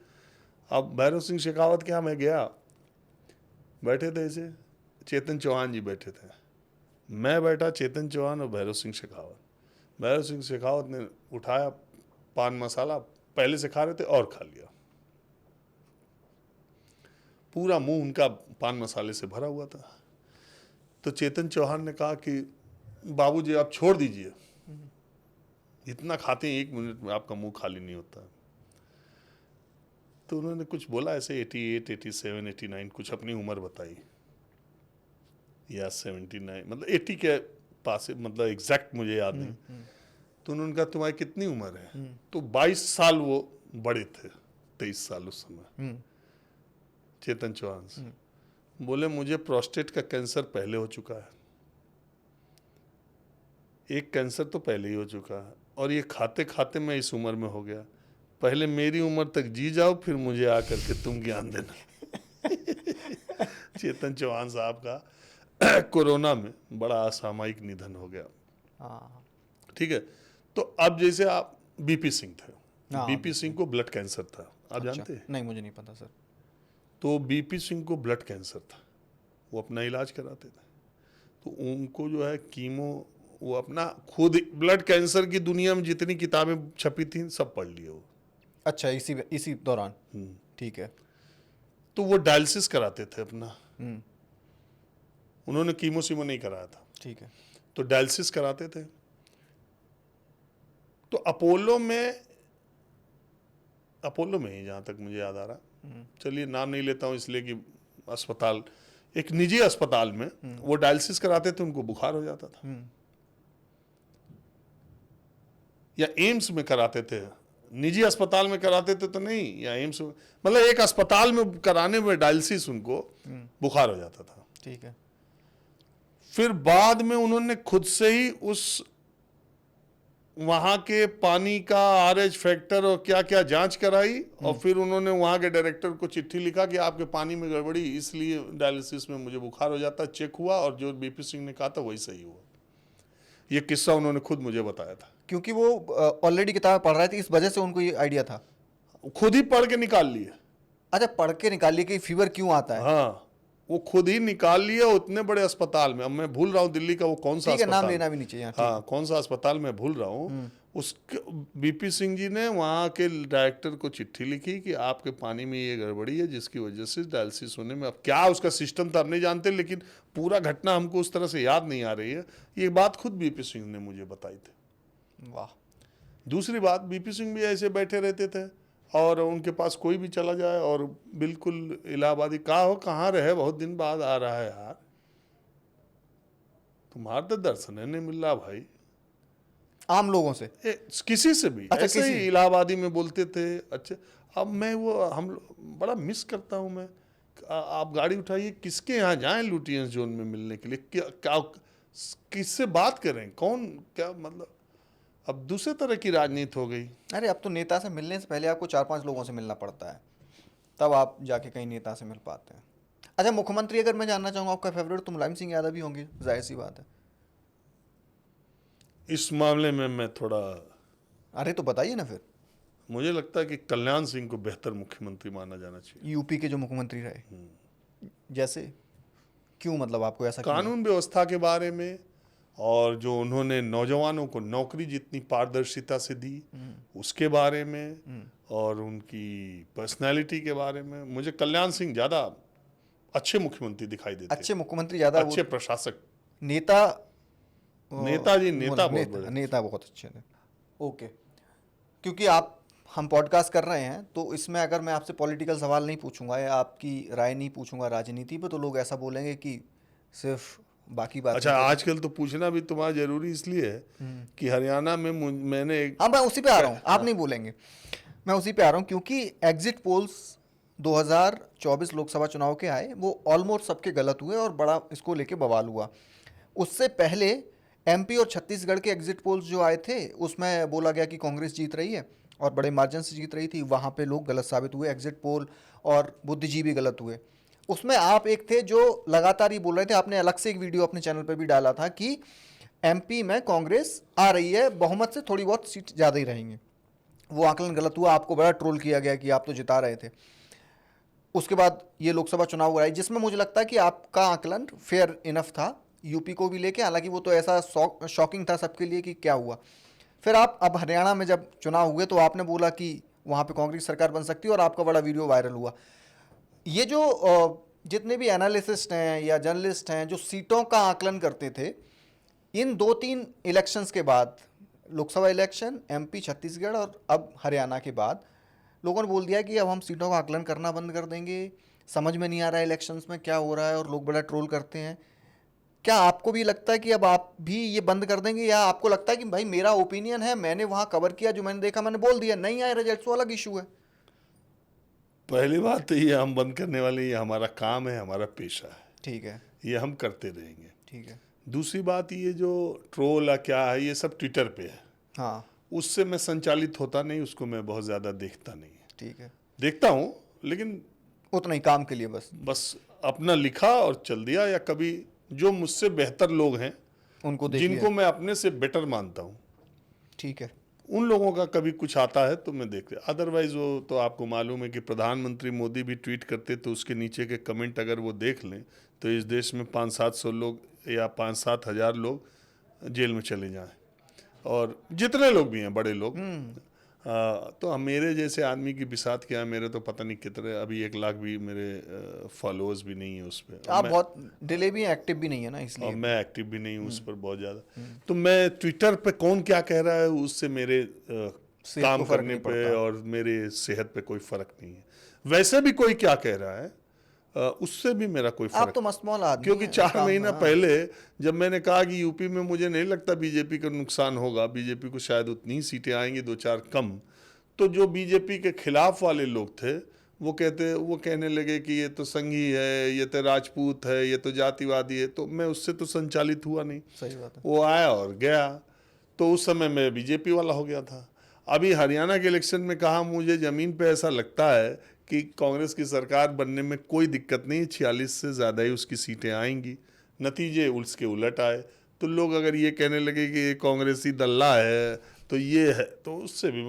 अब भैरव सिंह शेखावत के यहाँ मैं गया, बैठे थे ऐसे, चेतन चौहान जी बैठे थे, मैं बैठा, चेतन चौहान और भैरव सिंह शेखावत। भैरव सिंह शेखावत ने उठाया पान मसाला, पहले से खा रहे थे और खा लिया। पूरा मुंह उनका पान मसाले से भरा हुआ था। तो चेतन चौहान ने कहा कि बाबूजी आप छोड़ दीजिए, इतना खाते हैं 1 मिनट में आपका मुंह खाली नहीं होता। तो उन्होंने कुछ बोला ऐसे 88, 87, 89 कुछ अपनी उम्र बताई, या 79, मतलब 80 के पास, मतलब एग्जैक्ट मुझे याद नहीं। तो उन्होंने कहा तुम्हारी कितनी उम्र है? तो 22 साल वो बड़े थे, 23 साल उस समय, चेतन चौहान से। बोले मुझे प्रोस्टेट का कैंसर पहले हो चुका है, एक कैंसर तो पहले ही हो चुका है, और ये खाते खाते मैं इस उम्र में हो गया। पहले मेरी उम्र तक जी जाओ, फिर मुझे आकर के तुम ज्ञान देना। चेतन चौहान साहब का कोरोना में बड़ा असामयिक निधन हो गया। ठीक है। तो अब जैसे आप बीपी सिंह थे, बीपी सिंह को ब्लड कैंसर था, आप जानते हैं? नहीं, मुझे नहीं पता सर। तो बीपी सिंह को ब्लड कैंसर था, वो अपना इलाज कराते थे। तो उनको जो है कीमो, वो अपना खुद ब्लड कैंसर की दुनिया में जितनी किताबें छपी थी सब पढ़ लिए वो। अच्छा, इसी दौरान। ठीक है। तो वो डायलिसिस कराते थे अपना, उन्होंने कीमो सीमो नहीं कराया था। ठीक है। तो डायलिसिस कराते थे। तो अपोलो में ही, जहाँ तक मुझे याद आ रहा, चलिए नाम नहीं लेता हूँ इसलिए कि अस्पताल, एक निजी अस्पताल में वो डायलिसिस कराते थे, उनको बुखार हो जाता था। या एम्स में कराते थे, निजी अस्पताल में कराते थे तो नहीं, या एम्स में, मतलब एक अस्पताल में कराने में डायलिसिस उनको बुखार हो जाता था। ठीक है। फिर बाद में उन्होंने खुद से ही उस वहां के पानी का आरएच फैक्टर और क्या क्या जांच कराई, और फिर उन्होंने वहां के डायरेक्टर को चिट्ठी लिखा कि आपके पानी में गड़बड़ी, इसलिए डायलिसिस में मुझे बुखार हो जाता। चेक हुआ और जो बीपी सिंह ने कहा था वही सही हुआ। ये किस्सा उन्होंने खुद मुझे बताया था। क्योंकि वो ऑलरेडी किताब पढ़ रहे थे, इस वजह से उनको ये आइडिया था। खुद ही पढ़ के निकाल लिए। अच्छा, पढ़ के निकाल लिए कि फीवर क्यों आता है। हाँ, वो खुद ही निकाल लिया उतने बड़े अस्पताल में। अब मैं भूल रहा हूँ दिल्ली का वो कौन सा ठीक है, नाम अस्पताल, लेना भी नहीं चाहिए। हाँ कौन सा अस्पताल मैं भूल रहा हूँ। उसके बीपी सिंह जी ने वहाँ के डायरेक्टर को चिट्ठी लिखी कि आपके पानी में ये गड़बड़ी है जिसकी वजह से डायलिसिस होने में, अब क्या उसका सिस्टम था अब नहीं जानते, लेकिन पूरा घटना हमको उस तरह से याद नहीं आ रही है। ये बात खुद बीपी सिंह ने मुझे बताई थी। वाह। दूसरी बात, बीपी सिंह भी ऐसे बैठे रहते थे और उनके पास कोई भी चला जाए और बिल्कुल इलाहाबादी कहाँ रहे, बहुत दिन बाद आ रहा है यार, तुम्हारा तो दर्शन है नहीं मिल रहा भाई। आम लोगों से, किसी से भी अच्छा, ऐसे ही इलाहाबादी में बोलते थे। अच्छा, अब मैं वो बड़ा मिस करता हूँ मैं। आप गाड़ी उठाइए, किसके यहाँ जाएं लुटियंस जोन में मिलने के लिए, क्या किससे बात करें, कौन क्या, मतलब अब दूसरे तरह की राजनीति हो गई। अरे अब तो नेता से मिलने से पहले आपको 4-5 लोगों से मिलना पड़ता है, तब आप जाके कहीं नेता से मिल पाते हैं। अच्छा, मुख्यमंत्री अगर मैं जानना चाहूँगा आपका फेवरेट, तो मुलायम सिंह यादव ही होंगे, जाहिर सी बात है। इस मामले में मैं थोड़ा, अरे तो बताइए ना फिर। मुझे लगता है कि कल्याण सिंह को बेहतर मुख्यमंत्री माना जाना चाहिए। यूपी के जो मुख्यमंत्री रहे, जैसे क्यों, मतलब आपको ऐसा क्यों? कानून व्यवस्था के बारे में, और जो उन्होंने नौजवानों को नौकरी जितनी पारदर्शिता से दी उसके बारे में, और उनकी पर्सनालिटी के बारे में, मुझे कल्याण सिंह ज़्यादा अच्छे मुख्यमंत्री दिखाई देते। अच्छे मुख्यमंत्री ज़्यादा, अच्छे प्रशासक, नेता, नेता बहुत बड़े, नेता बहुत अच्छे थे। ओके, क्योंकि हम पॉडकास्ट कर रहे हैं तो इसमें अगर मैं आपसे पॉलिटिकल सवाल नहीं पूछूंगा या आपकी राय नहीं पूछूंगा राजनीति पे, तो लोग ऐसा बोलेंगे कि सिर्फ बाकी बात। अच्छा, आजकल तो पूछना भी तुम्हारा जरूरी इसलिए है कि हरियाणा में मैंने हाँ, मैं उसी पे आ रहा हूँ, आप नहीं बोलेंगे, मैं उसी पे आ रहा हूँ। क्योंकि एग्जिट पोल्स 2024 लोकसभा चुनाव के आए, वो ऑलमोस्ट सबके गलत हुए और बड़ा इसको लेके बवाल हुआ। उससे पहले एमपी और छत्तीसगढ़ के एग्जिट पोल्स जो आए थे उसमें बोला गया कि कांग्रेस जीत रही है और बड़े मार्जिन से जीत रही थी। वहाँ पे लोग गलत साबित हुए, एग्जिट पोल और बुद्धिजीवी गलत हुए। उसमें आप एक थे जो लगातार ही बोल रहे थे, आपने अलग से एक वीडियो अपने चैनल पे भी डाला था कि एमपी में कांग्रेस आ रही है, बहुमत से थोड़ी बहुत सीट ज़्यादा ही रहेंगी। वो आकलन गलत हुआ, आपको बड़ा ट्रोल किया गया कि आप तो जिता रहे थे। उसके बाद ये लोकसभा चुनाव हुआ है जिसमें मुझे लगता है कि आपका आकलन फेयर इनफ था यूपी को भी लेके, हालांकि वो तो ऐसा शॉकिंग था सबके लिए कि क्या हुआ। फिर आप अब हरियाणा में जब चुनाव हुए तो आपने बोला कि वहाँ पे कांग्रेस सरकार बन सकती है और आपका बड़ा वीडियो वायरल हुआ। ये जो जितने भी एनालिसिस्ट हैं या जर्नलिस्ट हैं जो सीटों का आकलन करते थे, इन 2-3 इलेक्शंस के बाद, लोकसभा इलेक्शन, एमपी, छत्तीसगढ़ और अब हरियाणा के बाद, लोगों ने बोल दिया कि अब हम सीटों का आकलन करना बंद कर देंगे, समझ में नहीं आ रहा है इलेक्शंस में क्या हो रहा है, और लोग बड़ा ट्रोल करते हैं। क्या आपको भी लगता है कि अब आप भी ये बंद कर देंगे, या आपको लगता है कि भाई मेरा ओपिनियन है, मैंने वहाँ कवर किया, जो मैंने देखा मैंने बोल दिया, नहीं आए रिजल्ट वो अलग इशू है? पहली बात तो ये हम बंद करने वाले, ये हमारा काम है, हमारा पेशा है, ठीक है, ये हम करते रहेंगे। ठीक है। दूसरी बात, ये जो ट्रोल या क्या है, ये सब ट्विटर पे है, हाँ, उससे मैं संचालित होता नहीं, उसको मैं बहुत ज़्यादा देखता नहीं है। ठीक है, देखता हूँ लेकिन उतना ही काम के लिए बस अपना लिखा और चल दिया, या कभी जो मुझसे बेहतर लोग हैं उनको देख जिनको मैं अपने से बेटर मानता हूँ, ठीक है, उन लोगों का कभी कुछ आता है तो मैं देख लिया। अदरवाइज वो तो आपको मालूम है कि प्रधानमंत्री मोदी भी ट्वीट करते तो उसके नीचे के कमेंट अगर वो देख लें तो इस देश में 500-700 लोग या 5-7 हज़ार लोग जेल में चले जाएं, और जितने लोग भी हैं बड़े लोग। तो मेरे जैसे आदमी की बिसात क्या है, मेरे तो पता नहीं कितने, अभी 1 लाख भी मेरे फॉलोअर्स भी नहीं है उस पर। आप बहुत डिले भी एक्टिव भी नहीं है ना, इसलिए। और मैं एक्टिव भी नहीं हूँ उस पर बहुत ज़्यादा। तो मैं ट्विटर पे कौन क्या कह रहा है उससे मेरे काम करने पे और मेरे सेहत पे कोई फ़र्क नहीं है। वैसे भी कोई क्या कह रहा है उससे भी मेरा कोई फर्क। आप तो मस्तमौल आदमी क्योंकि हैं, 4 महीना पहले जब मैंने कहा कि यूपी में मुझे नहीं लगता बीजेपी का नुकसान होगा, बीजेपी को शायद उतनी ही सीटें आएंगी, 2-4 कम, तो जो बीजेपी के खिलाफ वाले लोग थे वो कहने लगे कि ये तो संघी है, ये तो राजपूत है, ये तो जातिवादी है। तो मैं उससे तो संचालित हुआ नहीं, सही बात है। वो आया और गया। तो उस समय मैं बीजेपी वाला हो गया था। अभी हरियाणा के इलेक्शन में कहा, मुझे ज़मीन पे ऐसा लगता है कि कांग्रेस की सरकार बनने में कोई दिक्कत नहीं, 46 से ज़्यादा ही उसकी सीटें आएंगी। नतीजे उसके उलट आए। तो लोग अगर ये कहने लगे कि ये कांग्रेसी दल्ला है तो ये है, तो उससे भी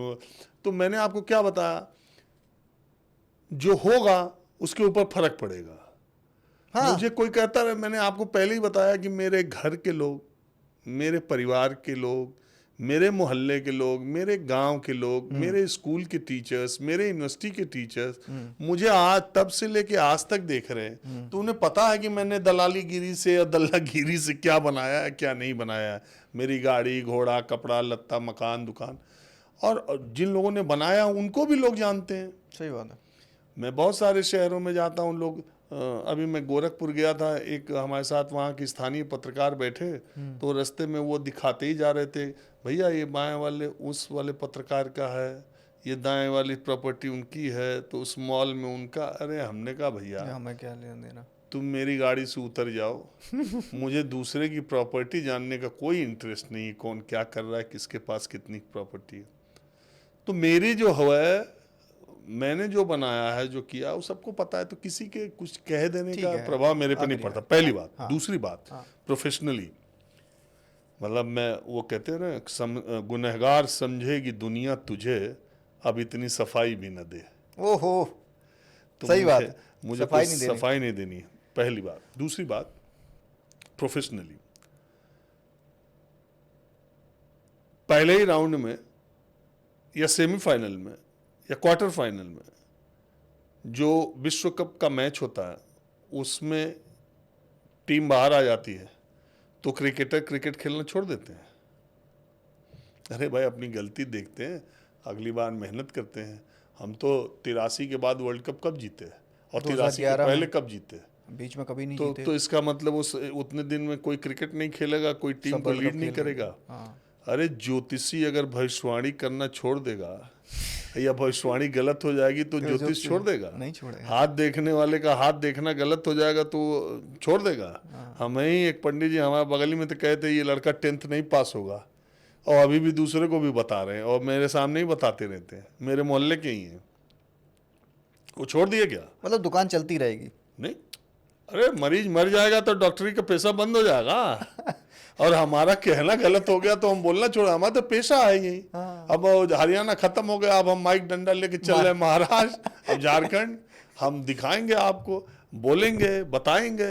तो मैंने आपको क्या बताया, जो होगा उसके ऊपर फर्क पड़ेगा। हाँ। मुझे कोई कहता रहे, मैंने आपको पहले ही बताया कि मेरे घर के लोग, मेरे परिवार के लोग, मेरे मोहल्ले के लोग, मेरे गांव के लोग, मेरे स्कूल के टीचर्स, मेरे यूनिवर्सिटी के टीचर्स मुझे आज तब से लेके आज तक देख रहे हैं। तो उन्हें पता है कि मैंने दलाली गिरी से और दल्लागिरी से क्या बनाया है, क्या नहीं बनाया है। मेरी गाड़ी घोड़ा, कपड़ा लत्ता, मकान दुकान, और जिन लोगों ने बनाया उनको भी लोग जानते हैं। सही बात है। मैं बहुत सारे शहरों में जाता हूँ, लोग अभी मैं गोरखपुर गया था, एक हमारे साथ वहाँ के स्थानीय पत्रकार बैठे, तो रास्ते में वो दिखाते ही जा रहे थे, भैया ये बाएं वाले उस वाले पत्रकार का है, ये दाएं वाली प्रॉपर्टी उनकी है, तो उस मॉल में उनका। अरे हमने कहा भैया हमें क्या लेना देना, तुम मेरी गाड़ी से उतर जाओ, मुझे दूसरे की प्रॉपर्टी जानने का कोई इंटरेस्ट नहीं है, कौन क्या कर रहा है, किसके पास कितनी प्रॉपर्टी है। तो मेरी जो है, मैंने जो बनाया है, जो किया, वो सबको पता है। तो किसी के कुछ कह देने का प्रभाव मेरे पे नहीं पड़ता, पहली बात। दूसरी बात, प्रोफेशनली, मतलब मैं, वो कहते हैं ना, गुनहगार समझेगी दुनिया तुझे, अब इतनी सफाई भी न दे। ओहो, तो सही बात है, मुझे कोई सफाई नहीं देनी है, पहली बात। दूसरी बात, प्रोफेशनली, पहले ही राउंड में या सेमीफाइनल में या क्वार्टर फाइनल में जो विश्व कप का मैच होता है, उसमें टीम बाहर आ जाती है, तो क्रिकेटर क्रिकेट खेलना छोड़ देते हैं। अरे भाई, अपनी गलती देखते हैं, अगली बार मेहनत करते हैं। हम तो 83 के बाद वर्ल्ड कप कब जीते और 83 के पहले कब जीते, बीच में कभी नहीं जीते। तो इसका मतलब उस उतने दिन में कोई क्रिकेट नहीं खेलेगा, कोई टीम को लीड नहीं करेगा। अरे ज्योतिषी अगर भविष्यवाणी करना छोड़ देगा या भविष्यवाणी गलत हो जाएगी तो ज्योतिष छोड़ देगा? नहीं छोड़ेगा। हाथ देखने वाले का हाथ देखना गलत हो जाएगा तो छोड़ देगा? हमें ही एक पंडित जी हमारे बगल में तो कहते ये लड़का 10th नहीं पास होगा, और अभी भी दूसरे को भी बता रहे हैं, और मेरे सामने ही बताते रहते हैं, मेरे मोहल्ले के ही हैं। वो छोड़ दिया क्या? मतलब दुकान चलती रहेगी? नहीं, अरे मरीज मर जाएगा तो डॉक्टरी का पैसा बंद हो जाएगा। और हमारा कहना गलत हो गया तो हम बोलना छोड़ा, हमारा तो पेशा है यही। अब हरियाणा खत्म हो गया, अब हम माइक डंडा लेके चल रहे महाराष्ट्र, अब झारखंड। हम दिखाएंगे आपको, बोलेंगे, बताएंगे,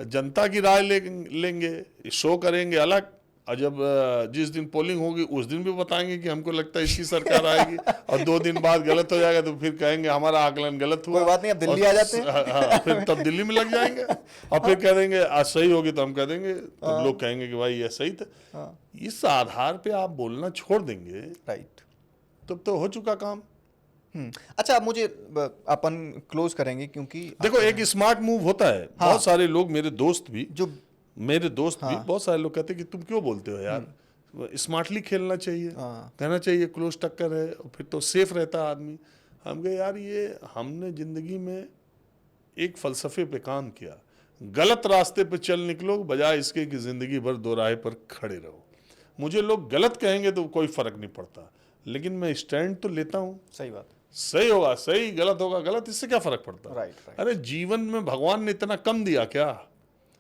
जनता की राय लेंगे, शो करेंगे अलग। और जब जिस दिन पोलिंग होगी उस दिन भी बताएंगे कि हमको लगता है इसकी सरकार आएगी, और 2 दिन बाद गलत हो जाएगा तो फिर कहेंगे हमारा आकलन गलत हुआ। कोई बात नहीं, अब दिल्ली आ जाते हैं। हाँ, फिर तब दिल्ली में लग जाएंगे, और फिर कह देंगे आज सही होगी, तो हम कह देंगे, तो लोग कहेंगे कि भाई ये सही था। इस आधार पे आप बोलना छोड़ देंगे, राइट, तब तो हो चुका काम। अच्छा, अब मुझे अपन क्लोज करेंगे, क्योंकि देखो एक स्मार्ट मूव होता है। बहुत सारे लोग, मेरे दोस्त भी भी बहुत सारे लोग कहते हैं कि तुम क्यों बोलते हो यार, स्मार्टली खेलना चाहिए, कहना चाहिए क्लोज टक्कर है, फिर तो सेफ रहता है आदमी। हम कहे यार, ये हमने जिंदगी में एक फलसफे पे काम किया, गलत रास्ते पे चल निकलो बजाय इसके कि जिंदगी भर दोराहे पर खड़े रहो। मुझे लोग गलत कहेंगे तो कोई फर्क नहीं पड़ता, लेकिन मैं स्टैंड तो लेता हूँ। सही बात, सही होगा सही, गलत होगा गलत, इससे क्या फर्क पड़ता? राइट। अरे जीवन में भगवान ने इतना कम दिया क्या,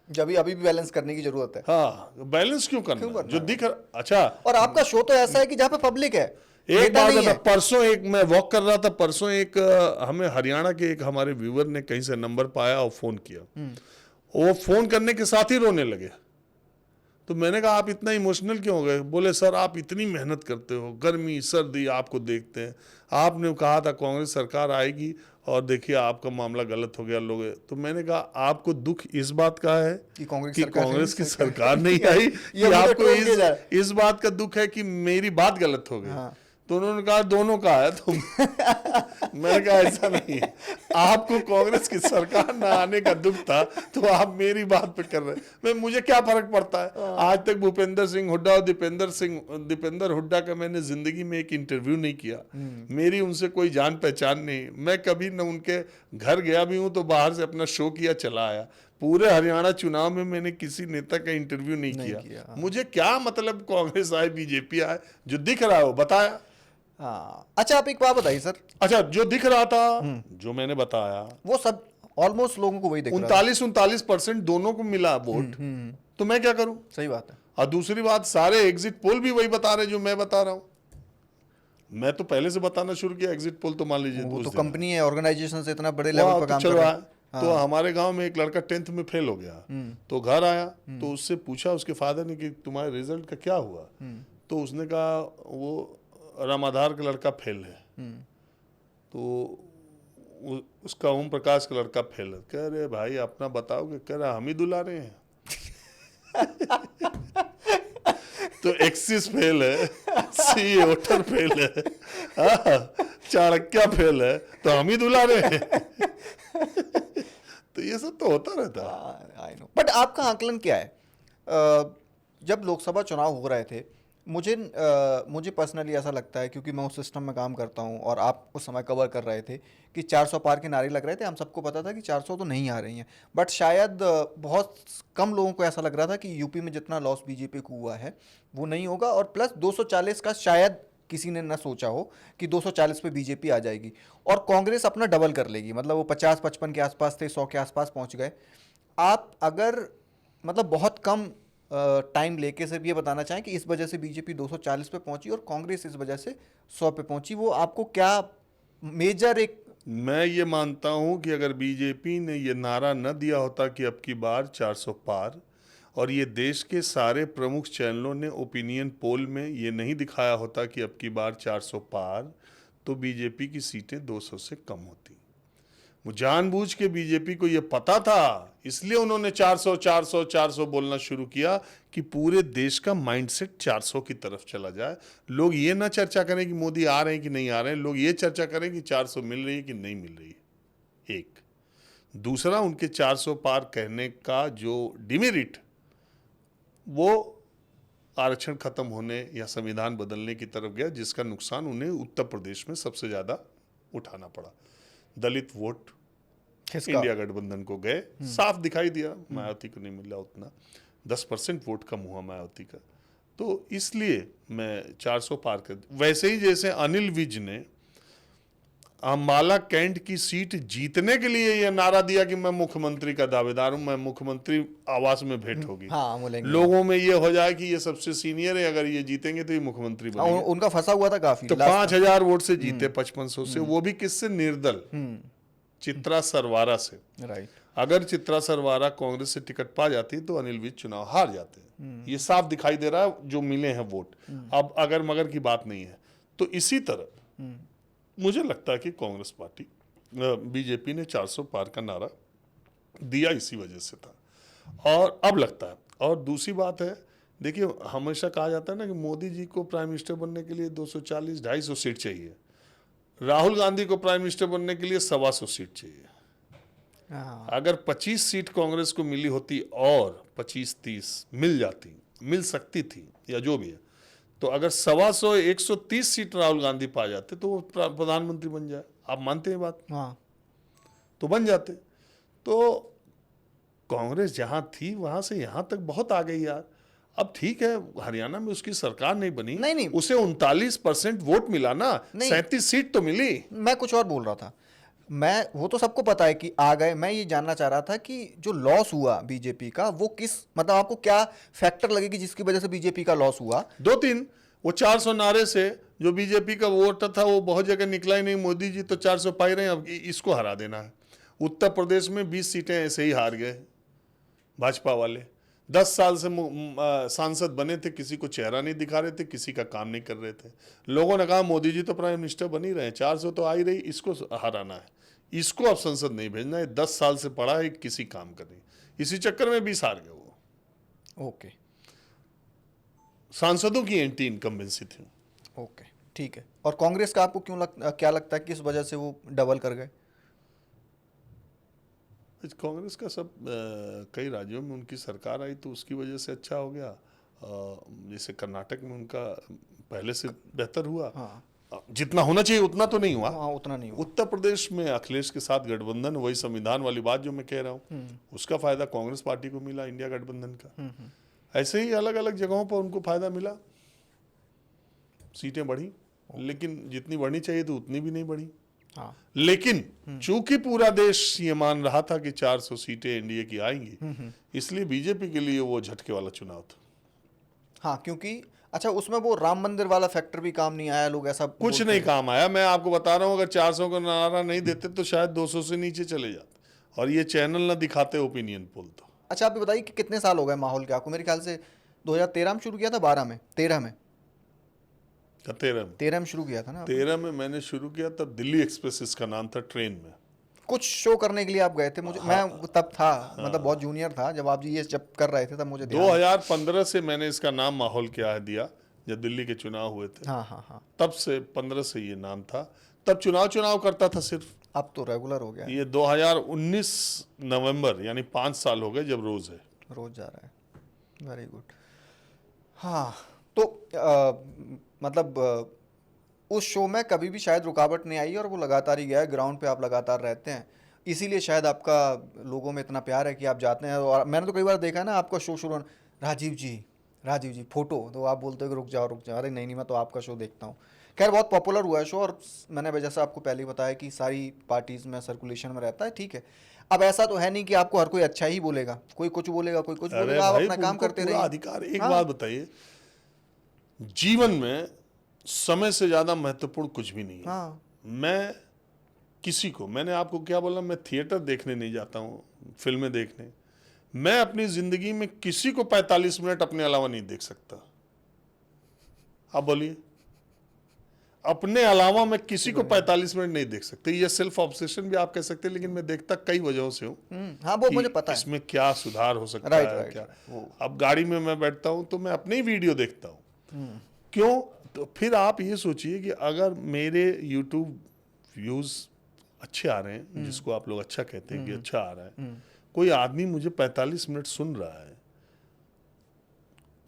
जब अभी भी बैलेंस करने की जरूरत है। हाँ, बैलेंस क्यों करना जो दिख। अच्छा, और आपका शो तो ऐसा है कि जहाँ पे पब्लिक है। एक बात है, परसों एक मैं वॉक कर रहा था, परसों एक हमें हरियाणा के एक हमारे व्यूअर ने कहीं से नंबर पाया और फोन किया। वो फोन करने के साथ ही रोने लगे। तो मैंने कहा आप इतना इमोशनल क्यों हो गए? बोले सर आप इतनी मेहनत करते हो, गर्मी सर्दी आपको देखते हैं, आपने कहा था कांग्रेस सरकार आएगी और देखिए आपका मामला गलत हो गया लोग। तो मैंने कहा आपको दुख इस बात का है कि कांग्रेस की सरकार नहीं आई, या आपको इस बात का दुख है कि मेरी बात गलत हो गई? तो उन्होंने कहा दोनों का है। तो मैंने कहा ऐसा नहीं है, आपको कांग्रेस की सरकार ना आने का दुख था तो आप मेरी बात पे कर रहे हैं। मैं मुझे क्या फर्क पड़ता है? आज तक भूपेंद्र सिंह हुड्डा और दीपेंद्र हुड्डा का मैंने जिंदगी में एक इंटरव्यू नहीं किया, मेरी उनसे कोई जान पहचान नहीं। मैं कभी न उनके घर गया भी हूं तो बाहर से अपना शो किया चला आया। पूरे हरियाणा चुनाव में मैंने किसी नेता का इंटरव्यू नहीं नहीं किया, किया, हाँ। मुझे क्या मतलब कांग्रेस आए बीजेपी आए, जो दिख रहा है वो बताया। हाँ, अच्छा आप एक बात बताइए सर, अच्छा, जो दिख रहा था, जो मैंने बताया, वो सब ऑलमोस्ट लोगों को वही दिख रहा था। 39-39% दोनों को मिला वोट, तो मैं क्या करूं। सही बात है। और दूसरी बात, सारे एग्जिट पोल भी वही बता रहे जो मैं बता रहा हूं। मैं तो पहले से बताना शुरू किया एग्जिट पोल, तो मान लीजिए वो उस तो दिन कंपनी है, ऑर्गेनाइजेशन से इतना बड़े लेवल वहाँ पर तो काम चल कर रहा रहा है। है। तो हाँ। हमारे गांव में एक लड़का 10th में फेल हो गया, तो घर आया, तो उससे पूछा उसके फादर ने कि तुम्हारे रिजल्ट का क्या हुआ, तो उसने कहा वो रामाधार का लड़का फेल है। तो उसका ओम प्रकाश का लड़का फेल है। कह रहे भाई अपना बताओगे, कह रहा हम ही दुला रहे हैं। तो एक्सिस फेल है, सी ओटर फेल है, चाणक्य फेल है, तो हम ही दुला रहे हैं। तो ये सब तो होता रहता है। आई नो, बट आपका आकलन क्या है? जब लोकसभा चुनाव हो रहे थे, मुझे पर्सनली ऐसा लगता है, क्योंकि मैं उस सिस्टम में काम करता हूँ और आप उस समय कवर कर रहे थे, कि 400 पार के नारे लग रहे थे। हम सबको पता था कि 400 तो नहीं आ रही हैं, बट शायद बहुत कम लोगों को ऐसा लग रहा था कि यूपी में जितना लॉस बीजेपी को हुआ है वो नहीं होगा, और प्लस 240 का शायद किसी ने ना सोचा हो कि 240 पे बीजेपी आ जाएगी और कांग्रेस अपना डबल कर लेगी। मतलब वो 50-55 के आसपास थे, 100 के आसपास पहुंच गए। आप अगर मतलब बहुत कम टाइम लेके सिर्फ ये बताना चाहें कि इस वजह से बीजेपी 240 पे पहुंची और कांग्रेस इस वजह से 100 पे पहुंची, वो आपको क्या मेजर एक। मैं ये मानता हूं कि अगर बीजेपी ने ये नारा न दिया होता कि अब की बार 400 पार, और ये देश के सारे प्रमुख चैनलों ने ओपिनियन पोल में ये नहीं दिखाया होता कि अब की बार 400 पार, तो बीजेपी की सीटें 200 से कम होती। वो जानबूझ के बीजेपी को ये पता था, इसलिए उन्होंने 400 400 400 बोलना शुरू किया कि पूरे देश का माइंडसेट 400 की तरफ चला जाए। लोग ये ना चर्चा करें कि मोदी आ रहे हैं कि नहीं आ रहे हैं, लोग ये चर्चा करें कि 400 मिल रही है कि नहीं मिल रही है। एक दूसरा, उनके 400 पार कहने का जो डिमेरिट, वो आरक्षण खत्म होने या संविधान बदलने की तरफ गया, जिसका नुकसान उन्हें उत्तर प्रदेश में सबसे ज्यादा उठाना पड़ा। दलित वोट इंडिया गठबंधन को गए, साफ दिखाई दिया, मायावती को नहीं मिला उतना, 10% वोट कम हुआ मायावती का। तो इसलिए मैं 400 पार कर, वैसे ही जैसे अनिल विज ने अम्बाला कैंट की सीट जीतने के लिए यह नारा दिया कि मैं मुख्यमंत्री का दावेदार हूं, मैं मुख्यमंत्री आवास में भेंट होगी, हाँ, बोलेंगे लोगों में ये हो जाए कि ये सबसे सीनियर है, अगर ये जीतेंगे तो ये मुख्यमंत्री बनेंगे। उनका फंसा हुआ था काफी, तो 5,000 वोट से जीते, 5500 से, वो भी किससे? निर्दल, चित्रा सरवारा से। राइट। अगर चित्रा सरवारा कांग्रेस से टिकट पा जाती तो अनिल विज चुनाव हार जाते। ये साफ दिखाई दे रहा है जो मिले हैं वोट। अब अगर मगर की बात नहीं है। तो इसी तरह मुझे लगता है कि कांग्रेस पार्टी, बीजेपी ने 400 पार का नारा दिया इसी वजह से था, और अब लगता है। और दूसरी बात है, देखिए हमेशा कहा जाता है ना कि मोदी जी को प्राइम मिनिस्टर बनने के लिए 240-250 सीट चाहिए, राहुल गांधी को प्राइम मिनिस्टर बनने के लिए 125 सीट चाहिए। अगर 25 सीट कांग्रेस को मिली होती और 25-30 मिल जाती, मिल सकती थी, या जो भी है, तो अगर 125-130 सीट राहुल गांधी पा जाते तो वो प्रधानमंत्री बन जाए। आप मानते हैं बात? हाँ। तो बन जाते। तो कांग्रेस जहां थी वहां से यहां तक बहुत आ गई यार। अब ठीक है, हरियाणा में उसकी सरकार नहीं बनी, नहीं। उसे 39% वोट मिला ना, 37 सीट तो मिली। मैं कुछ और बोल रहा था, वो तो सबको पता है कि आ गए। मैं ये जानना चाह रहा था कि जो लॉस हुआ बीजेपी का, वो किस, मतलब आपको क्या फैक्टर लगेगी जिसकी वजह से बीजेपी का लॉस हुआ? 2-3, वो 400 नारे से जो बीजेपी का वोट था वो बहुत जगह निकला ही नहीं। मोदी जी तो 400 पाई रहे हैं, अब इसको हरा देना है। उत्तर प्रदेश में 20 सीटें ऐसे ही हार गए भाजपा वाले। 10 साल से सांसद बने थे, किसी को चेहरा नहीं दिखा रहे थे, किसी का काम नहीं कर रहे थे। लोगों ने कहा मोदी जी तो प्राइम मिनिस्टर बन ही रहे हैं, 400 तो आ ही रही, इसको हराना है, इसको अब संसद नहीं भेजना है। 10 साल से पड़ा है, किसी काम कर नहीं, इसी चक्कर में 20 हार गए वो। ओके, सांसदों की एंटी इनकम्बेंसी थी। ओके, ठीक है। और कांग्रेस का आपको क्या लगता है किस वजह से वो डबल कर गए? कांग्रेस का सब कई राज्यों में उनकी सरकार आई तो उसकी वजह से अच्छा हो गया। जैसे कर्नाटक में उनका पहले से बेहतर हुआ। हाँ। जितना होना चाहिए उतना तो नहीं हुआ। हाँ, उतना नहीं हुआ। उत्तर प्रदेश में अखिलेश के साथ गठबंधन, वही संविधान वाली बात जो मैं कह रहा हूँ, उसका फायदा कांग्रेस पार्टी को मिला, इंडिया गठबंधन का। ऐसे ही अलग अलग जगहों पर उनको फायदा मिला, सीटें बढ़ी, लेकिन जितनी बढ़नी चाहिए तो उतनी भी नहीं बढ़ी। हाँ। लेकिन चूंकि पूरा देश ये मान रहा था कि 400 सीटें एनडीए की आएंगी, इसलिए बीजेपी के लिए वो झटके वाला चुनाव था। हाँ, क्योंकि अच्छा, उसमें वो राम मंदिर वाला फैक्टर भी काम नहीं आया, लोग ऐसा कुछ नहीं काम आया। मैं आपको बता रहा हूँ, अगर 400 का नारा नहीं देते तो शायद 200 से नीचे चले जाते, और ये चैनल ना दिखाते ओपिनियन पोल। तो अच्छा, आप बताइए कि कितने साल हो गए माहौल के आपको? मेरे ख्याल से 2013 में शुरू किया था, 12 में, 13 में, 13 में शुरू किया था ना? 13 में मैंने शुरू किया, तब दिल्ली एक्सप्रेस इसका नाम था, ट्रेन में कुछ शो करने के लिए आप गए थे, मुझे मैं तब था, मतलब बहुत जूनियर था जब आप ये जब कर रहे थे, तब मुझे 2015 से मैंने इसका नाम माहौल क्या है दिया, जब दिल्ली के चुनाव हुए थे। हाँ हाँ हाँ। तब से 15 से ये नाम था। तब चुनाव करता था सिर्फ। अब तो रेगुलर हो गया, ये 2019 नवंबर, यानी 5 साल हो गए जब रोज है, रोज जा रहा है। Very good. हाँ, तो मतलब उस शो में कभी भी शायद रुकावट नहीं आई और वो लगातार ही गया है, ग्राउंड पे आप लगातार रहते हैं, इसीलिए शायद आपका लोगों में इतना प्यार है कि आप जाते हैं। और मैंने तो कई बार देखा है ना, आपका शो शुरू, राजीव जी फोटो, तो आप बोलते हो कि रुक जाओ, अरे नहीं मैं तो आपका शो देखता हूँ। खैर, बहुत पॉपुलर हुआ है शो, और मैंने जैसा आपको पहले ही बताया कि सारी पार्टीज़ में सर्कुलेशन में रहता है, ठीक है। अब ऐसा तो है नहीं कि आपको हर कोई अच्छा ही बोलेगा, कोई कुछ बोलेगा, कोई कुछ अरे बोलेगा, आप भाई, अपना काम उनको करते पूरा रहिए। अधिकार। एक हाँ। बात बताइए, जीवन में समय से ज्यादा महत्वपूर्ण कुछ भी नहीं है। हाँ। मैं किसी को, मैंने आपको क्या बोला, मैं थिएटर देखने नहीं जाता हूँ, फिल्में देखने। मैं अपनी जिंदगी में किसी को 45 मिनट अपने अलावा नहीं देख सकता। आप बोलिए, अपने अलावा मैं किसी को 45 मिनट नहीं देख सकते। ये सेल्फ ऑब्सेशन भी आप कह सकते हैं, लेकिन मैं देखता कई वजहों से हूँ। हाँ, वो कि मुझे पता है। इसमें क्या सुधार हो सकता राइट, है, राइट, क्या। वो। अब गाड़ी में मैं बैठता हूँ तो मैं अपने ही वीडियो देखता हूँ। क्यों? तो फिर आप ये सोचिए कि अगर मेरे YouTube व्यूज अच्छे आ रहे हैं, जिसको आप लोग अच्छा कहते हैं कि अच्छा आ रहा है, कोई आदमी मुझे 45 मिनट सुन रहा है,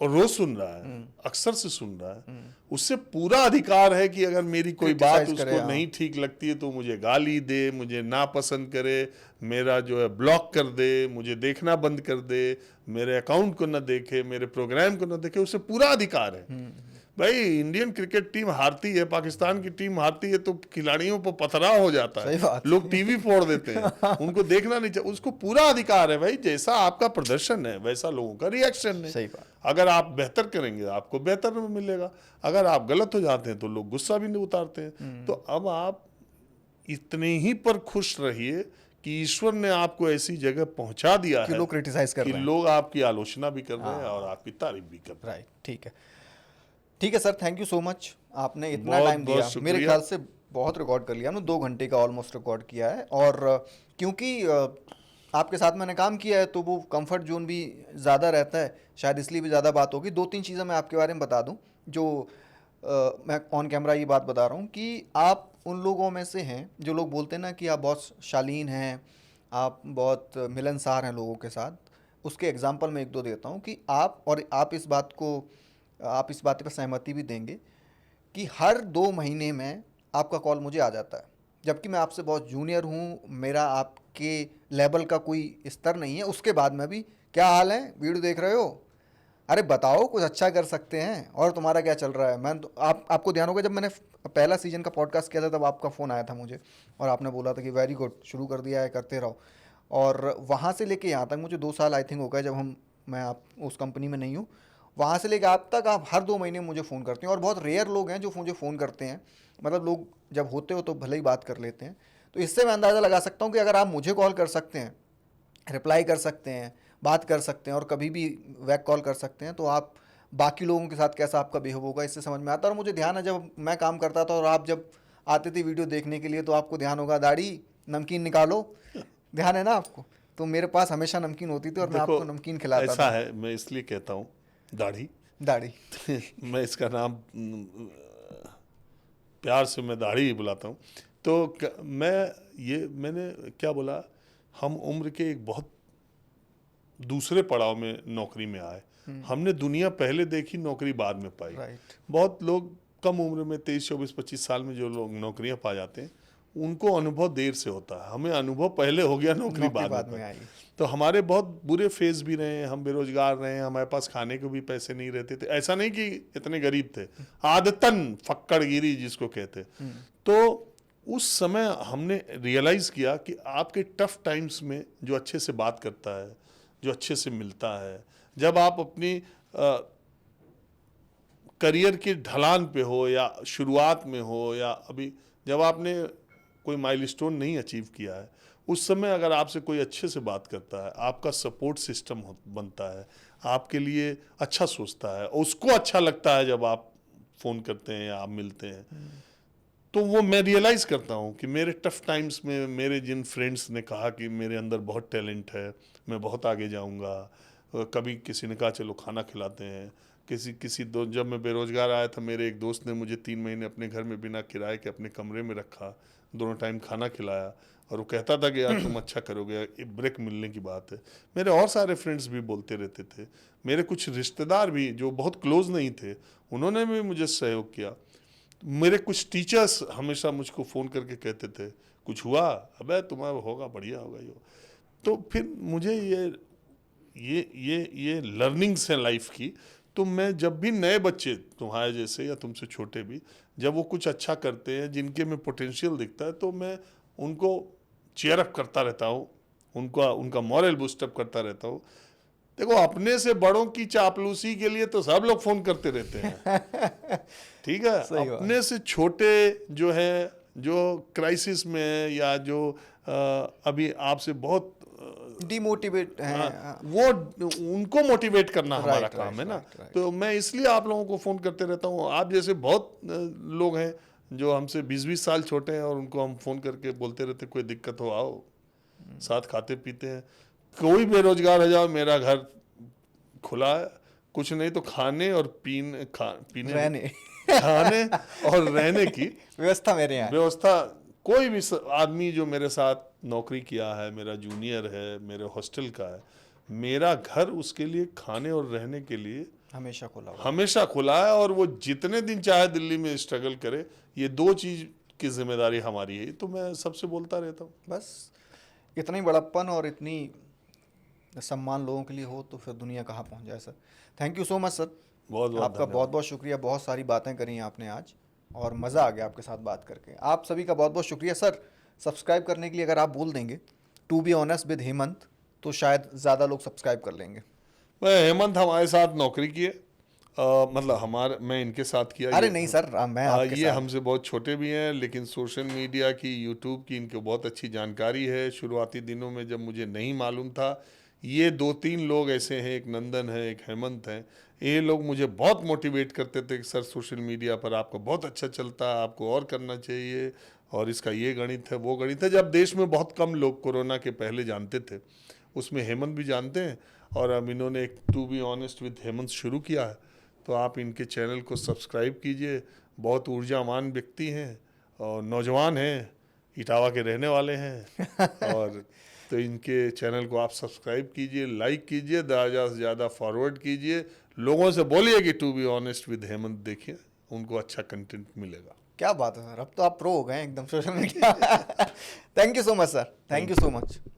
और रोज सुन रहा है, अक्सर से सुन रहा है, उससे पूरा अधिकार है कि अगर मेरी कोई बात Criticize करे, उसको हाँ। नहीं ठीक लगती है तो मुझे गाली दे, मुझे नापसंद करे, मेरा जो है ब्लॉक कर दे, मुझे देखना बंद कर दे, मेरे अकाउंट को न देखे, मेरे प्रोग्राम को न देखे, उससे पूरा अधिकार है। भाई, इंडियन क्रिकेट टीम हारती है, पाकिस्तान की टीम हारती है, तो खिलाड़ियों पर पथराव हो जाता सही है, बात। लोग टीवी फोड़ देते हैं, उनको देखना नहीं चाहिए। उसको पूरा अधिकार है भाई, जैसा आपका प्रदर्शन है वैसा लोगों का रिएक्शन है। सही बात। अगर आप बेहतर करेंगे आपको बेहतर मिलेगा, अगर आप गलत हो जाते हैं तो लोग गुस्सा भी नहीं उतारते हैं। तो अब आप इतने ही पर खुश रहिए कि ईश्वर ने आपको ऐसी जगह पहुंचा दिया कि है लोग क्रिटिसाइज कर कि रहे हैं। लोग आपकी आलोचना भी कर रहे हैं और आपकी तारीफ भी कर रहे हैं। राइट, ठीक है sir, thank you so much, आपने इतना बहुत टाइम दिया। बहुत शुक्रिया। मेरे ख्याल से बहुत रिकॉर्ड कर लिया हमने, 2 घंटे का ऑलमोस्ट रिकॉर्ड किया है। और क्योंकि आपके साथ मैंने काम किया है तो वो कंफर्ट जोन भी ज़्यादा रहता है, शायद इसलिए भी ज़्यादा बात होगी। 2-3 चीज़ें मैं आपके बारे में बता दूं, जो मैं ऑन कैमरा ये बात बता रहा हूँ कि आप उन लोगों में से हैं जो लोग बोलते हैं ना कि आप बहुत शालीन हैं, आप बहुत मिलनसार हैं लोगों के साथ। उसके एग्जाम्पल मैं 1-2 देता हूँ कि आप इस बात पर सहमति भी देंगे कि हर 2 महीने में आपका कॉल मुझे आ जाता है, जबकि मैं आपसे बहुत जूनियर हूँ, मेरा आपके लेवल का कोई स्तर नहीं है। उसके बाद में भी, क्या हाल है, वीडियो देख रहे हो, अरे बताओ कुछ अच्छा कर सकते हैं, और तुम्हारा क्या चल रहा है। मैं तो आपको ध्यान होगा, जब मैंने पहला सीजन का पॉडकास्ट किया था तब आपका फ़ोन आया था मुझे, और आपने बोला था कि वेरी गुड, शुरू कर दिया है, करते रहो। और वहाँ से लेके यहाँ तक मुझे 2 साल आई थिंक हो गए, जब मैं आप उस कंपनी में नहीं हूँ, वहाँ से लेकर आप तक आप हर 2 महीने मुझे फ़ोन करते हैं। और बहुत रेयर लोग हैं जो मुझे फ़ोन करते हैं, मतलब लोग जब होते हो तो भले ही बात कर लेते हैं। तो इससे मैं अंदाज़ा लगा सकता हूँ कि अगर आप मुझे कॉल कर सकते हैं, रिप्लाई कर सकते हैं, बात कर सकते हैं, और कभी भी बैक कॉल कर सकते हैं, तो आप बाकी लोगों के साथ कैसा आपका बिहेव होगा, इससे समझ में आता है। और मुझे ध्यान है, जब मैं काम करता था और आप जब आते थे वीडियो देखने के लिए, तो आपको ध्यान होगा, दाढ़ी नमकीन निकालो, ध्यान है ना आपको? तो मेरे पास हमेशा नमकीन होती थी और मैं आपको नमकीन खिलाता था। ऐसा है, मैं इसलिए कहता हूँ दाढ़ी मैं इसका नाम प्यार से मैं दाढ़ी ही बुलाता हूँ। तो मैंने क्या बोला, हम उम्र के एक बहुत दूसरे पड़ाव में नौकरी में आए। हमने दुनिया पहले देखी, नौकरी बाद में पाई। राइट। बहुत लोग कम उम्र में 23, 24, 25 साल में जो लोग नौकरियां पा जाते हैं उनको अनुभव देर से होता है, हमें अनुभव पहले हो गया, नौकरी बाद में आई। तो हमारे बहुत बुरे फेज भी रहे हैं, हम बेरोजगार रहे हैं, हमारे पास खाने को भी पैसे नहीं रहते थे, ऐसा नहीं कि इतने गरीब थे, आदतन फक्कड़गिरी जिसको कहते। तो उस समय हमने रियलाइज किया कि आपके टफ टाइम्स में जो अच्छे से बात करता है, जो अच्छे से मिलता है, जब आप अपनी करियर के ढलान पे हो या शुरुआत में हो या अभी जब आपने कोई माइलस्टोन नहीं अचीव किया है, उस समय अगर आपसे कोई अच्छे से बात करता है, आपका सपोर्ट सिस्टम बनता है, आपके लिए अच्छा सोचता है, उसको अच्छा लगता है जब आप फ़ोन करते हैं या आप मिलते हैं, तो वो मैं रियलाइज़ करता हूँ कि मेरे टफ टाइम्स में मेरे जिन फ्रेंड्स ने कहा कि मेरे अंदर बहुत टैलेंट है, मैं बहुत आगे जाऊँगा, कभी किसी ने कहा चलो खाना खिलाते हैं, जब मैं बेरोजगार आया था मेरे एक दोस्त ने मुझे 3 महीने अपने घर में बिना किराए के अपने कमरे में रखा, दोनों टाइम खाना खिलाया, और वो कहता था कि यार तुम अच्छा करोगे, एक ब्रेक मिलने की बात है। मेरे और सारे फ्रेंड्स भी बोलते रहते थे, मेरे कुछ रिश्तेदार भी जो बहुत क्लोज नहीं थे उन्होंने भी मुझे सहयोग किया, मेरे कुछ टीचर्स हमेशा मुझको फ़ोन करके कहते थे कुछ हुआ, अबे तुम्हारा होगा, बढ़िया होगा ये। तो फिर मुझे ये लर्निंग्स हैं लाइफ की। तो मैं जब भी नए बच्चे तुम्हारे जैसे या तुमसे छोटे भी जब वो कुछ अच्छा करते हैं, जिनके में पोटेंशियल दिखता है, तो मैं उनको चीयर अप करता रहता हूँ, उनका मॉरल बूस्टअप करता रहता हूँ। देखो अपने से बड़ों की चापलूसी के लिए तो सब लोग फोन करते रहते हैं ठीक है, अपने से छोटे जो है, जो क्राइसिस में है या जो अभी आपसे बहुत डिमोटिवेट हैं, वो उनको मोटिवेट करना हमारा काम है ना। तो मैं इसलिए आप लोगों को फ़ोन करते रहता हूँ। आप जैसे बहुत लोग हैं जो हमसे 20-20 साल छोटे हैं और उनको हम फ़ोन करके बोलते रहते कोई दिक्कत हो आओ, साथ खाते पीते हैं। कोई बेरोजगार है जाओ, मेरा घर खुला है, कुछ नहीं तो खाने और पीने खाने और रहने की व्यवस्था मेरे यहाँ व्यवस्था। कोई भी आदमी जो मेरे साथ नौकरी किया है, मेरा जूनियर है, मेरे हॉस्टल का है, मेरा घर उसके लिए खाने और रहने के लिए हमेशा खुला है। और वो जितने दिन चाहे दिल्ली में स्ट्रगल करे, ये 2 चीज़ की जिम्मेदारी हमारी है। तो मैं सबसे बोलता रहता हूँ। बस इतना ही बड़प्पन और इतनी सम्मान लोगों के लिए हो तो फिर दुनिया कहाँ पहुँच जाए। Sir thank you so much sir, आपका बहुत बहुत शुक्रिया। बहुत सारी बातें करी आपने आज और मज़ा आ गया आपके साथ बात करके। आप सभी का बहुत बहुत शुक्रिया सर। सब्सक्राइब करने के लिए अगर आप बोल देंगे to be honest with Hemant, तो शायद ज़्यादा लोग सब्सक्राइब कर लेंगे। हेमंत हमारे साथ नौकरी किए, मतलब मैं इनके साथ किया। अरे नहीं सर, मैं आपके ये साथ। हमसे बहुत छोटे भी हैं, लेकिन सोशल मीडिया की, यूट्यूब की इनको बहुत अच्छी जानकारी है। शुरुआती दिनों में जब मुझे नहीं मालूम था, ये 2-3 लोग ऐसे हैं, एक नंदन है, एक हेमंत हैं, ये लोग मुझे बहुत मोटिवेट करते थे कि सर सोशल मीडिया पर आपका बहुत अच्छा चलता है, आपको और करना चाहिए, और इसका ये गणित है, वो गणित है। जब देश में बहुत कम लोग कोरोना के पहले जानते थे, उसमें हेमंत भी जानते हैं, और अब इन्होंने एक to be honest with Hemant शुरू किया है। तो आप इनके चैनल को सब्सक्राइब कीजिए। बहुत ऊर्जावान व्यक्ति हैं और नौजवान हैं, इटावा के रहने वाले हैं और तो इनके चैनल को आप सब्सक्राइब कीजिए, लाइक कीजिए, ज़्यादा से ज़्यादा फॉरवर्ड कीजिए, लोगों से बोलिए कि to be honest with Hemant देखिए, उनको अच्छा कंटेंट मिलेगा। क्या बात है सर, अब तो आप प्रो हो गए एकदम social media. Thank you so much sir, thank you so much.